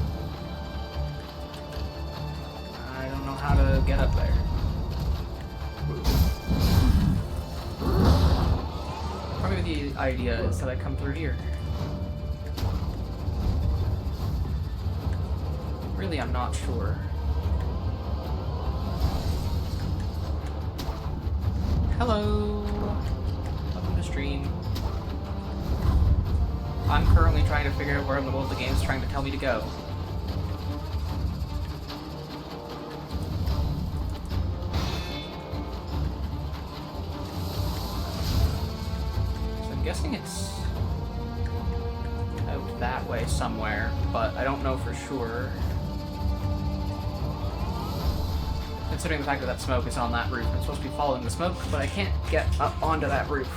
I don't know how to get up there. Probably the idea is that I come through here. Really, I'm not sure. Hello! Welcome to stream. I'm currently trying to figure out where in the world the game is trying to tell me to go. So I'm guessing it's out that way somewhere, but I don't know for sure. Considering the fact that that smoke is on that roof. I'm supposed to be following the smoke, but I can't get up onto that roof.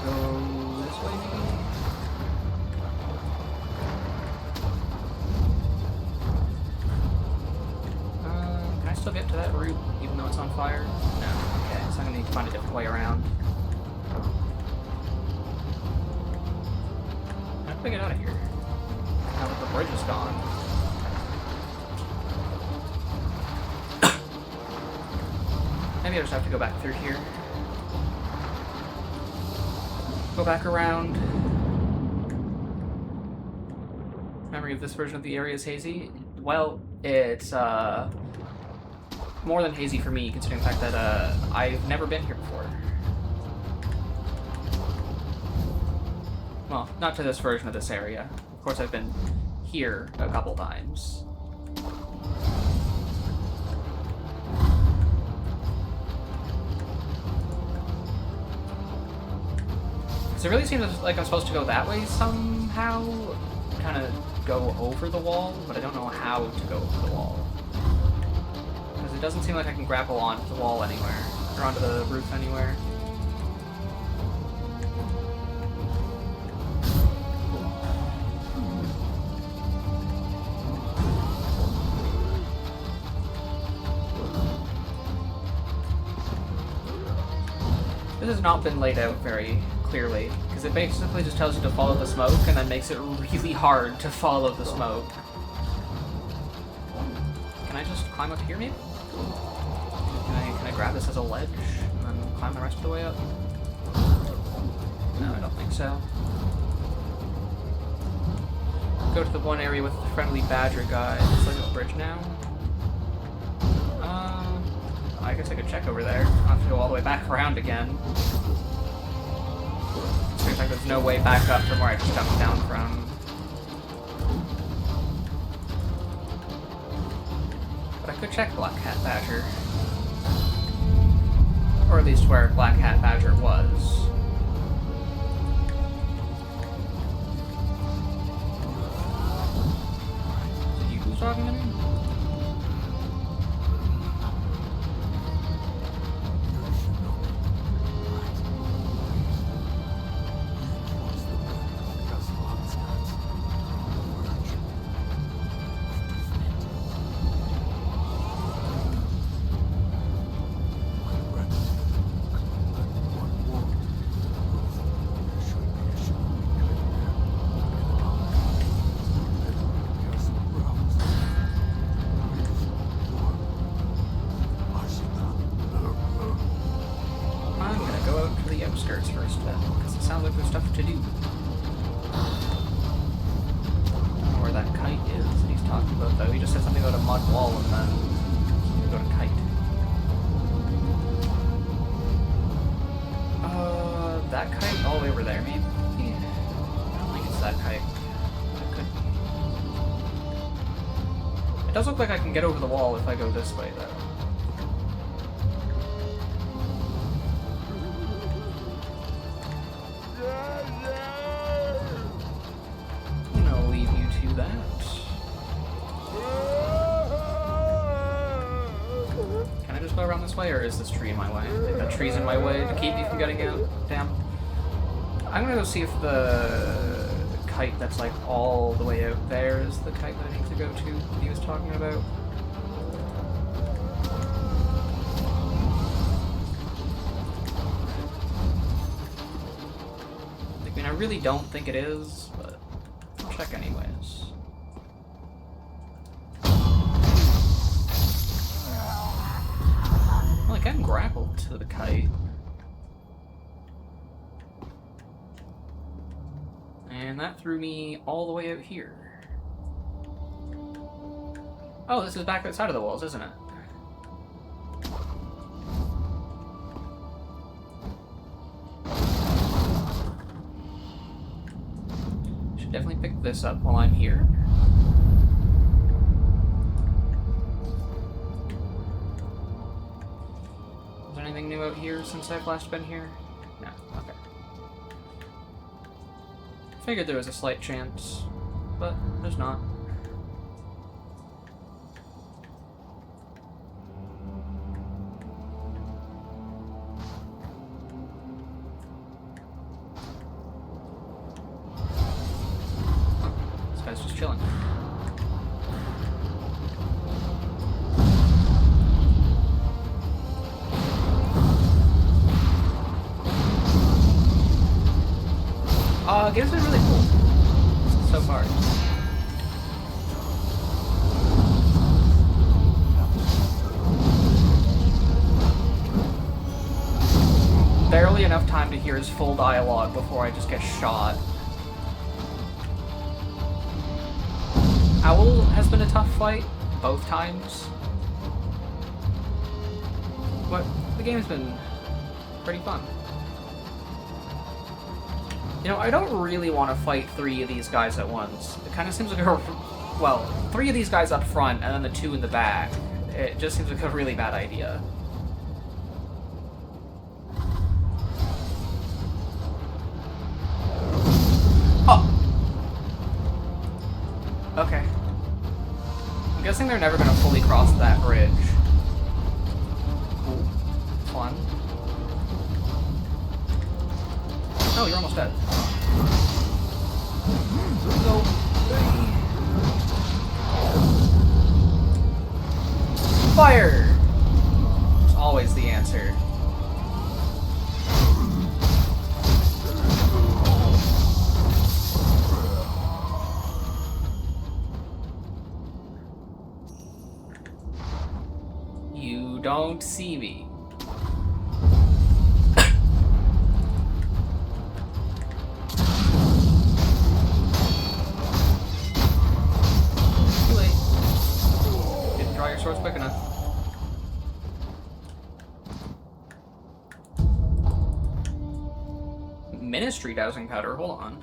Go this way, maybe? Can I still get to that route, even though it's on fire? No. Okay, so I'm gonna need to find a different way around. How do I get out of here? Now that the bridge is gone. Maybe I just have to go back through here. Go back around. Memory of this version of the area is hazy. Well, it's more than hazy for me, considering the fact that I've never been here before. Well, not to this version of this area. Of course, I've been here a couple times. So it really seems like I'm supposed to go that way somehow. Kind of go over the wall, but I don't know how to go over the wall. Because it doesn't seem like I can grapple onto the wall anywhere, or onto the roof anywhere. This has not been laid out very clearly, because it basically just tells you to follow the smoke and then makes it really hard to follow the smoke. Can I just climb up here, maybe? Can I grab this as a ledge and then climb the rest of the way up? No, I don't think so. Go to the one area with the friendly badger guy. It's like a bridge now. I guess I could check over there. I'll have to go all the way back around again. Seems like there's no way back up from where I just jumped down from. But I could check Black Hat Badger. Or at least where Black Hat Badger was. Is it you who's talking to me? First, because it sounds like there's stuff to do. I don't know where that kite is that he's talking about, though. He just said something about a mud wall and then go to kite. That kite all the way over there, maybe? I don't think it's that kite. It could be. It does look like I can get over the wall if I go this way, though. Around this way, or is this tree in my way? I think that tree's in my way to keep me from getting out. Damn. I'm gonna go see if the kite that's like all the way out there is the kite that I need to go to that he was talking about. I mean, I really don't think it is, but I'll check anyways. Well, I can grapple to the kite. And that threw me all the way out here. Oh, this is back outside of the walls, isn't it? Should definitely pick this up while I'm here. Anything new out here since I've last been here? No, okay. Figured there was a slight chance, but there's not. Oh, this guy's just chilling. Game's been really cool so far. barely enough time to hear his full dialogue before I just get shot. Owl has been a tough fight, both times. But the game's been pretty fun. You know, I don't really want to fight 3 of these guys at once. It kind of seems like a... Well, 3 of these guys up front, and then the 2 in the back. It just seems like a really bad idea. Oh! Okay. I'm guessing they're never going to fully cross that bridge. Cool. Fun. Oh, you're almost dead. No. Fire! It's always the answer. You don't see me. Too late. Didn't draw your swords quick enough. Ministry dowsing powder, hold on.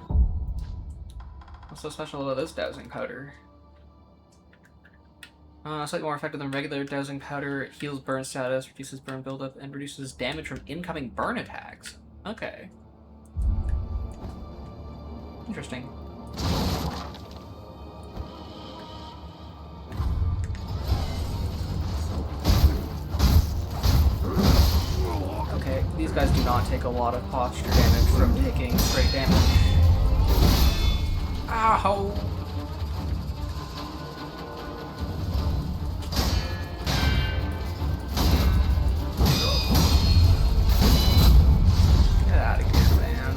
What's so special about this dowsing powder? Slightly more effective than regular dowsing powder. It heals burn status, reduces burn buildup, and reduces damage from incoming burn attacks. Okay. Interesting. Okay, these guys do not take a lot of posture damage from taking straight damage. Ow! Get out of here, man.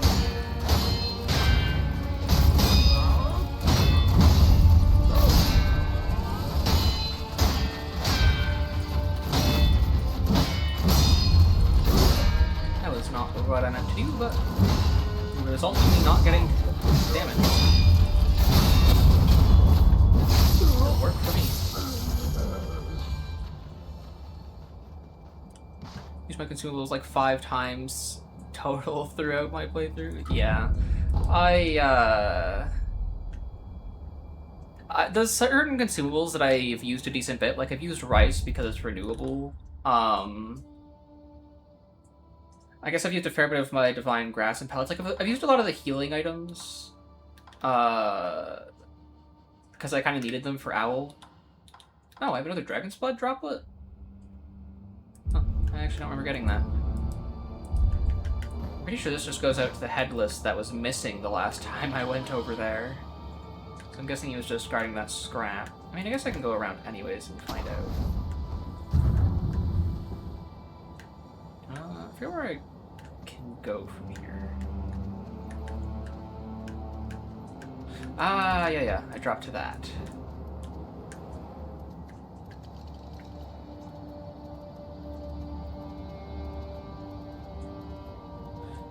That was not what I meant to do, but the result of me not getting damage. It'll work for me. Use my consumables like 5 times total throughout my playthrough. Yeah. There's certain consumables that I've used a decent bit. Like, I've used rice because it's renewable. I guess I've used a fair bit of my divine grass and pellets. Like, I've used a lot of the healing items. Because I kind of needed them for Owl. Oh, I have another Dragon's Blood droplet? Huh, I actually don't remember getting that. Pretty sure this just goes out to the headless that was missing the last time I went over there. So I'm guessing he was just guarding that scrap. I mean, I guess I can go around anyways and find out. I forget where I can go from here. Ah, yeah, I dropped to that.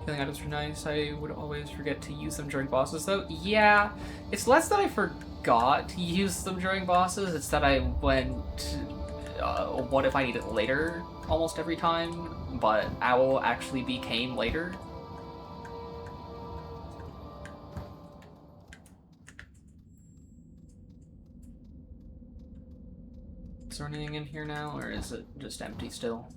Healing items are nice. I would always forget to use them during bosses, though. Yeah, it's less that I forgot to use them during bosses, it's that I went, what if I need it later almost every time, but Owl actually became later. Is there anything in here now, or is it just empty still?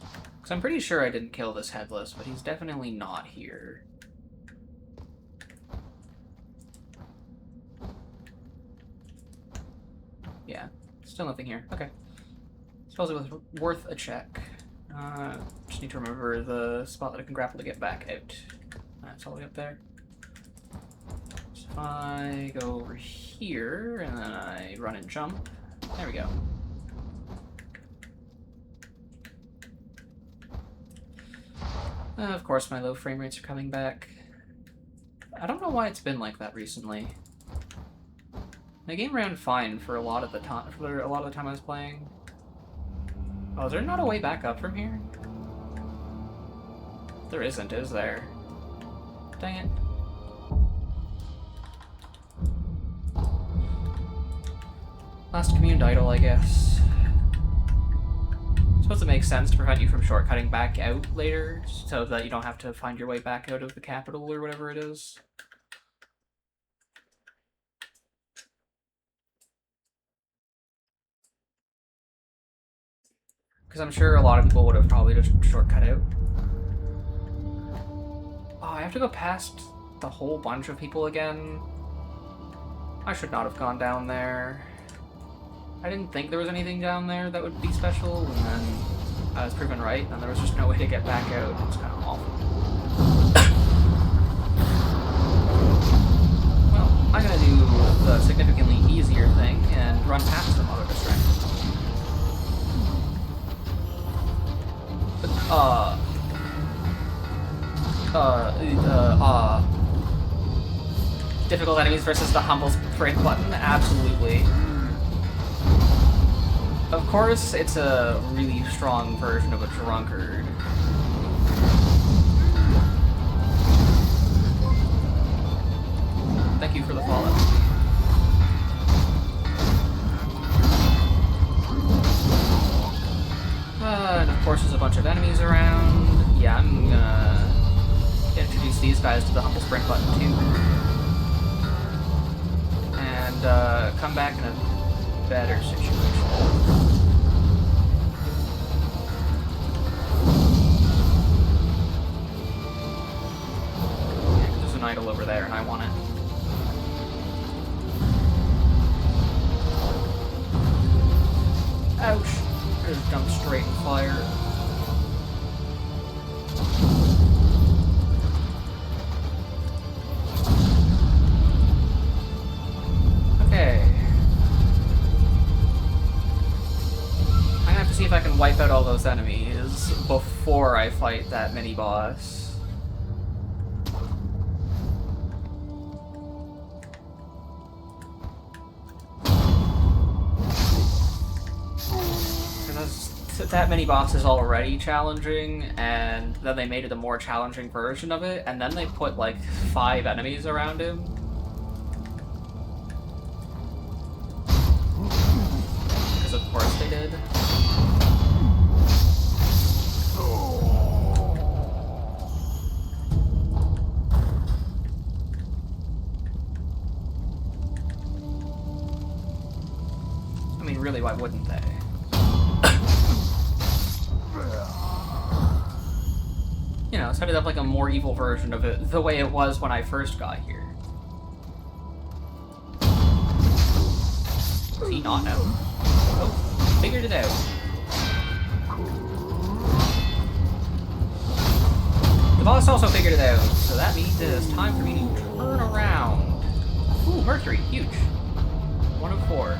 Because I'm pretty sure I didn't kill this headless, but he's definitely not here. Yeah, still nothing here. Okay. Suppose it was worth a check. Just need to remember the spot that I can grapple to get back out. That's all the way up there. So if I go over here, and then I run and jump. There we go. Of course, my low frame rates are coming back. I don't know why it's been like that recently. The game ran fine for a lot of the time. For a lot of the time I was playing. Oh, is there not a way back up from here? There isn't, is there? Dang it. Last communed idol, I guess. I suppose it makes sense to prevent you from shortcutting back out later, so that you don't have to find your way back out of the capital or whatever it is. Because I'm sure a lot of people would have probably just shortcut out. Oh, I have to go past the whole bunch of people again. I should not have gone down there. I didn't think there was anything down there that would be special, and then I was proven right, and there was just no way to get back out. It's kind of awful. Well, I'm gonna do the significantly easier thing and run past some other distractions. Difficult enemies versus the humble sprint button? Absolutely. Of course, it's a really strong version of a drunkard. Thank you for the follow. And of course there's a bunch of enemies around. Yeah, I'm gonna introduce these guys to the humble sprint button too. And come back in a better situation. Yeah, 'cause there's an idol over there and I want it. Ouch! I just jumped straight in fire. Okay. I'm gonna have to see if I can wipe out all those enemies before I fight that mini-boss. That mini-boss is already challenging, and then they made it a more challenging version of it, and then they put like 5 enemies around him. Because of course they did. I mean, really, why wouldn't they? You know, set it up like a more evil version of it, the way it was when I first got here. Does he not know? Oh, figured it out. The boss also figured it out, so that means it is time for me to turn around. Ooh, Mercury, huge. 1 of 4.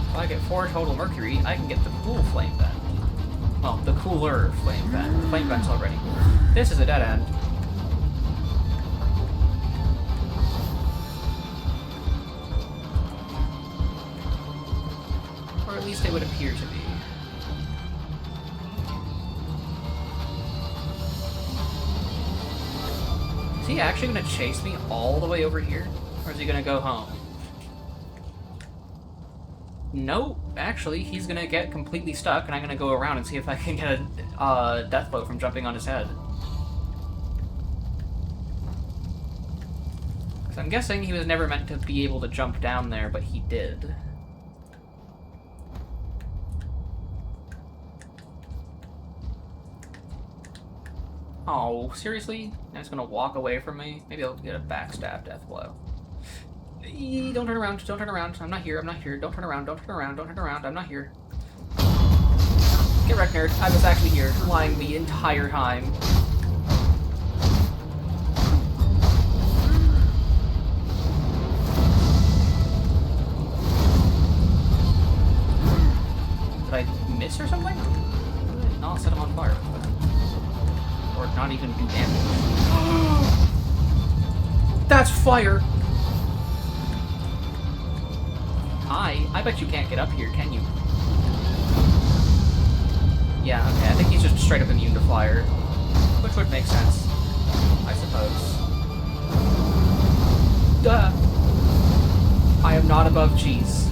If I get 4 total Mercury, I can get the cool flame vent. Well, the cooler flame vent. The flame vent's already cool. This is a dead end. Or at least it would appear to be. Is he actually going to chase me all the way over here? Or is he going to go home? Nope, actually, he's gonna get completely stuck, and I'm gonna go around and see if I can get a death blow from jumping on his head. Because I'm guessing he was never meant to be able to jump down there, but he did. Oh, seriously? Now he's gonna walk away from me? Maybe I'll get a backstab death blow. Don't turn around, don't turn around. I'm not here, I'm not here. Don't turn around, don't turn around, don't turn around. I'm not here. Get wrecked, nerd. I was actually here, lying the entire time. Did I miss or something? Did I not set him on fire? Or not even do damage? That's fire! Hi, I bet you can't get up here, can you? Yeah, okay, I think he's just straight up immune to fire. Which would make sense, I suppose. Duh! I am not above cheese.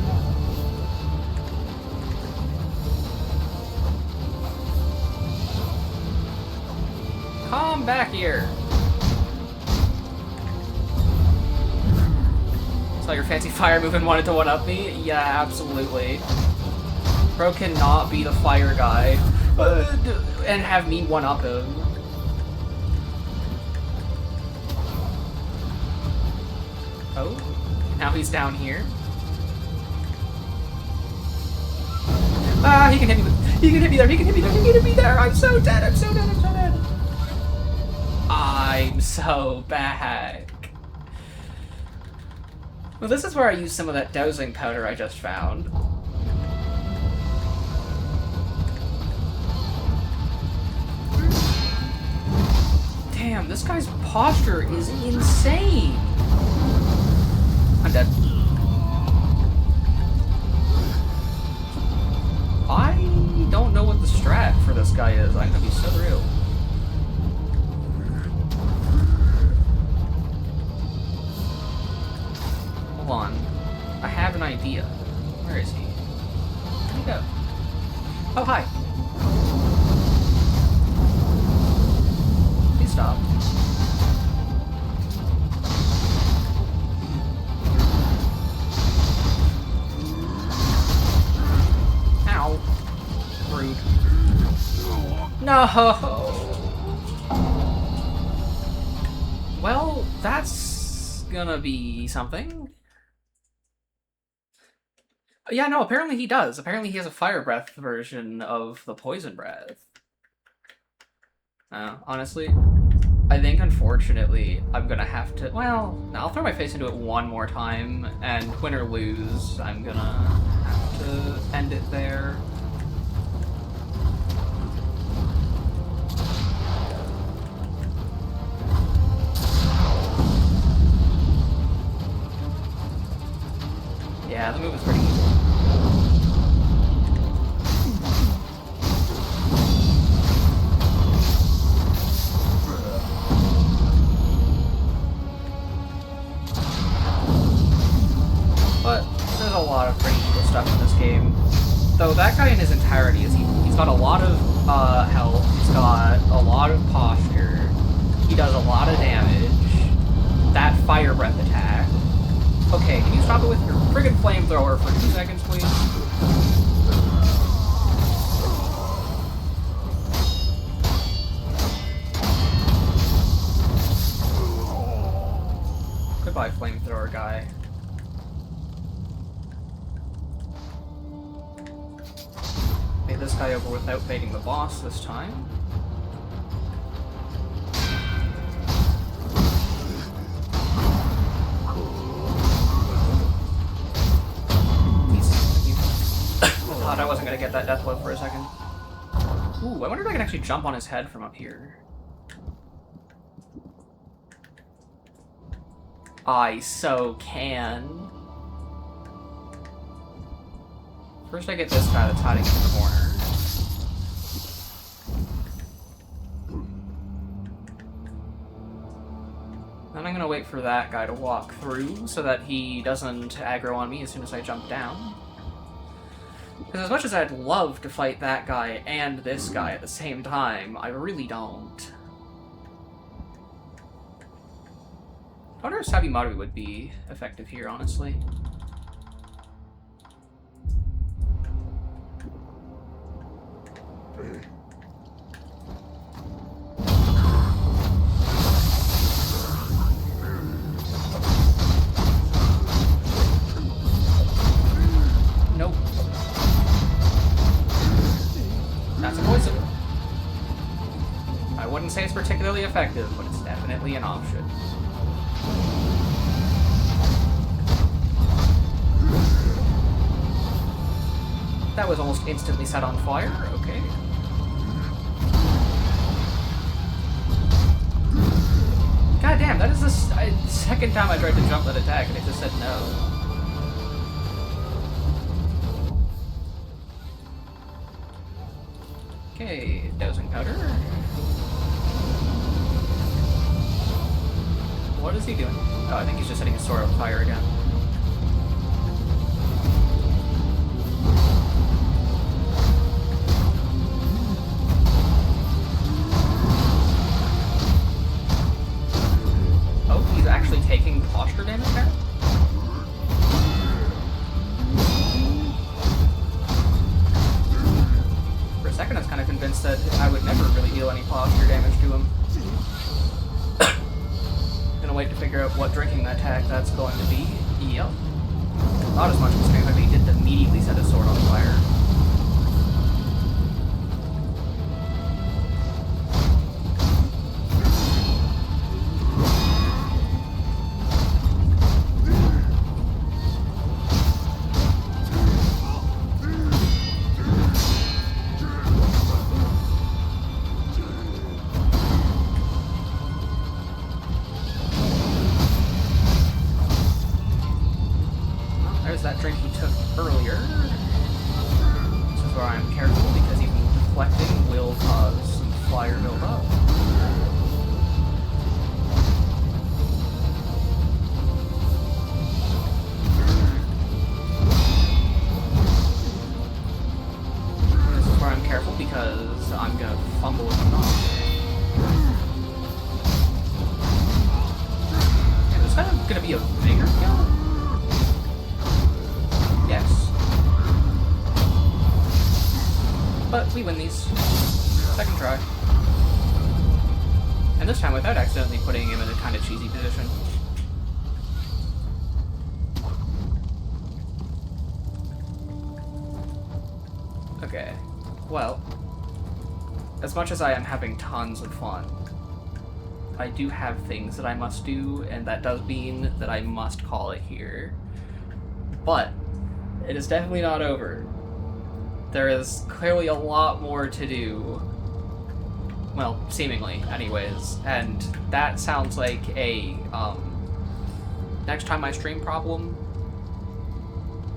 Come back here! Saw your fancy fire move and wanted to one-up me? Yeah, absolutely. Bro cannot be the fire guy and have me one-up him. Oh, now he's down here. Ah, he can hit me with, he can hit me there, he can hit me there, he can hit me there! I'm so dead, I'm so dead, I'm so dead! I'm so back. Well, this is where I use some of that dowsing powder I just found. Damn, this guy's posture is insane! I'm dead. I don't know what the strat for this guy is. I'm gonna be so real. Hold on. I have an idea. Where is he? Where'd he go? Oh, hi. Please stop. Ow. Rude. No! Well, that's gonna be something. Yeah, no, apparently he does. Apparently he has a fire breath version of the poison breath. Honestly, I think unfortunately I'm gonna have to, well, I'll throw my face into it one more time, and win or lose, I'm gonna have to end it there. Yeah, the move is pretty easy. But there's a lot of pretty cool stuff in this game. Though that guy in his entirety is evil. He's got a lot of health, he's got a lot of posture, he does a lot of damage. That fire breath attack. Okay, can you stop it with your friggin' flamethrower for 2 seconds, please? Goodbye, flamethrower guy. Made this guy over without baiting the boss this time. I thought I wasn't gonna get that death blow for a second. Ooh, I wonder if I can actually jump on his head from up here. I so can. First I get this guy that's hiding in the corner. Then I'm gonna wait for that guy to walk through so that he doesn't aggro on me as soon as I jump down. Because as much as I'd love to fight that guy and this guy at the same time, I really don't. I wonder if Sabimaru would be effective here, honestly. Nope. That's a poison. I wouldn't say it's particularly effective, but it's definitely an option. That was almost instantly set on fire. Okay. God damn, that is the second time I tried to jump that attack and it just said no. Okay, dowsing powder. What is he doing? Oh, I think he's just setting his sword on fire again. Oh, he's actually taking posture damage now? For a second I was kind of convinced that I would never really deal any posture damage to him. Gonna wait to figure out what drinking attack that's going to be. Yep. Not as much considering how he did immediately set his sword on fire. There's that drink he took earlier. This is where I'm careful because even deflecting will cause some fire buildup. This is where I'm careful because I'm gonna fumble with them off. Yeah, this is kind of gonna be a bigger kill. Yes. But we win these. Second try. And this time without accidentally putting him in a kind of cheesy position. Okay. Well, as much as I am having tons of fun, I do have things that I must do, and that does mean that I must call it here. But it is definitely not over. There is clearly a lot more to do. Well, seemingly, anyways. And that sounds like a, next time I stream problem,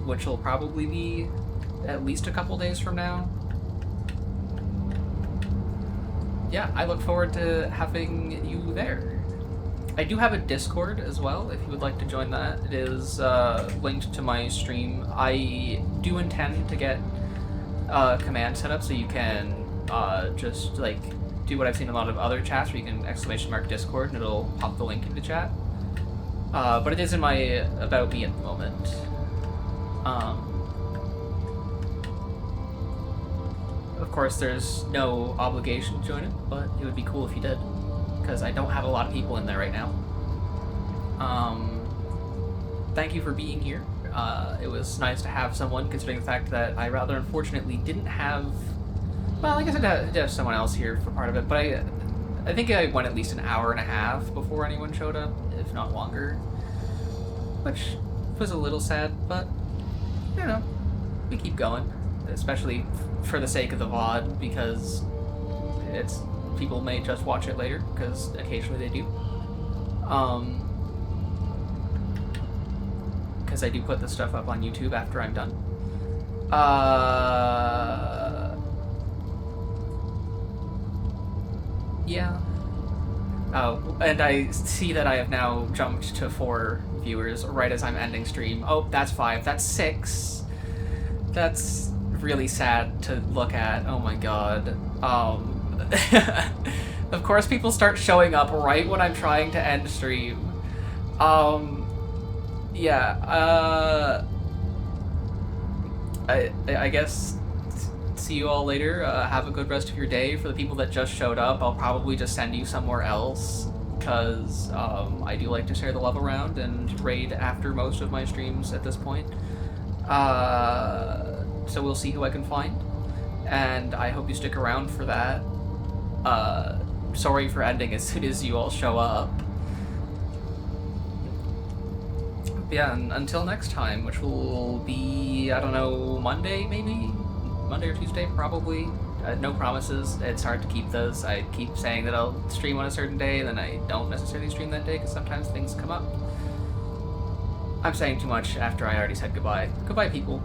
which will probably be at least a couple days from now. Yeah, I look forward to having you there. I do have a Discord as well, if you would like to join that. It is linked to my stream. I do intend to get a command set up so you can just like do what I've seen in a lot of other chats where you can ! Discord and it'll pop the link into chat. But it is in my About Me at the moment. Of course, there's no obligation to join it, but it would be cool if you did, because I don't have a lot of people in there right now. Thank you for being here. It was nice to have someone, considering the fact that I rather unfortunately didn't have... Well, I guess I did have someone else here for part of it, but I think I went at least an hour and a half before anyone showed up, if not longer. Which was a little sad, but, you know, we keep going. Especially for the sake of the VOD, because it's... people may just watch it later, because occasionally they do. Because I do put this stuff up on YouTube after I'm done. Yeah. Oh, and I see that I have now jumped to 4 viewers right as I'm ending stream. Oh, that's 5. That's 6. That's really sad to look at. Oh my god. Of course people start showing up right when I'm trying to end stream. Yeah, I guess see you all later. Have a good rest of your day. For the people that just showed up, I'll probably just send you somewhere else, because I do like to share the love around and raid after most of my streams at this point. So we'll see who I can find, and I hope you stick around for that. Sorry for ending as soon as you all show up. Yeah, and until next time, which will be, I don't know, Monday maybe? Monday or Tuesday, probably. No promises. It's hard to keep those. I keep saying that I'll stream on a certain day, and then I don't necessarily stream that day, because sometimes things come up. I'm saying too much after I already said goodbye. Goodbye, people.